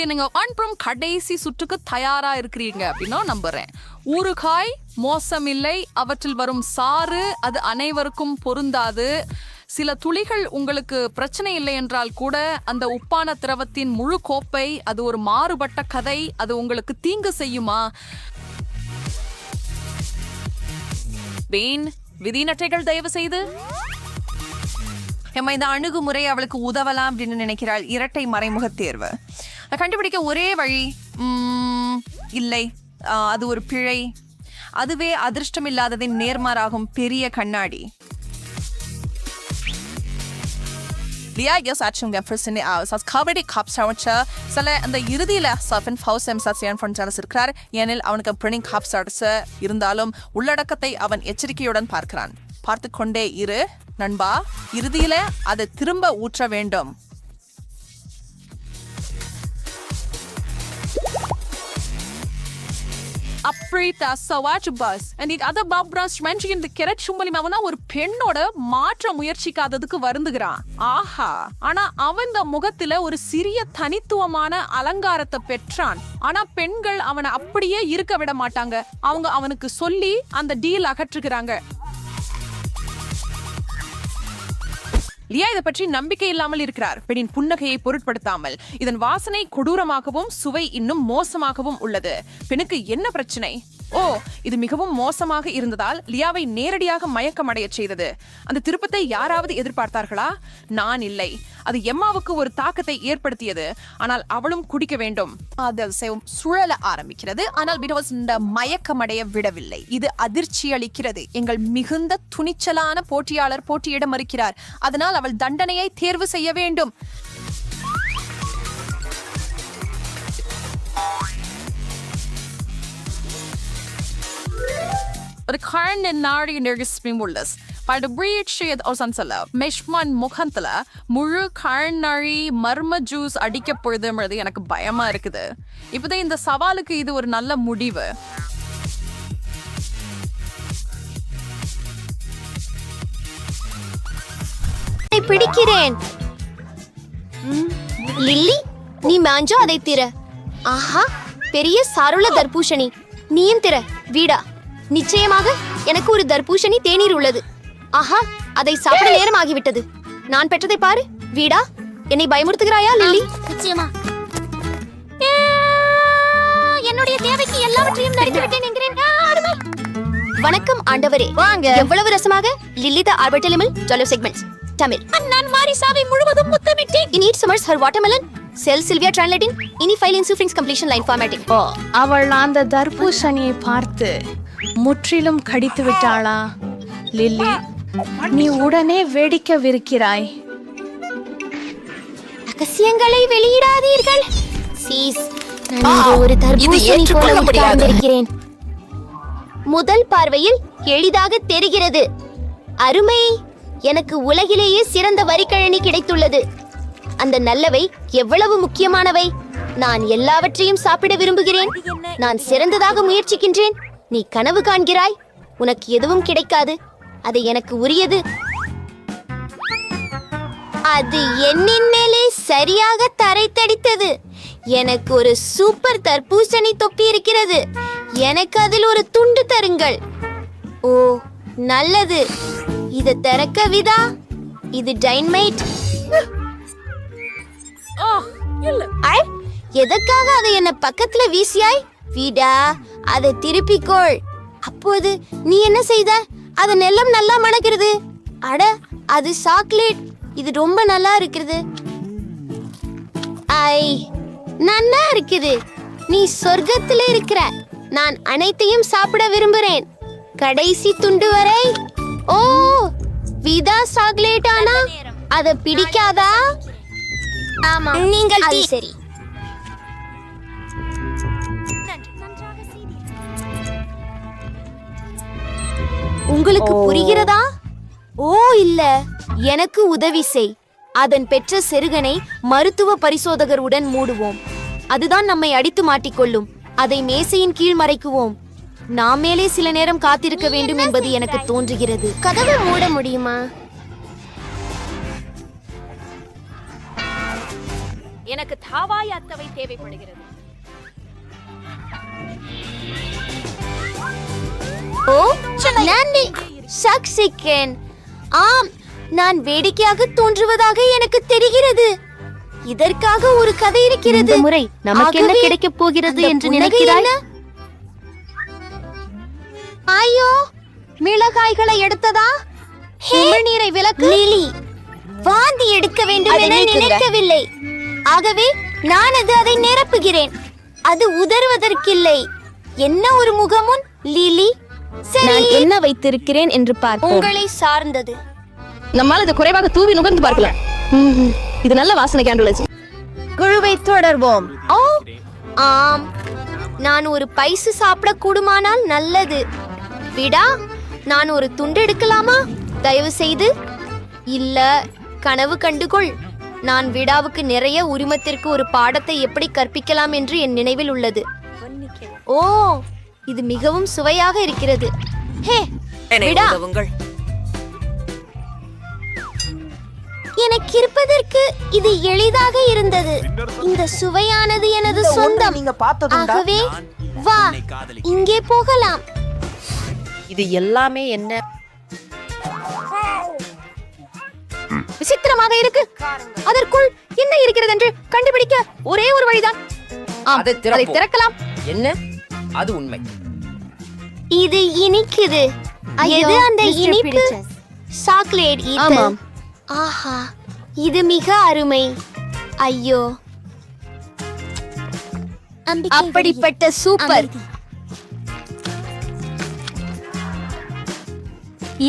நீங்க அன்பும் கடைசி சுற்றுக்கு தயாரா இருக்கிறீங்க அப்படின்னா நம்புறேன். ஊறுகாய் மோசம் இல்லை. அவற்றில் வரும் சாறு அது அனைவருக்கும் பொருந்தாது. சில துளிகள் உங்களுக்கு பிரச்சனை இல்லை என்றால் கூட அந்த உப்பான திரவத்தின் முழு கோப்பை அது ஒரு மாறுபட்ட கதை. அது உங்களுக்கு தீங்கு செய்யுமா? விதி நட்டைகள் தயவு செய்து. இந்த அணுகுமுறை அவளுக்கு உதவலாம் அப்படின்னு நினைக்கிறாள். இரட்டை மறைமுக தேர்வு கண்டுபிடிக்க ஒரே வழி இல்லை. அது ஒரு பிழை. அதுவே அதிர்ஷ்டம் இல்லாததின் நேர்மாறாகும் பெரிய கண்ணாடி. அந்த இறுதியில இருக்கிறார். ஏனில் அவனுக்கு இருந்தாலும் உள்ளடக்கத்தை அவன் எச்சரிக்கையுடன் பார்க்கிறான். பார்த்து கொண்டே இரு நண்பா. இறுதியில அதை திரும்ப ஊற்ற வேண்டும். ஒரு பெண்ணோட மாற்ற முயற்சிக்காததுக்கு வருந்துகிறான். ஆஹா, ஆனா அவன் முகத்துல ஒரு சிறிய தனித்துவமான அலங்காரத்தை பெற்றான். ஆனா பெண்கள் அவனை அப்படியே இருக்க விட மாட்டாங்க. அவங்க அவனுக்கு சொல்லி அந்த டீல் அகற்றுகிறாங்க. லியா இதை பற்றி நம்பிக்கை இல்லாமல் இருக்கிறார். பெண்ணின் புன்னகையை பொருட்படுத்தாமல். இதன் வாசனை கொடூரமாகவும் சுவை இன்னும் மோசமாகவும் உள்ளது. பெண்ணுக்கு என்ன பிரச்சனை? இது மிகவும் மோசமாக இருந்ததால் லியாவை நேரடியாக மயக்கமடைய செய்தது. அந்த திருப்பத்தை யாராவது எதிர்பார்த்தார்களா? நான் இல்லை. அது எம்மாவுக்கு ஒரு தாக்கத்தை ஏற்படுத்தியது. ஆனால் அவளும் குடிக்க வேண்டும். சுழல ஆரம்பிக்கிறது. ஆனால் மயக்கமடைய விடவில்லை. இது அதிர்ச்சி அளிக்கிறது. எங்கள் மிகுந்த துணிச்சலான போட்டியாளர் போட்டியிட மறுக்கிறார். அதனால் அவள் தண்டனையை தேர்வு செய்ய வேண்டும். ஒரு காரண நாடி நெருங்கி உள்ளது. மெஷ்மான் முகத்துல முழு கழநழி மர்ம ஜூஸ் அடிக்க பொழுதுன்றது எனக்கு பயமா இருக்குது. இப்பதான் இந்த சவாலுக்கு இது ஒரு நல்ல முடிவு. பிடிக்கிறேன். லில்லி, நீ மாஞ்சோ அதை திற. ஆஹா, பெரிய சாருள தர்பூஷணி. நீயும் திற. வீடா, நிச்சயமாக எனக்கு ஒரு தர்பூஷணி தேநீர் உள்ளது. ஆஹா, அதை சாப்பிட நேரமாகிவிட்டது. நான் பெற்றதை பாரு. வீடா, என்னை பயமுறுத்துகிறாயா லில்லி? நிச்சயமா. என்னுடைய தேவைக்கு எல்லாவற்றையும் நடத்தி விட்டேன் என்கிறேன். வணக்கம் ஆண்டவரே. வாங்க. எவ்வளவு ரசமாக. லில்லி த ஆர்பிட்டலிமல் ஜாலோ செக்மெண்ட்ஸ் தமிழ். நான் மாரிசாவை முழுவதும் முத்தமிட்டேன். In each summers her watermelon. Cell Sylvia translating. Ini file in Sufrings completion line formatting. அவள் அந்த தர்பூசணியை பார்த்து முற்றிலும் கடித்து விட்டாளா? லில்லி, நீ உடனே வேடிக்கவிருக்கிறாய். ரகசியங்களை வெளியிடாதீர்கள். சீஸ், நான் இங்கே ஒரு தர்பூசணி போல உட்கார்ந்திருக்கிறேன். முதல் பார்வையில் எளிதாக தெரிகிறது. அருமை. எனக்கு உலகிலேயே சிறந்த வரிக்கழனி கிடைத்துள்ளது. அந்த நல்லவை எவ்வளவு முக்கியமானவை. நான் எல்லாவற்றையும் சாப்பிட விரும்புகிறேன். நான் சிறந்ததாக முயற்சிக்கின்றேன். நீ கனவு காண்கிறாய். உனக்கு எதுவும் கிடைக்காது. அது எனக்கு உரியது. அது என்னின் மேலே சரியாக தரைத்தடித்தது. எனக்கு ஒரு சூப்பர் தர்பூசணி தொப்பி இருக்கிறது. எனக்கு அதில் ஒரு துண்டு தருங்கள். ஓ, நல்லது. இதை திறக்க விதா. இது டைனமைட். எதற்காக அதை என்ன பக்கத்துல வீசியாய்? வீடா, அதை திருப்பிக்கோள். அப்போது நீ என்ன செய்த? அது நெல்லம் நல்லா மணக்கிறது. அட, அது சாக்லேட். இது ரொம்ப நல்லா இருக்குது. ஐ, நல்லா இருக்குது. நீ சொர்க்கத்துல இருக்கிற. நான் அனைத்தையும் சாப்பிட விரும்புகிறேன். கடைசி துண்டு வரை. ஓ, விதா சாக்லேட். ஆனா அத பிடிக்காதா? ஆமா, நீங்கள் சரி. உங்களுக்கு புரிகிறதா? ஓ இல்ல, எனக்கு உதவி செய். அதன் பெற்ற செருகனை மருத்துவ பரிசோதகருடன் மூடுவோம். அதுதான் நம்மை அடித்து மாட்டிக்கொள்ளும். அதை மேசையின் கீழ் மறைக்குவோம். நாம் மேலே சில நேரம் காத்திருக்க வேண்டும் என்பது எனக்கு தோன்றுகிறது. கதவை மூட முடியுமா? எனக்கு தாவாய் அத்தவை தேவைப்படுகிறது. ஓ, நன்றி சக்சிக்கன். ஆம், நான் வேடிக்கையாக தோன்றுவதாக எனக்கு தெரிகிறது. இதற்காக ஒரு கதை இருக்கிறது. முறை நமக்கு என்ன கிடைக்க போகிறது என்று நினைக்கிறாய்? ஐயோ, மிளகாய்களை எடுத்ததா? நீரை விலக்கு. லிலி, வாந்தி எடுக்க வேண்டும் என நினைக்கவில்லை. ஆகவே நான் அதை நிரப்புகிறேன். அது உதறுவதற்கில்லை. என்ன ஒரு முகமுன் லிலி. நான் என்ன வைத்திருக்கிறேன் என்று பார்ப்போம். உங்களை சார்ந்தது. நம்மால் இதை குறைவாக தூவி நுகர்ந்து பார்க்கலாம். இது நல்ல வாசனை கேண்டுலஸ். குழுவை தொடர்வோம். ஓ ஆம், நான் ஒரு பைசு சாப்பிட கூடுமானால் நல்லது. விடா, நான் ஒரு துண்டு எடுக்கலாமா? தயவு செய்து. இல்ல, கனவு கண்டுகொள். நான் விடாவுக்கு நிறைய உரிமத்திற்கு ஒரு பாடத்தை எப்படி கற்பிக்கலாம் என்று என் நினைவில் உள்ளது. ஓ, இது மிகவும் சுவையாக இருக்கிறது. ஹே விடா, எனக்கு இருப்பதற்கு இது எளிதாக இருந்தது. இந்த சுவையானது எனது சொந்தம். ஆகவே வா, இங்கே போகலாம். இது எல்லாமே என்ன விசித்திரமாக இருக்கு. அதற்குள் என்ன இருக்கிறது என்று கண்டுபிடிக்க ஒரே ஒரு வழிதான். அதை திறக்கலாம். என்ன? அது உண்மை. இது இனிக்குது. எது அந்த இனிப்பு? சாக்லேட். ஆமாம். ஆஹா, இது மிக அருமை. ஐயோ, அப்படிப்பட்ட சூப்பர்.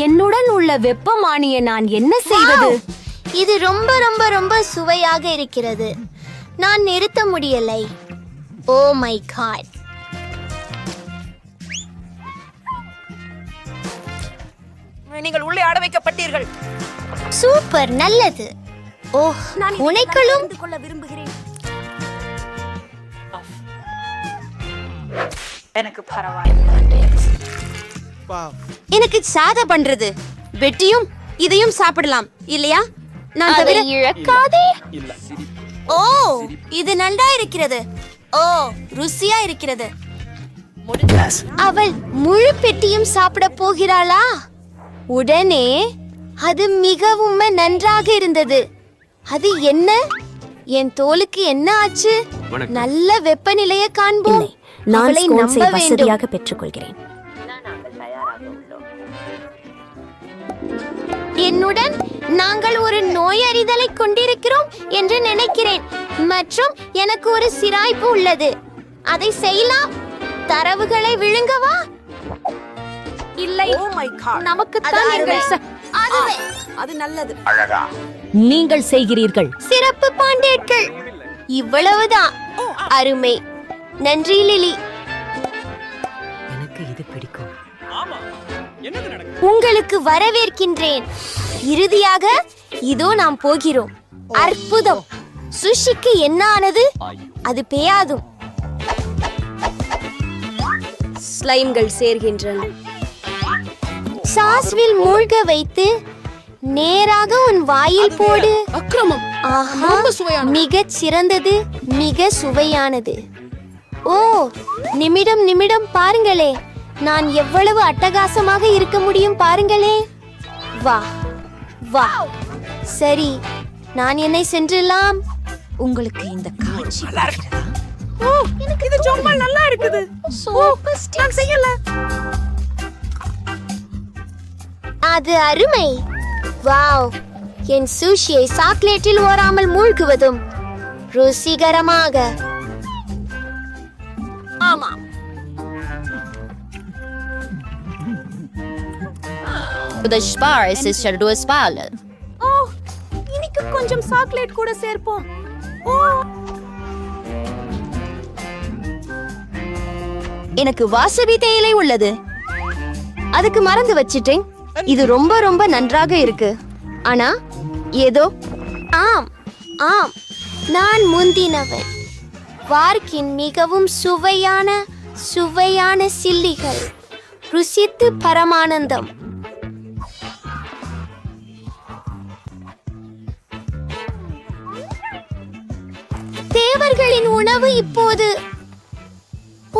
என்னுடன் உள்ள வெப்பமானியை நான் என்ன செய்வது? இது ரொம்ப ரொம்ப ரொம்ப சுவையாக இருக்கிறது. நான் நிறுத்த முடியலை. Oh my God. நீங்கள் உள்ளே அட வைக்கப்பட்டீர்கள். சூப்பர், நல்லது. ஓ, உனைக்களும் கொள்ள விரும்புகிறேன். எனக்கு பரவாயில்லை. எனக்கு சாதா பண்றது வெட்டியும் இதையும் சாப்பிடலாம் இல்லையா? நான் தவிர இழக்காதே. ஓ, இது நன்றா இருக்கிறது. ஓ, ருசியா இருக்கிறது. அவள் முழு பெட்டியும் சாப்பிட போகிறாளா? உடனே அது மிகவும் நன்றாக இருந்தது. அது என்ன? என் தோலுக்கு என்ன ஆச்சு? நல்ல வெப்பநிலையை காண்போம். அவளை நம்ப வேண்டும். பெற்றுக்கொள்கிறேன். என்னுடன் நாங்கள் ஒரு நோய் அறிதலை கொண்டிருக்கிறோம் என்று நினைக்கிறேன் மற்றும் எனக்கு ஒரு சிராய்ப்பு உள்ளது. அதை செய்யலாம். தரவுகளை விழுங்கவா? இல்லை, நமக்கு அது நல்லது. நீங்கள் செய்கிறீர்கள். சிறப்பு பாண்டேட்கள். இவ்வளவுதான். அருமை. நன்றி லிலி. எனக்கு இது பிடிக்கும். உங்களுக்கு வரவேற்கின்றேன். இறுதியாக இதோ நாம் போகிறோம். அற்புதம். சுஷிக்கு என்ன ஆனது? அது பேயாதும். ஸ்லைம்கள் சேர்கின்றன. சாஸ்வில் மூழ்க வைத்து நேராக உன் வாயில் போடு. அக்கிரமம். ஆஹா, மிகச் சிறந்தது, மிக சுவையானது. ஓ, நிமிடம் நிமிடம் பாருங்களே, நான் எவ்வளவு அட்டகாசமாக இருக்க முடியும் பாருங்களே. வா வா. சரி, நான் என்னை சென்றலாம். உங்களுக்கு இந்த காட்சி எனக்கு இது ரொம்ப நல்லா இருக்குது. நான் செய்யல. அது அருமை. வாவ், என் சூஷியை சாக்லேட்டில் ஓராமல் மூழ்குவதும் ருசிகரமாக. ஆமா, ஓ, இன்னைக்கு கொஞ்சம் சாக்லேட் கூட சேர்ப்போம். ஓ, எனக்கு வாசவி தேயிலை உள்ளது. அதுக்கு மறந்து வச்சிட்டேன். இது ரொம்ப ரொம்ப நன்றாக இருக்கு. ஆனா ஏதோ ஆம் ஆம், நான் முந்தினவன். வார்க்கின் மிகவும் சுவையான சுவையான சில்லிகள். ருசித்து பரமானந்தம். தேவர்களின் உணவு இப்போது.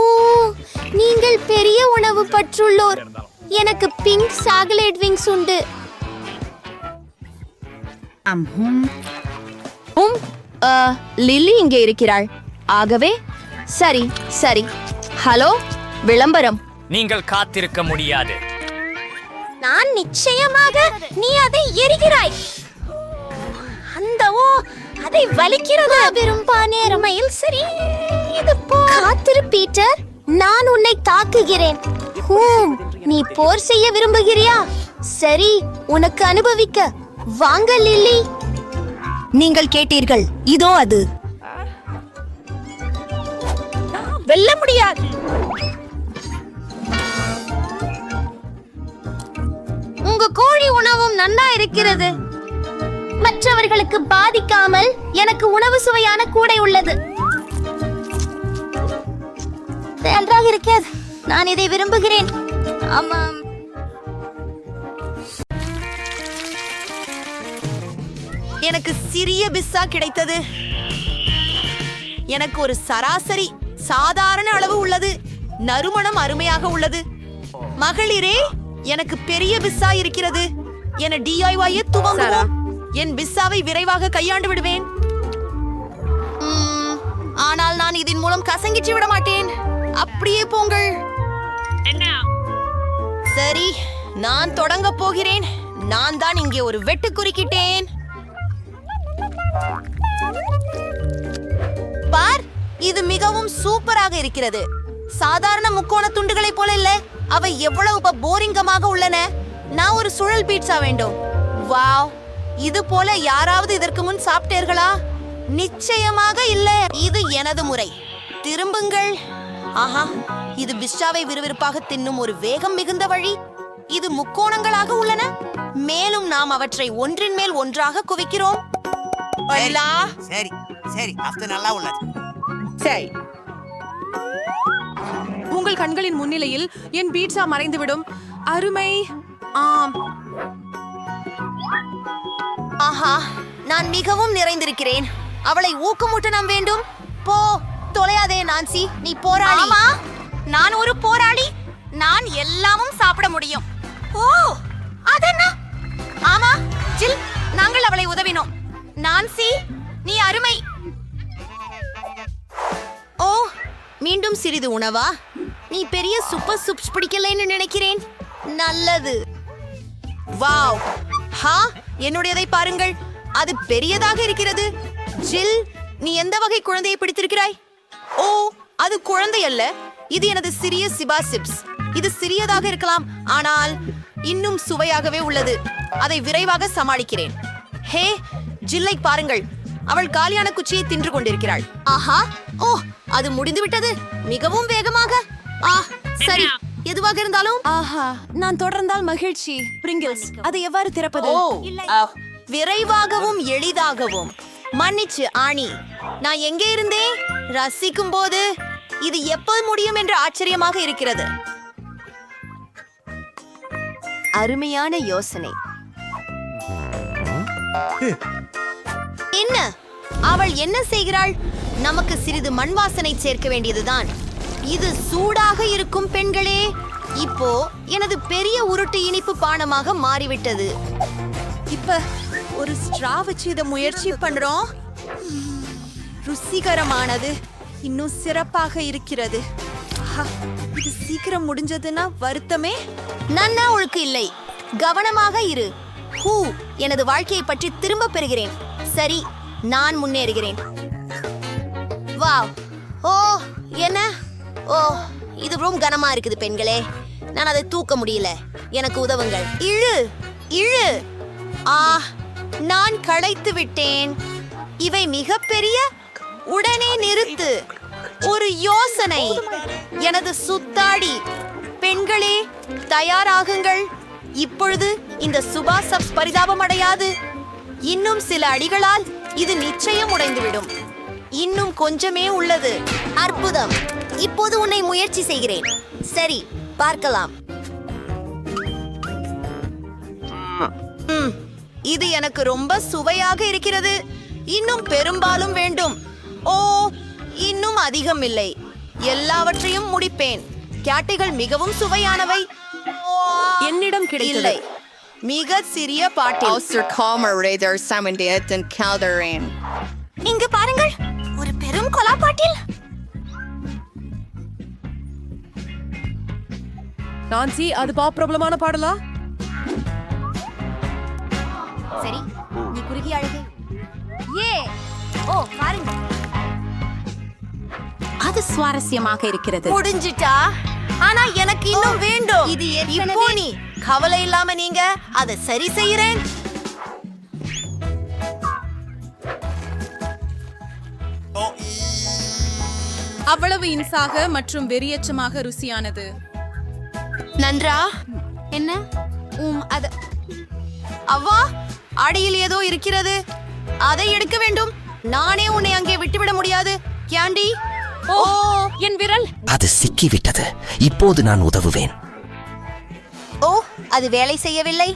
ஓ, நீங்கள் பெரிய உணவு பற்றுள்ளோர். எனக்கு பிங்க் சாக்லேட் விங்ஸ் உண்டு. லில்லி இங்கே இருக்கிறாள். ஆகவே சரி சரி. ஹலோ, விளம்பரம். நீங்கள் காத்திருக்க முடியாது. நான் நிச்சயமாக. நீ அதை எரிகிறாய். அந்த ஓ, அதை வலிக்கிறது. விரும்பா நேரமையில் சரி. இது காத்திரு பீட்டர், நான் உன்னை தாக்குகிறேன். ஹூம், நீ போர் செய்ய விரும்புகிறியா? சரி, உனக்கு அனுபவிக்க. வாங்க லில்லி. நீங்கள் கேட்டீர்கள். இதோ அது. வெல்ல முடியாது. உங்க கோழி உணவும் நன்னா இருக்கிறது. மற்றவர்களுக்கு பாதிக்காமல் எனக்கு உணவு சுவையான கூடை உள்ளது. நன்றாக இருக்கிறது. நான் இதை விரும்புகிறேன். ஆமாம். எனக்கு சிறிய பிஸ்ஸா கிடைத்தது. எனக்கு ஒரு சராசரி சாதாரண அளவு உள்ளது. நறுமணம் அருமையாக உள்ளது. மகளிரே, எனக்கு பெரிய பிஸ்ஸா இருக்கிறது. என DIY துவங்குவோம். என் பிஸ்ஸாவை விரைவாக கையாண்டு விடுவேன். ஆனால் நான் இதன் மூலம் கசங்கிச்சு விட மாட்டேன். அப்படியே போங்கள். சரி, நான் தொடங்க போகிறேன். நான் தான் இங்கே ஒரு வெட்டு குறுக்கிட்டேன். பார், இது மிகவும் சூப்பராக இருக்கிறது. சாதாரண முக்கோண துண்டுகளைப் போல இல்ல. அவை எவ்வளவு போரிங்கமாக உள்ளன. நான் ஒரு சுழல் பீட்சா வேண்டும். வாவ், இது போல யாராவது இதற்கு முன் சாப்பிட்டீர்களா? நிச்சயமாக இல்ல. இது எனது முறை. திரும்புங்கள். ஆஹா, இது பிஸ்டாவை விறுவிறுப்பாக தின்னும் ஒரு வேகம் மிகுந்த வழி. இது முக்கோணங்களாக உள்ளன, மேலும் நாம் அவற்றை ஒன்றின் மேல் ஒன்றாக குவிக்கிறோம். சரி சரி அது நல்லா உள்ளது. சரி, உங்கள் கண்களின் முன்னிலையில் என் பீட்சா மறைந்துவிடும். அருமை. ஆம், ஆஹா, நான் மிகவும் நிறைந்திருக்கிறேன். அவளை ஊக்கமூட்ட நாம் வேண்டும். போ, தொலையாதே நான்சி, நீ போராளி. ஆமா, நான் ஒரு போராளி. நான் எல்லாமும் சாப்பிட முடியும். ஓ, அதென்ன? ஆமா ஜில், நாங்கள் அவளை உதவினோம். நான்சி, நீ அருமை. ஓ, மீண்டும் சிறிது உணவா? நீ பெரிய சூப்பர் சூப்ஸ் பிடிக்கலைன்னு நினைக்கிறேன். நல்லது. வாவ், ஹா, என்னுடையதை பாருங்கள், அது பெரியதாக இருக்கிறது. ஜில், நீ எந்த வகை குழந்தையை பிடித்திருக்கிறாய்? ஓ, அது குழந்தை அல்ல, இது எனது சிறிய சிபா சிப்ஸ். இது சிறியதாக இருக்கலாம், ஆனால் இன்னும் சுவையாகவே உள்ளது. அதை விரைவாக சமாளிக்கிறேன். ஹே, ஜில்லை பாருங்கள், அவள் காலியான குச்சியை தின்று கொண்டிருக்கிறாள். ஆஹா, ஓ, அது முடிந்து விட்டது, மிகவும் வேகமாக. சரி, எதுவாக இருந்தாலும். ஆஹா, நான் தொடர்ந்தால் மகிழ்ச்சி. பிரிங்கிள்ஸ், அதை எவ்வாறு திறப்பது? விரைவாகவும் எளிதாகவும். மன்னிச்சு ஆணி, நான் எங்கே இருந்தேன்? ரசிக்கும் போது இது எப்போது முடியும் என்று ஆச்சரியமாக இருக்கிறது. அருமையான யோசனை. என்ன அவள் என்ன செய்கிறாள்? நமக்கு சிறிது மண் வாசனை சேர்க்க வேண்டியதுதான். இது சூடாக இருக்கும் பெண்களே. இப்போ எனது பெரிய உருட்டு இனிப்பு பானமாக மாறிவிட்டது. இப்ப ஒரு ஸ்ட்ரா வச்சு இதை முயற்சி பண்றோம். ருசிகரமானது, இன்னும் சிறப்பாக இருக்கிறது. இது சீக்கிரம் முடிஞ்சதுன்னா வருத்தமே. நன்னா ஒழுக்கு இல்லை, கவனமாக இரு. ஹூ, எனது வாழ்க்கையை பற்றி திரும்ப பெறுகிறேன். சரி, நான் முன்னேறுகிறேன். வாவ், ஓ, என்ன? ஓ, இது ரொம்ப கனமா இருக்குது பெண்களே. நான் அதை தூக்க முடியல, எனக்கு உதவுங்கள். இழு இழு. நான் களைத்து விட்டேன். இவை மிகப்பெரிய. உடனே நிறுத்து. ஒரு யோசனை. எனது சுத்தாடி. பெண்களே, தயாராகுங்கள். இப்பொழுது இந்த சுபா சப்ஸ் பரிதாபம் அடையாது. இன்னும் சில அடிகளால் இது நிச்சயம் உடைந்துவிடும். இன்னும் கொஞ்சமே உள்ளது. அற்புதம். இப்போது உன்னை முயற்சி செய்கிறேன். சரி, பார்க்கலாம். இது எனக்கு ரொம்ப சுவையாக இருக்கிறது. இன்னும் பெரும்பாலும் வேண்டும். ஓ, இன்னும் அதிகம் இல்லை. எல்லாவற்றையும் முடிப்பேன். கேட்டைகள் மிகவும் சுவையானவை. என்னிடம் இல்லை, மிக சிறிய பாட்டில். இங்கு பாருங்கள், ஒரு பெரும் கொலா பாட்டில். நான்சி, அது பிரபலமான பாடலா? சரி, நீ குறுகி அழகு. ஓ, பாருங்க, அது சுவாரஸ்யமாக இருக்கிறது. முடிஞ்சிட்டா? ஆனா எனக்கு இன்னும் வேண்டும். இது இப்போ நீ கவலை இல்லாம நீங்க அதை சரி செய்யறேன். அவ்வளவு இன்சாக மற்றும் வெறியச்சமாக ருசியானது. நன்றா? என்ன? அது அவ்வா, அடியில் ஏதோ இருக்கிறது. அதை எடுக்க வேண்டும். நானே உன்னை அங்கே விட்டுவிட முடியாது. கேண்டி. ஓ, என் விரல். அது சிக்கிவிட்டது. இப்போது நான் உதவுவேன். ஓ, அது வேலை செய்யவில்லை.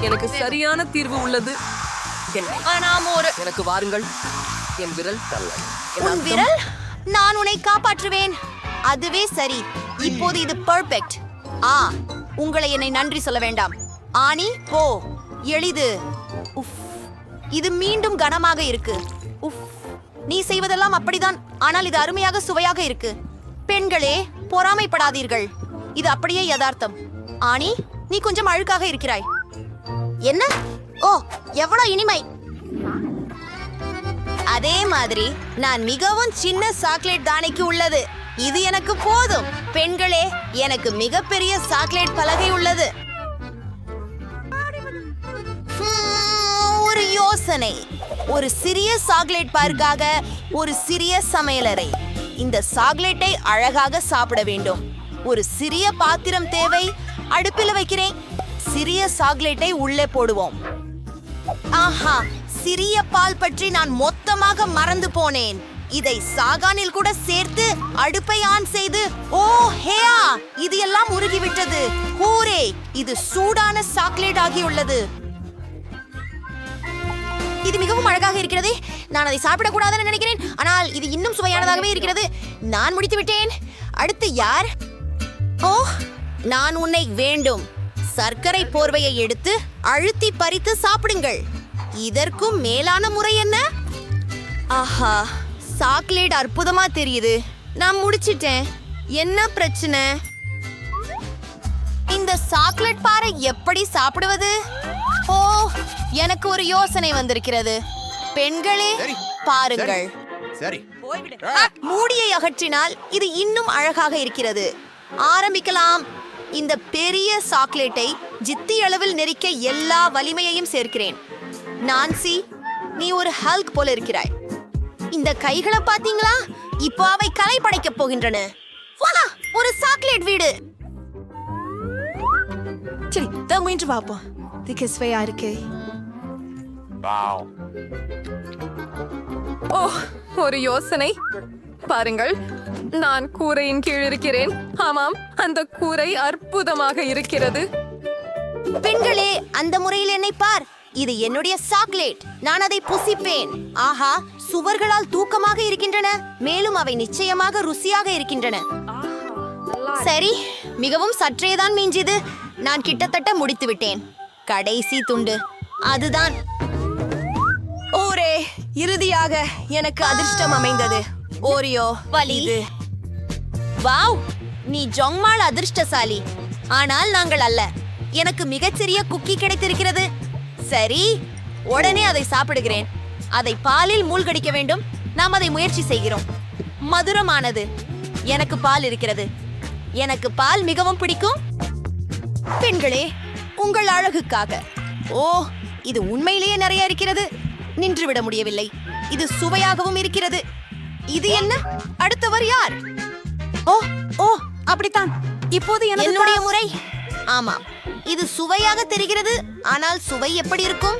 எனக்கு சரியான தீர்வு உள்ளது. எனக்கு வாருங்கள். என் விரல். உன் விரல்? நான் உன்னை காப்பாற்றுவேன். அதுவே சரி. இப்போது இது பெர்ஃபெக்ட். உங்களை என்னை நன்றி சொல்ல வேண்டாம். ஆனி, போ. எளிது. உஃப், இது மீண்டும் கனமாக இருக்கு. உஃப், நீ செய்வதெல்லாம் அப்படிதான், ஆனால் இது அருமையாக சுவையாக இருக்கு. பெண்களே, பொறாமைப்படாதீர்கள். இது அப்படியே யதார்த்தம். ஆனி, நீ கொஞ்சம் அழுக்காக இருக்கிறாய். என்ன? ஓ, எவ்வளவு இனிமை. அதே மாதிரி நான் மிகவும் சின்ன சாக்லேட் தானிக்கு உள்ளது. இது எனக்கு போதும். பெண்களே, எனக்கு மிகப்பெரிய சாக்லேட் பலகை உள்ளது. ஒரு யோசனை. ஒரு சிறிய சாக்லேட் பார்க்காக ஒரு சிறிய சமையலறை. இந்த சாக்லேட்டை அழகாக சாப்பிட வேண்டும். ஒரு சிறிய பாத்திரம் தேவை. அடுப்பில் வைக்கிறேன். சிறிய சாக்லேட்டை உள்ளே போடுவோம். ஆஹா, சிறிய பால் பற்றி நான் மொத்தமாக மறந்து போனேன். இதை சாகானில் கூட சேர்த்து அடுப்பை ஆன் செய்து, ஓ ஹேயா, இது எல்லாம் உருகிவிட்டது. ஹூரே, இது சூடான சாக்லேட் ஆகியுள்ளது. இது மிகவும் அழகாக இருக்கிறது. நான் அதை சாப்பிடக்கூடாதுன்னு நினைக்கிறேன், ஆனால் இது இன்னும் சுவையானதாகவே இருக்கிறது. நான் முடித்து விட்டேன். அடுத்து யார்? ஓ, நான் உன்னை வேண்டும். சர்க்கரை போர்வையை எடுத்து அழுத்தி பறித்து சாப்பிடுங்கள். இதற்கும் மேலான முறை என்ன? ஆஹா, சாக்லேட் அற்புதமா தெரியுது. நான் முடிச்சிட்டேன். என்ன பிரச்சனை? இந்த சாக்லேட் பாறை எப்படி சாப்பிடுவது? ஓ, எனக்கு ஒரு யோசனை வந்திருக்கிறது. பெண்களே, பாருங்கள். மூடியை அகற்றினால் இது இன்னும் அழகாக இருக்கிறது. ஆரம்பிக்கலாம். இந்த பெரிய சாக்லேட்டை ஜித்தி அளவில் நெரிக்க எல்லா வலிமையையும் சேர்க்கிறேன். நான்சி, நீ ஒரு ஹல்க் போல இருக்கிறாய். இந்த கைகளை பாத்தீங்களா? இப்போ அவை கலை படைக்கப் போகின்றன. வாடா, ஒரு சாக்லேட் வீடு. சரி, தான் முயன்று பார்ப்போம். இதுக்கு சுவையா இருக்கு. ஓ, ஒரு யோசனை. பாருங்கள், நான் கூரையின் கீழ் இருக்கிறேன். ஆமாம், அந்த கூரை அற்புதமாக இருக்கிறது. பெண்களே, அந்த முறையில் என்னை பார். இது என்னுடைய சாக்லேட். நான் அதை புசிப்பேன். ஆஹா, சுவர்களால் தூக்கமாக இருக்கின்றன. மேலும் அவை நிச்சயமாக ருசியாக இருக்கின்றன. சரி, மிகவும் சற்றேதான் மிஞ்சிது. நான் கிட்டத்தட்ட முடித்து விட்டேன். கடைசி துண்டு அதுதான். ஓரே, இறுதியாக எனக்கு அதிர்ஷ்டம் அமைந்தது. ஓரியோ வலி. வாவ், நீ ஜொங்மாள் அதிர்ஷ்டசாலி. ஆனால் நாங்கள் அல்ல. எனக்கு மிகச்சிறிய குக்கி கிடைத்திருக்கிறது. சரி, உடனே அதை சாப்பிடுகிறேன். அதை பாலில் மூழ்கடிக்க வேண்டும். நாம் அதை முயற்சி செய்கிறோம். மதுரமானது. எனக்கு பால் இருக்கிறது. எனக்கு பால் மிகவும் பிடிக்கும். பெண்களே, உங்கள் அழகுக்காக. ஓ, இது உண்மையிலேயே நிறைய இருக்கிறது. நின்றுவிட முடியவில்லை. இது சுவையாகவும் இருக்கிறது. இது என்ன? அடுத்தவர் யார்? ஓ ஓ, அப்படித்தான். இப்போது என்னுடைய முறை. ஆமாம், இது சுவையாக தெரிகிறது. ஆனால் சுவை எப்படி இருக்கும்?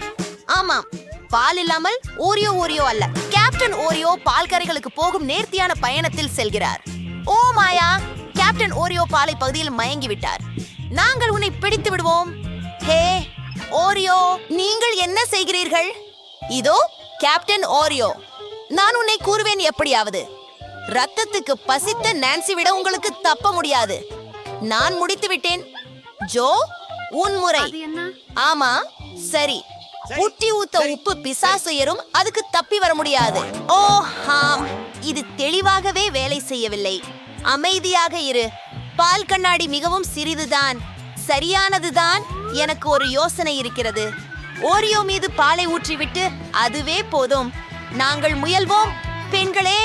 ஆமாம், பால் இல்லாமல் ஓரியோ அல்ல. கேப்டன் ஓரியோ பால்கரைகளுக்கு போகும் நேர்த்தியான பயணத்தில் செல்கிறார். ஓ மாயா, கேப்டன் ஓரியோ பாலை பகுதியில் மயங்கி விட்டார். நாங்கள் உன்னை பிடித்து விடுவோம். ஹே ஓரியோ, நீங்கள் என்ன செய்கிறீர்கள்? இதோ கேப்டன் ஓரியோ. நான் உன்னை கூறுவேன் எப்படியாவது. ரத்தத்துக்கு பசித்த நான்சி விட உங்களுக்கு தப்ப முடியாது. நான் முடித்து விட்டேன். ஜோ, உன் முறை. ஆமா, சரி. ஊட்டி ஊத்த உப்பு பிசாசு ஏறும், அதுக்கு தப்பி வர முடியாது. ஓ ஹாம், இது தெளிவாகவே வேலை செய்யவில்லை. அமைதியாக இரு. பால் கண்ணாடி மிகவும் சிறிதுதான். சரியானதுதான். எனக்கு ஒரு யோசனை இருக்கிறது. ஓரியோ மீது பாலை ஊற்றிவிட்டு அதுவே போதும். நாங்கள் முயல்வோம். பெண்களே,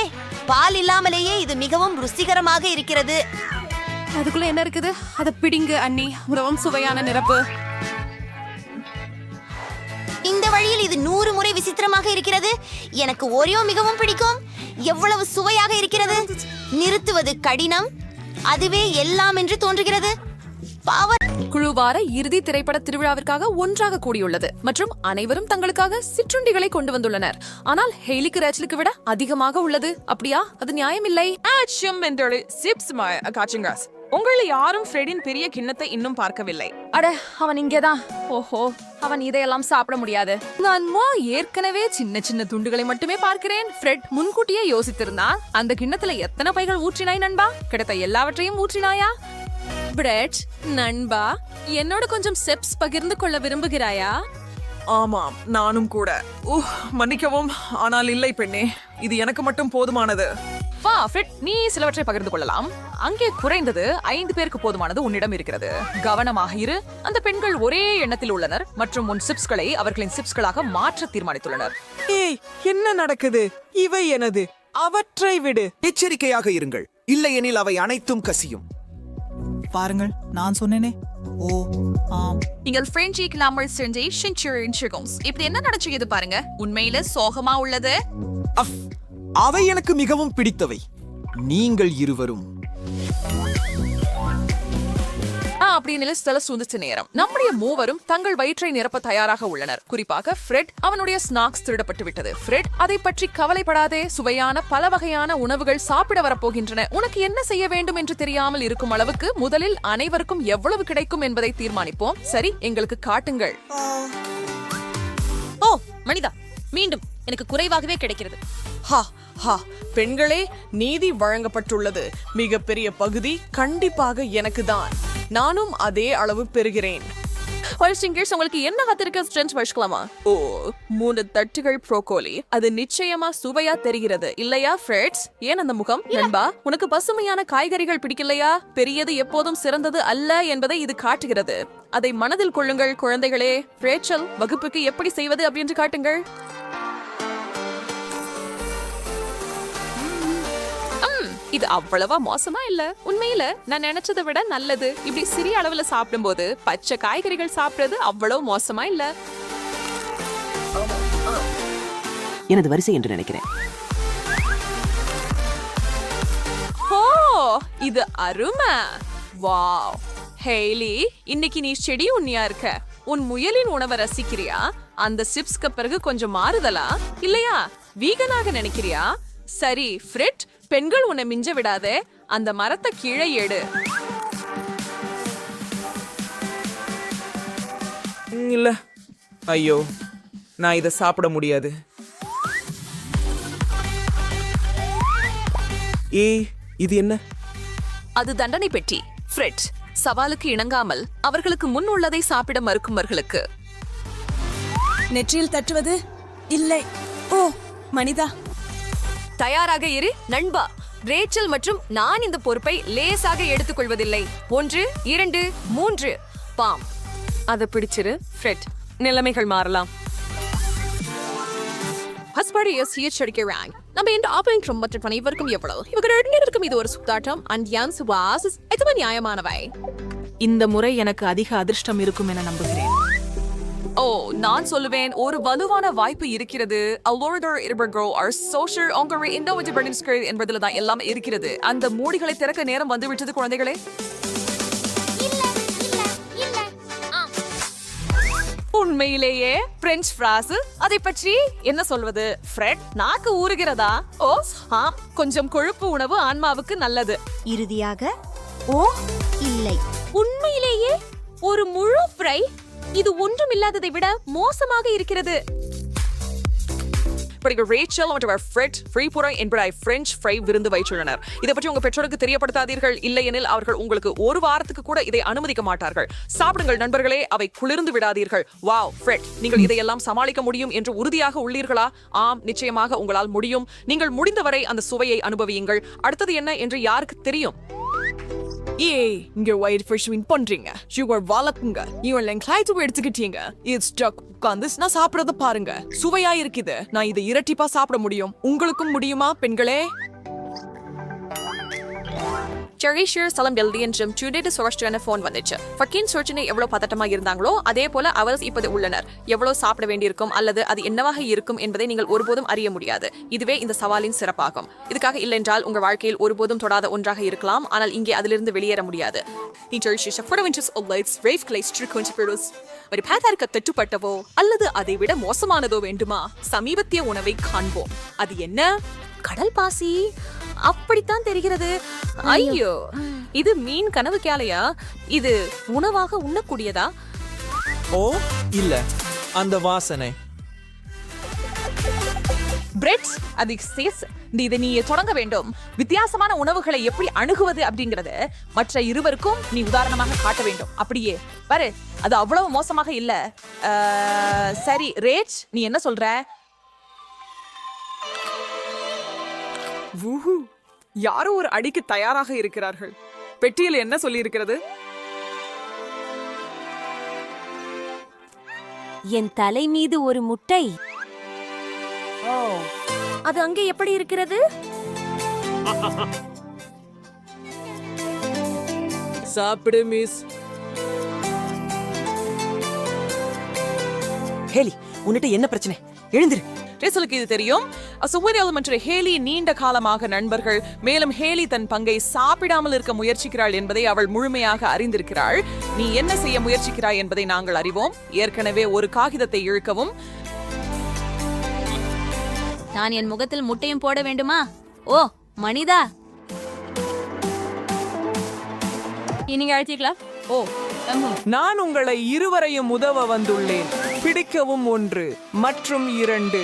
பால் இல்லாமலேயே இது மிகவும் ருசிகரமாக இருக்கிறது. அதுக்குள்ள என்ன இருக்குது? அதை பிடிங்க அண்ணி. மிகவும் சுவையான நிரப்பு. இந்த வழியில் இது 100 முறை விசித்திரமாக இருக்கிறது. எனக்கு ஓரியோ மிகவும் பிடிக்கும். எவ்வளவு சுவையாக இருக்கிறது. நிறுத்துவது கடினம். அதுவே எல்லாம் என்று தோன்றுகிறது. குழுவார இறுதி திரைப்பட திருவிழாவிற்காக ஒன்றாக கூடியுள்ளது மற்றும் அனைவரும் தங்களுக்காக சிற்றுண்டிகளை கொண்டு வந்துள்ளனர். ஆனால் ஹெய்லிக்கு ரேச்சலுக்கு விட அதிகமாக உள்ளது. அப்படியா? அது நியாயமில்லை. உங்களை யாரும் ஃப்ரெடின் பெரிய கிண்ணத்தை இன்னும் பார்க்கவில்லை. அட, அவன் இங்கேதான். ஓஹோ, அவன் இதையெல்லாம் சாப்பிட முடியாது. நான் ஏற்கனவே சின்ன சின்ன துண்டுகளை மட்டுமே பார்க்கிறேன். ஃப்ரெட் முன்கூட்டியே யோசித்திருந்தான். அந்த கிண்ணத்துல எத்தனை பைகள் ஊற்றினாய் நண்பா? கிடைத்த எல்லாவற்றையும் ஊற்றினாயா? பிரெட் நண்பா, என்னோட கொஞ்சம் செப்ஸ் பகிர்ந்து கொள்ள விரும்புகிறாயா? ஆமாம், நானும் கூட. மன்னிக்கவும், ஆனால் இல்லை பெண்ணே, இது எனக்கு மட்டும் போதுமானது. வா ஃப்ரெட், நீ சிலவற்றை பகிர்ந்து கொள்ளலாம். அங்கே குறைந்தது 5 பேருக்கு போதுமானது உன்னிடம் இருக்கிறது. கவனமாக இரு. அந்த பெண்கள் ஒரே எண்ணத்தில் உள்ளனர் மற்றும் உன் சிப்ஸ்களை அவர்களின் சிப்ஸ்களாக மாற்ற தீர்மானித்துள்ளனர். ஏய், என்ன நடக்குது? இவை எனது. அவற்றை விடு. எச்சரிக்கையாக இருங்கள், இல்லையெனில் அவை அனைத்தும் கசியும். பாருங்கள், நான் சொன்னேனே. ஓ ஆம். நீங்கள் பிரெஞ்சு கிளாமர் செஞ்சை செஞ்சுரின்ஸ். இப்படி என்ன நடந்துச்சு பாருங்க. உண்மையில சோகமா உள்ளது. அவை எனக்கு மிகவும் பிடித்தவை. நீங்கள் இருவரும் அப்படின்னு சில சுந்திச்ச நேரம் நம்முடைய மூவரும் தங்கள் வயிற்றை நிரப்ப தயாராக உள்ளனர். குறிப்பாக ஃப்ரெட். அவனுடைய ஸ்நாக்ஸ் திருடப்பட்டு விட்டது. ஃப்ரெட், அதை பற்றி கவலைப்படாதே. சுவையான பல வகையான உணவுகள் சாப்பிட வரப்போகின்றன. உனக்கு என்ன செய்ய வேண்டும் என்று தெரியாமல் இருக்கும் அளவுக்கு முதலில் அனைவருக்கும் எவ்வளவு கிடைக்கும் என்பதை தீர்மானிப்போம். சரி, எங்களுக்கு காட்டுங்கள். ஓ மனிதா, மீண்டும் எனக்கு குறைவாகவே கிடைக்கிறது. ஹா ஹா, பெண்களே, நீதி வழங்கப்பட்டுள்ளது. மிகப்பெரிய பகுதி கண்டிப்பாக எனக்கு தான். நானும் அதே அளவு பெறுகிறேன். உங்களுக்கு என்ன கத்திரிக்க ஸ்ட்ரென்த் வச்சுக்கலாமா? ஓ, 3 தட்டுகள் ப்ரோக்கோலி. அது நிச்சயமா சுவையா தெரிகிறது இல்லையா ஃப்ரெட்ஸ்? ஏன் அந்த முகம்? நண்பா, உனக்கு பசுமையான காய்கறிகள் பிடிக்கலையா? பெரியது எப்போதும் சிறந்தது அல்ல என்பதை இது காட்டுகிறது. அதை மனதில் கொள்ளுங்கள் குழந்தைகளே. ரேச்சல், வகுப்புக்கு எப்படி செய்வது அப்படின்னு காட்டுங்கள். இது அவ்வளவா மோசமா இல்ல. உண்மையில நான் நினைச்சதை விட நல்லது. இப்படி சிறிய அளவுல சாப்பிடும்போது பச்சை காய்கறிகள் சாப்பிடுறது அவ்வளவு மோசமா இல்ல. எனது வரிசை என்று நினைக்கிறேன். ஓ, இது அருமை. வாவ் ஹேலி, இன்னைக்கு நீ செடி உண்ணியா இருக்க. உன் முயலின் உணவை ரசிக்கிறியா? அந்த சிப்ஸ்க்கு பிறகு கொஞ்சம் மாறுதலா இல்லையா? வீகனாக நினைக்கிறியா? சரி ஃப்ரெட், பெண்கள் உன்னை மிஞ்ச விடாதே. அந்த மரத்தை கீழே எடு. இல்ல, ஐயோ, நான் இதை சாப்பிட முடியாது. இது என்ன? அது தண்டனை பெட்டி. ஃப்ரெட், சவாலுக்கு இணங்காமல் அவர்களுக்கு முன் உள்ளதை சாப்பிட மறுக்குமர்களுக்கு நெற்றியில் தட்டுவது இல்லை. ஓ மனிதா, தயாராக இரு நண்பா. ரேச்சல் மற்றும் நான் இந்த பொறுப்பை லேசாக எடுத்துக்கொள்வதில்லை. 1 2 3 பாம். அதை பிடிச்சிரு ஃப்ரெட். நிலைமைகள் மாறலாம். நம்ம இந்த ஆப்பரிங் ரொம்ப அனைவருக்கும் எவ்வளவு இவர்களுக்கும் இது ஒரு சுத்தாட்டம். அண்ட் சுவாஸ் இது நியாயமானவை. இந்த முறை எனக்கு அதிக அதிர்ஷ்டம் இருக்கும் என நம்புகிறேன். ஓ, நான் சொல்லுவேன், ஒரு வலுவான வாய்ப்பு இருக்கிறது. என்பதில் தான் எல்லாம் இருக்கிறது. அந்த மூடிகளை திறக்க நேரம் வந்துவிட்டது குழந்தைகளே. உண்மையிலேயே பிரெஞ்ச் பிராஸ். அதை பற்றி என்ன சொல்வது? ஃப்ரெட், நாக்கு ஊறுகிறதா? ஓ கொஞ்சம் கொழுப்பு உணவு ஆன்மாவுக்கு நல்லது. இறுதியாக ஓ இல்லை, உண்மையிலேயே ஒரு முழு ஃப்ரை. இது ஒன்றும் இல்லாததை விட மோசமாக இருக்கிறது. ரேச்சல் மற்றும் ஃப்ரெட் ஃப்ரீபுரா என்பதை பிரெஞ்ச் ஃப்ரை விருந்து வைத்துள்ளனர். இதை பற்றி உங்க பெற்றோருக்கு தெரியப்படுத்தாதீர்கள். இல்லையெனில் அவர்கள் உங்களுக்கு ஒரு வாரத்துக்கு கூட இதை அனுமதிக்க மாட்டார்கள். சாப்பிடுங்கள் நண்பர்களே, அவை குளிர்ந்து விடாதீர்கள். வாவ் ஃப்ரெட், நீங்கள் இதையெல்லாம் சமாளிக்க முடியும் என்று உறுதியாக உள்ளீர்களா? ஆம், நிச்சயமாக உங்களால் முடியும். நீங்கள் முடிந்தவரை அந்த சுவையை அனுபவியுங்கள். அடுத்தது என்ன என்று யாருக்கு தெரியும்? இங்க ஒயிட் ஃபிஷ் வின் பண்றீங்க. ஷுகர் வளர்க்குங்க. இவன் கிளைட்டு எடுத்துக்கிட்டீங்க. It's stuck. உட்கார்ந்து நான் சாப்பிடறத பாருங்க. சுவையா இருக்குது. நான் இதை இரட்டிப்பா சாப்பிட முடியும். உங்களுக்கும் முடியுமா பெண்களே? செரிஷர் சலம் பெல்டி என்றும் டுடேட் சோர்ஸ்டான ஃபோன் வந்துச்சு. ஃபக்கின் சோர்ச்சினை எவ்வளவு பதட்டமா இருந்தாங்களோ அதே போல அவர் இப்போது உள்ளனர். எவ்வளவு சாப்பிட வேண்டியிருக்கும் அல்லது அது என்னவாக இருக்கும் என்பதை நீங்கள் ஒருபோதும் அறிய முடியாது. இதுவே இந்த சவாலின் சிறப்பாகும். இதுக்காக இல்லென்றால் உங்கள் வாழ்க்கையில் ஒருபோதும் தொடாத ஒன்றாக இருக்கலாம், ஆனால் இங்கே அதிலிருந்து வெளியேற முடியாது. தட்டுப்பட்டவோ அல்லது அதை விட மோசமானதோ வேண்டுமா? சமீபத்திய உணவை காண்போம். அது என்ன? கடல் பாசி. அப்படித்தான் தெரிகிறது. ஐயோ, இது மீன் கனவு கேளையா? இது உணவாக உண்ணக்கூடியதா? ஓ இல்ல, அந்த வாசனை. பிரெட்ஸ், அது சேஸ். இதை நீ தொடங்க வேண்டும். வித்தியாசமான உணவுகளை எப்படி அணுகுவது அப்படிங்கறது மற்ற இருவருக்கும் நீ உதாரணமாக காட்ட வேண்டும். அப்படியே பாரு, அது அவ்வளவு மோசமாக இல்ல. சரி ரேச், நீ என்ன சொல்ற? யாரோ ஒரு அடிக்கு தயாராக இருக்கிறார்கள். பெட்டியில் என்ன சொல்லி இருக்கிறது? என் தலை மீது ஒரு முட்டை. அது அங்கே எப்படி இருக்கிறது? சாப்பிடு மிஸ். ஹேலி, உன்னிட்ட என்ன பிரச்சனை? எழுந்திரு. ரேசலுக்கு இது தெரியும். அசுவரியல் மற்றும் ஹேலி நீண்ட காலமாக நண்பர்கள். மேலும் ஹேலி தன் பங்கை சாப்பிடாமல் இருக்க முயற்சிக்கிறாள் என்பதை அவள் முழுமையாக அறிந்திருக்கிறாள். நீ என்ன செய்ய முயற்சிக்கிறாய் என்பதை நாங்கள் அறிவோம். ஏற்கனவே ஒரு காகிதத்தை இழுக்கவும். நான் என் முகத்தில் முட்டையும் போட வேண்டுமா? ஓ மனிதா, நீங்க அழைத்தீங்களா? ஓ நான் உங்களை இருவரையும் உதவ வந்துள்ளேன். பிடிக்கவும் 1 மற்றும் 2.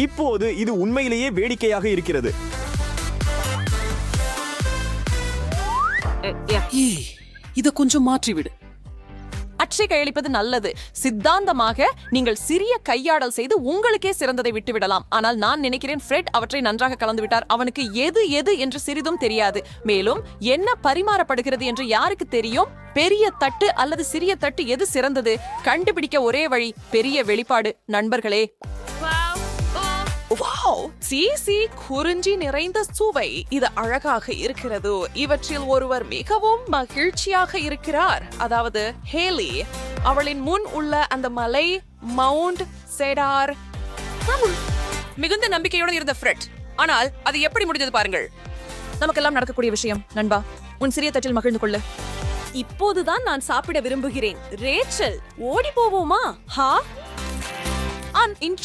இப்போது இது உண்மையிலேயே வேடிக்கையாக இருக்கிறது. இத கொஞ்சம் மாற்றிவிடு. அச்சை கையளிப்பது நல்லது. சித்தாந்தமாக நீங்கள் சிறிய கையாடல் செய்து உங்களுக்கே சிறந்ததை விட்டுவிடலாம். ஆனால் நான் நினைக்கிறேன் ஃப்ரெட் அவற்றை நன்றாக கலந்து விட்டார். அவனுக்கு எது எது என்று சிறிதும் தெரியாது. மேலும் என்ன பரிமாறப்படுகிறது என்று யாருக்கு தெரியும்? பெரிய தட்டு அல்லது சிறிய தட்டு எது சிறந்தது? கண்டுபிடிக்க ஒரே வழி பெரிய வெளிப்பாடு. நண்பர்களே, சீசி குறிஞ்சி நிறைந்த சுவை. இது அழகாக இருக்கிறது. இவற்றில் ஒருவர் மிகவும் மகிழ்ச்சியாக இருக்கிறார். அதாவது ஹேலி. அவளின் முன் உள்ள அந்த மலை மவுண்ட் செடார். மிகுந்த நம்பிக்கையுடன் இருந்த ஃப்ரெட். ஆனால் அது எப்படி முடிந்தது பாருங்கள். நமக்கெல்லாம் நடக்கக்கூடிய விஷயம். நண்பா, உன் சிறிய தட்டில் மகிழ்ந்து கொள்ளு. இப்போதுதான் நான் சாப்பிட விரும்புகிறேன். ரேச்சல், ஓடி போவோமா? ஹா, நீங்க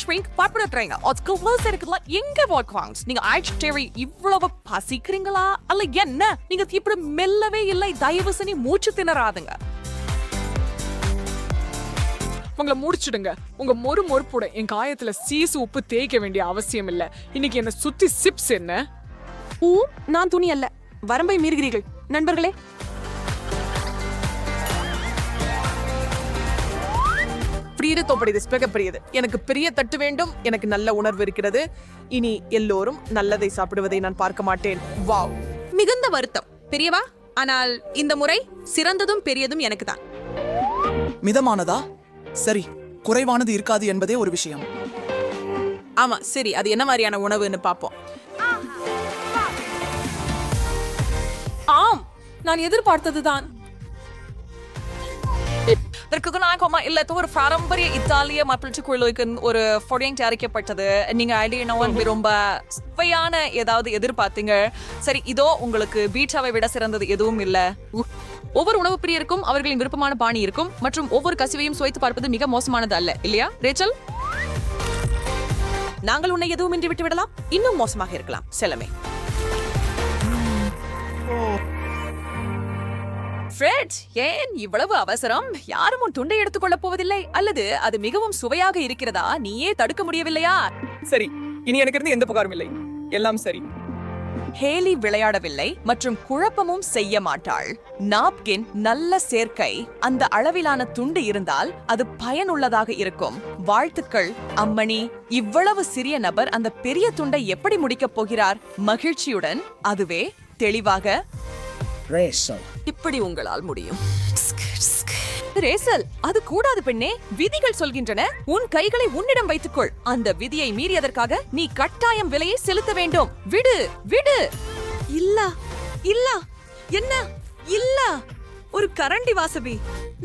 இவ்வளவு பசிக்கிறீங்களா? அல்ல என்ன? நீங்க இப்படி மெல்லவே இல்லை. தயவு செஞ்சு மூச்சு திணறாதுங்க. உங்களை முடிச்சிடுங்க. உங்க மொறுப்புட என் காயத்துல சீசு உப்பு தேய்க்க வேண்டிய அவசியம் இல்ல. இன்னைக்கு என்ன சுத்தி சிப்ஸ் என்ன? நான் துணி அல்ல. வரம்பை மீறுகிறீர்கள் நண்பர்களே. எனக்கு பெரிய தட்டு வேண்டும். எனக்கு நல்ல உணர்வு இருக்கிறது. இனி எல்லோரும் நல்லதை சாப்பிடுவதை நான் பார்க்க மாட்டேன். வாவ், மிகுந்த வருத்தம் பெரியவா. ஆனால் இந்த முறை சிறந்ததும் பெரியதும் எனக்கு தான். மிதமானதா? சரி, குறைவானது இருக்காது என்பதே ஒரு விஷயம். ஆமா சரி, அது என்ன மாதிரியான உணவுன்னு பாப்போம். ஆம், நான் எதிர்பார்த்ததுதான். ஒரு பாரம்பரிய இத்தாலிய மப்பிள்ச்சிக்குழுக்கு ஒரு ஃபுடிங் தயாரிக்கப்பட்டது. நீங்க ஐடியா ரொம்ப சுவையான ஏதாவது எதிர்பார்த்தீங்க. சரி, இதோ உங்களுக்கு பீட்சாவை விட சிறந்தது எதுவும் இல்ல. ஒவ்வொரு உணவு பிரியருக்கும் அவர்களின் விருப்பமான பாணி இருக்கும் மற்றும் ஒவ்வொரு கசிவையும் சுவைத்து பார்ப்பது மிக மோசமானது அல்ல, இல்லையா ரேச்சல்? நாங்கள் உன்னை எதுவும் இன்றி விட்டு விடலாம். இன்னும் மோசமாக இருக்கலாம். செல்லமே. ஃப்ரெட், ஏன் இவ்வளவு அவசரம்? யாரும் உன் துண்டை எடுத்துக்கொள்ள போவதில்லை. அல்லது அது மிகவும் சுவையாக இருக்கிறதா? நீயே தடுக்க முடியவில்லையா? சரி, இனி எனக்கு இருந்து எந்த புகாரும் இல்லை. எல்லாம் சரி. ஹேலி விளையாடவில்லை மற்றும் குழப்பமும் செய்ய மாட்டாள். நாப்கின் நல்ல சேர்க்கை. அந்த அளவிலான துண்டு இருந்தால் அது பயனுள்ளதாக இருக்கும். வாழ்த்துக்கள் அம்மணி. இவ்வளவு சிறிய நபர் அந்த பெரிய துண்டை எப்படி முடிக்கப் போகிறார்? மகிழ்ச்சியுடன். அதுவே தெளிவாக இப்படி உங்களால் முடியும். ரேசல், அது கூடாது பெண்ணே. விதிகள் சொல்கின்றன. உன் கைகளை உன்னிடம் வைத்துக்கொள். அந்த விதியை மீறியதற்காக நீ கட்டாயம் விலையை செலுத்த வேண்டும். விடு விடு. இல்ல இல்ல, என்ன இல்ல? ஒரு கரண்டி வாசபி.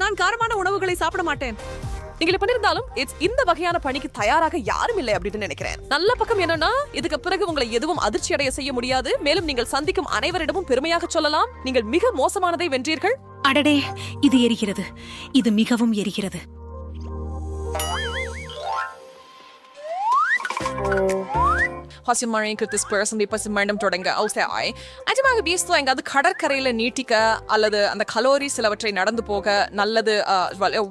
நான் காரமான உணவுகளை சாப்பிட மாட்டேன். நீங்கள் பண்ணிருந்தாலும் இந்த வகையான பணிக்கு தயாராக யாரும் இல்லை அப்படின்னு நினைக்கிறேன். நல்ல பக்கம் என்னன்னா, இதுக்கு பிறகு உங்களை எதுவும் அதிர்ச்சி அடைய செய்ய முடியாது. மேலும் நீங்கள் சந்திக்கும் அனைவரிடமும் பெருமையாக சொல்லலாம், நீங்கள் மிக மோசமானதை வென்றீர்கள். அடடே, இது எரிகிறது. இது மிகவும் எரிகிறது. எங்காவது கடற்கரையில நீட்டிக்க அல்லது அந்த கலோரி சிலவற்றை நடந்து போக நல்லது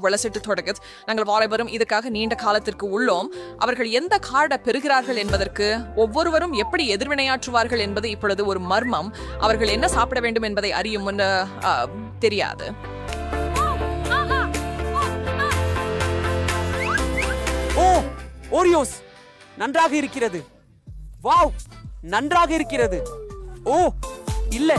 வளசிட்டு தொடங்குது. நாங்கள் வாலிபரும் இதுக்காக நீண்ட காலத்திற்கு உள்ளோம். அவர்கள் எந்த கார்டை பெறுகிறார்கள் என்பதற்கு ஒவ்வொருவரும் எப்படி எதிர்வினையாற்றுவார்கள் என்பது இப்பொழுது ஒரு மர்மம். அவர்கள் என்ன சாப்பிட வேண்டும் என்பதை அறியும் முன்னு தெரியாது. ஓ, ஓரியோஸ் நன்றாக இருக்கிறது. வாவ், நன்றாக இருக்கிறது. ஓ இல்ல,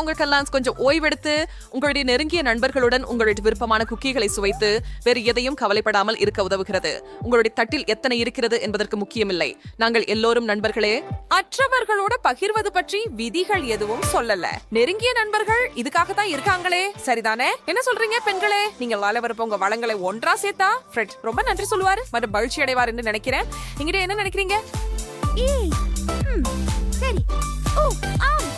உங்களுக்கெல்லாம் கொஞ்சம் ஓய்வெடுத்து உங்களுடைய நெருங்கிய நண்பர்களுடன் உங்களுடைய விருப்பமான குக்கீகளை சுவைத்து வேறு எதையும் கவலைப்படாமல் இருக்க உதவுகிறது. உங்களுடைய தட்டில் எத்தனை இருக்கிறது என்பதற்கு முக்கியமில்லை. நாங்கள் எல்லோரும் நண்பர்களே. மற்றவர்களோட பகிர்வது பற்றி விதிகள் எதுவும் சொல்லல. நெருங்கிய நண்பர்கள் இதுக்காக தான் இருக்காங்களே, சரிதானே? என்ன சொல்றீங்க பெண்களே? நீங்க வரப்ப உங்க வளங்களை ஒன்றா சேர்த்தா ஃப்ரெட் ரொம்ப நன்றி சொல்லுவாரு மற்றும் மகிழ்ச்சி அடைவார் என்று நினைக்கிறேன். நீங்க என்ன நினைக்கிறீங்க? சரி. ஓ ஆம்.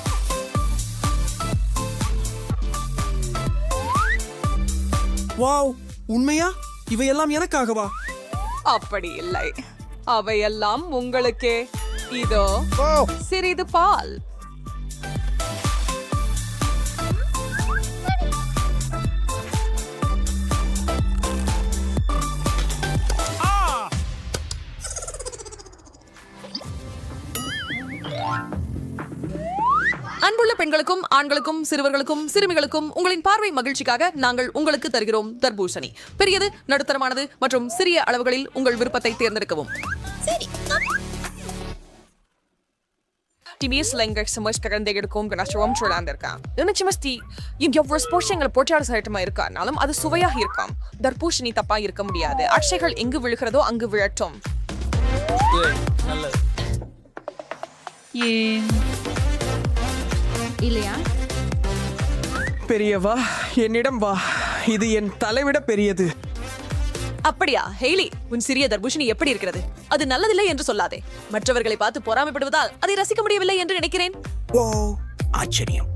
வாவ், உண்மையா? இவையெல்லாம் எனக்காகவா? அப்படி இல்லை, அவையெல்லாம் உங்களுக்கே. இதோ சிறிது பால். அன்புள்ள பெண்களுக்கும் ஆண்களுக்கும் சிறுவர்களுக்கும் சிறுமிகளுக்கும் உங்களின் பார்வை மகிழ்ச்சிக்காக நாங்கள் உங்களுக்கு தருகிறோம் தர்பூசணி. பெரியது, நடுத்தரமானது மற்றும் சிறிய அளவுகளில் உங்கள் விருப்பத்தை தேர்ந்தெடுக்கவும். அது சுவையாக இருக்கும். தர்பூசணி தப்பா இருக்க முடியாது. அட்சைகள் எங்கு விழுகிறதோ அங்கு விழட்டும். இல்லையா? பெரியவா, என்னிடம் வா. இது என் தலைவிட பெரியது. அப்படியா ஹெய்லி, உன் சிறிய தர்பூசணி எப்படி இருக்கிறது? அது நல்லதில்லை என்று சொல்லாதே. மற்றவர்களை பார்த்து பொறாமைப்படுவதால் அதை ரசிக்க முடியவில்லை என்று நினைக்கிறேன். ஓ, ஆச்சரியம்.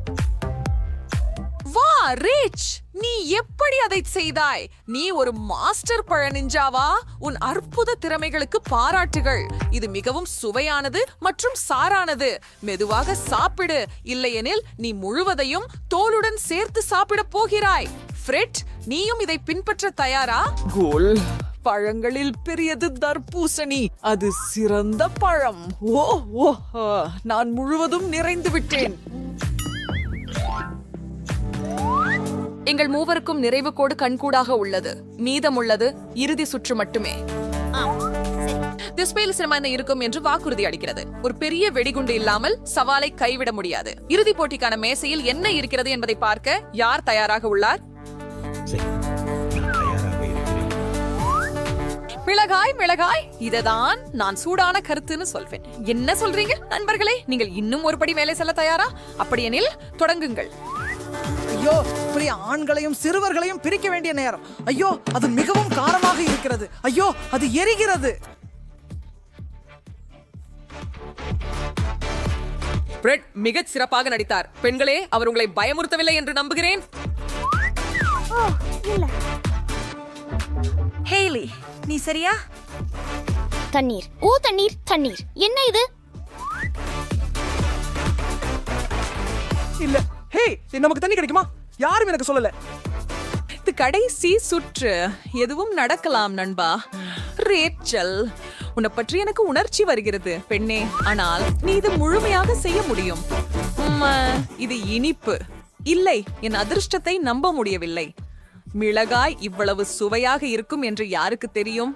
வா ரிச், நீ எப்படி அதை செய்தாய்? நீ ஒரு மாஸ்டர் பழ நிஞ்சாவா? உன் அற்புத திறமைகளுக்கு பாராட்டுகள். இது மிகவும் சுவையானது மற்றும் சாரானது. மெதுவாக சாப்பிடு, இல்லையெனில் நீ முழுவதையும் தோலுடன் சேர்த்து சாப்பிட போகிறாய். ஃப்ரெட், நீயும் இதை பின்பற்ற தயாரா? கோல், பழங்களில் பெரியது தர்பூசணி. அது சிறந்த பழம். ஓ ஓ, நான் முழுவதும் நிறைந்து விட்டேன். எங்கள் மூவருக்கும் நிறைவு கோடு கண்கூடாக உள்ளது. மீதமுள்ளது இறுதி சுற்று மட்டுமே. இருக்கும் என்று வாக்குறுதி அளிக்கிறது. ஒரு பெரிய வெடிகுண்டு இல்லாமல் சவாலை கைவிட முடியாது. இறுதி போட்டிக்கான மேசையில் என்ன இருக்கிறது என்பதை பார்க்க யார் தயாராக உள்ளார்? மிளகாய் மிளகாய், இததான் நான் சூடான கருத்துன்னு சொல்வேன். என்ன சொல்றீங்க நண்பர்களே? நீங்கள் இன்னும் ஒரு படி மேலே செல்ல தயாரா? அப்படியெனில் தொடங்குங்கள். ஐயோ, இப்படி ஆண்களையும் சிறுவர்களையும் பிரிக்க வேண்டிய நேரம். ஐயோ, அது மிகவும் காரமாக இருக்கிறது. ஐயோ, அது எரிகிறது. பிரெட் மிகச் சிறப்பாக நடித்தார். பெண்களே, அவர் உங்களை பயமுறுத்தவில்லை என்று நம்புகிறேன். ஹேலி, நீ சரியா? தண்ணீர், ஓ தண்ணீர், தண்ணீர். என்ன இது? இல்ல. ஹே, நமக்கு தண்ணி கிடைக்குமா? யாரும் எனக்கு சொல்லல. இது கடைசி சுற்று. எதுவும் நடக்கலாம் நண்பா. ரேச்சல், உன்னை பற்றி எனக்கு உணர்ச்சி வருகிறது பெண்ணே. ஆனால் நீ இது முழுமையாக செய்ய முடியும். இது இனிப்பு. இல்லை, என் அதிர்ஷ்டத்தை நம்ப முடியவில்லை. மிளகாய் இவ்வளவு சுவையாக இருக்கும் என்று யாருக்கு தெரியும்?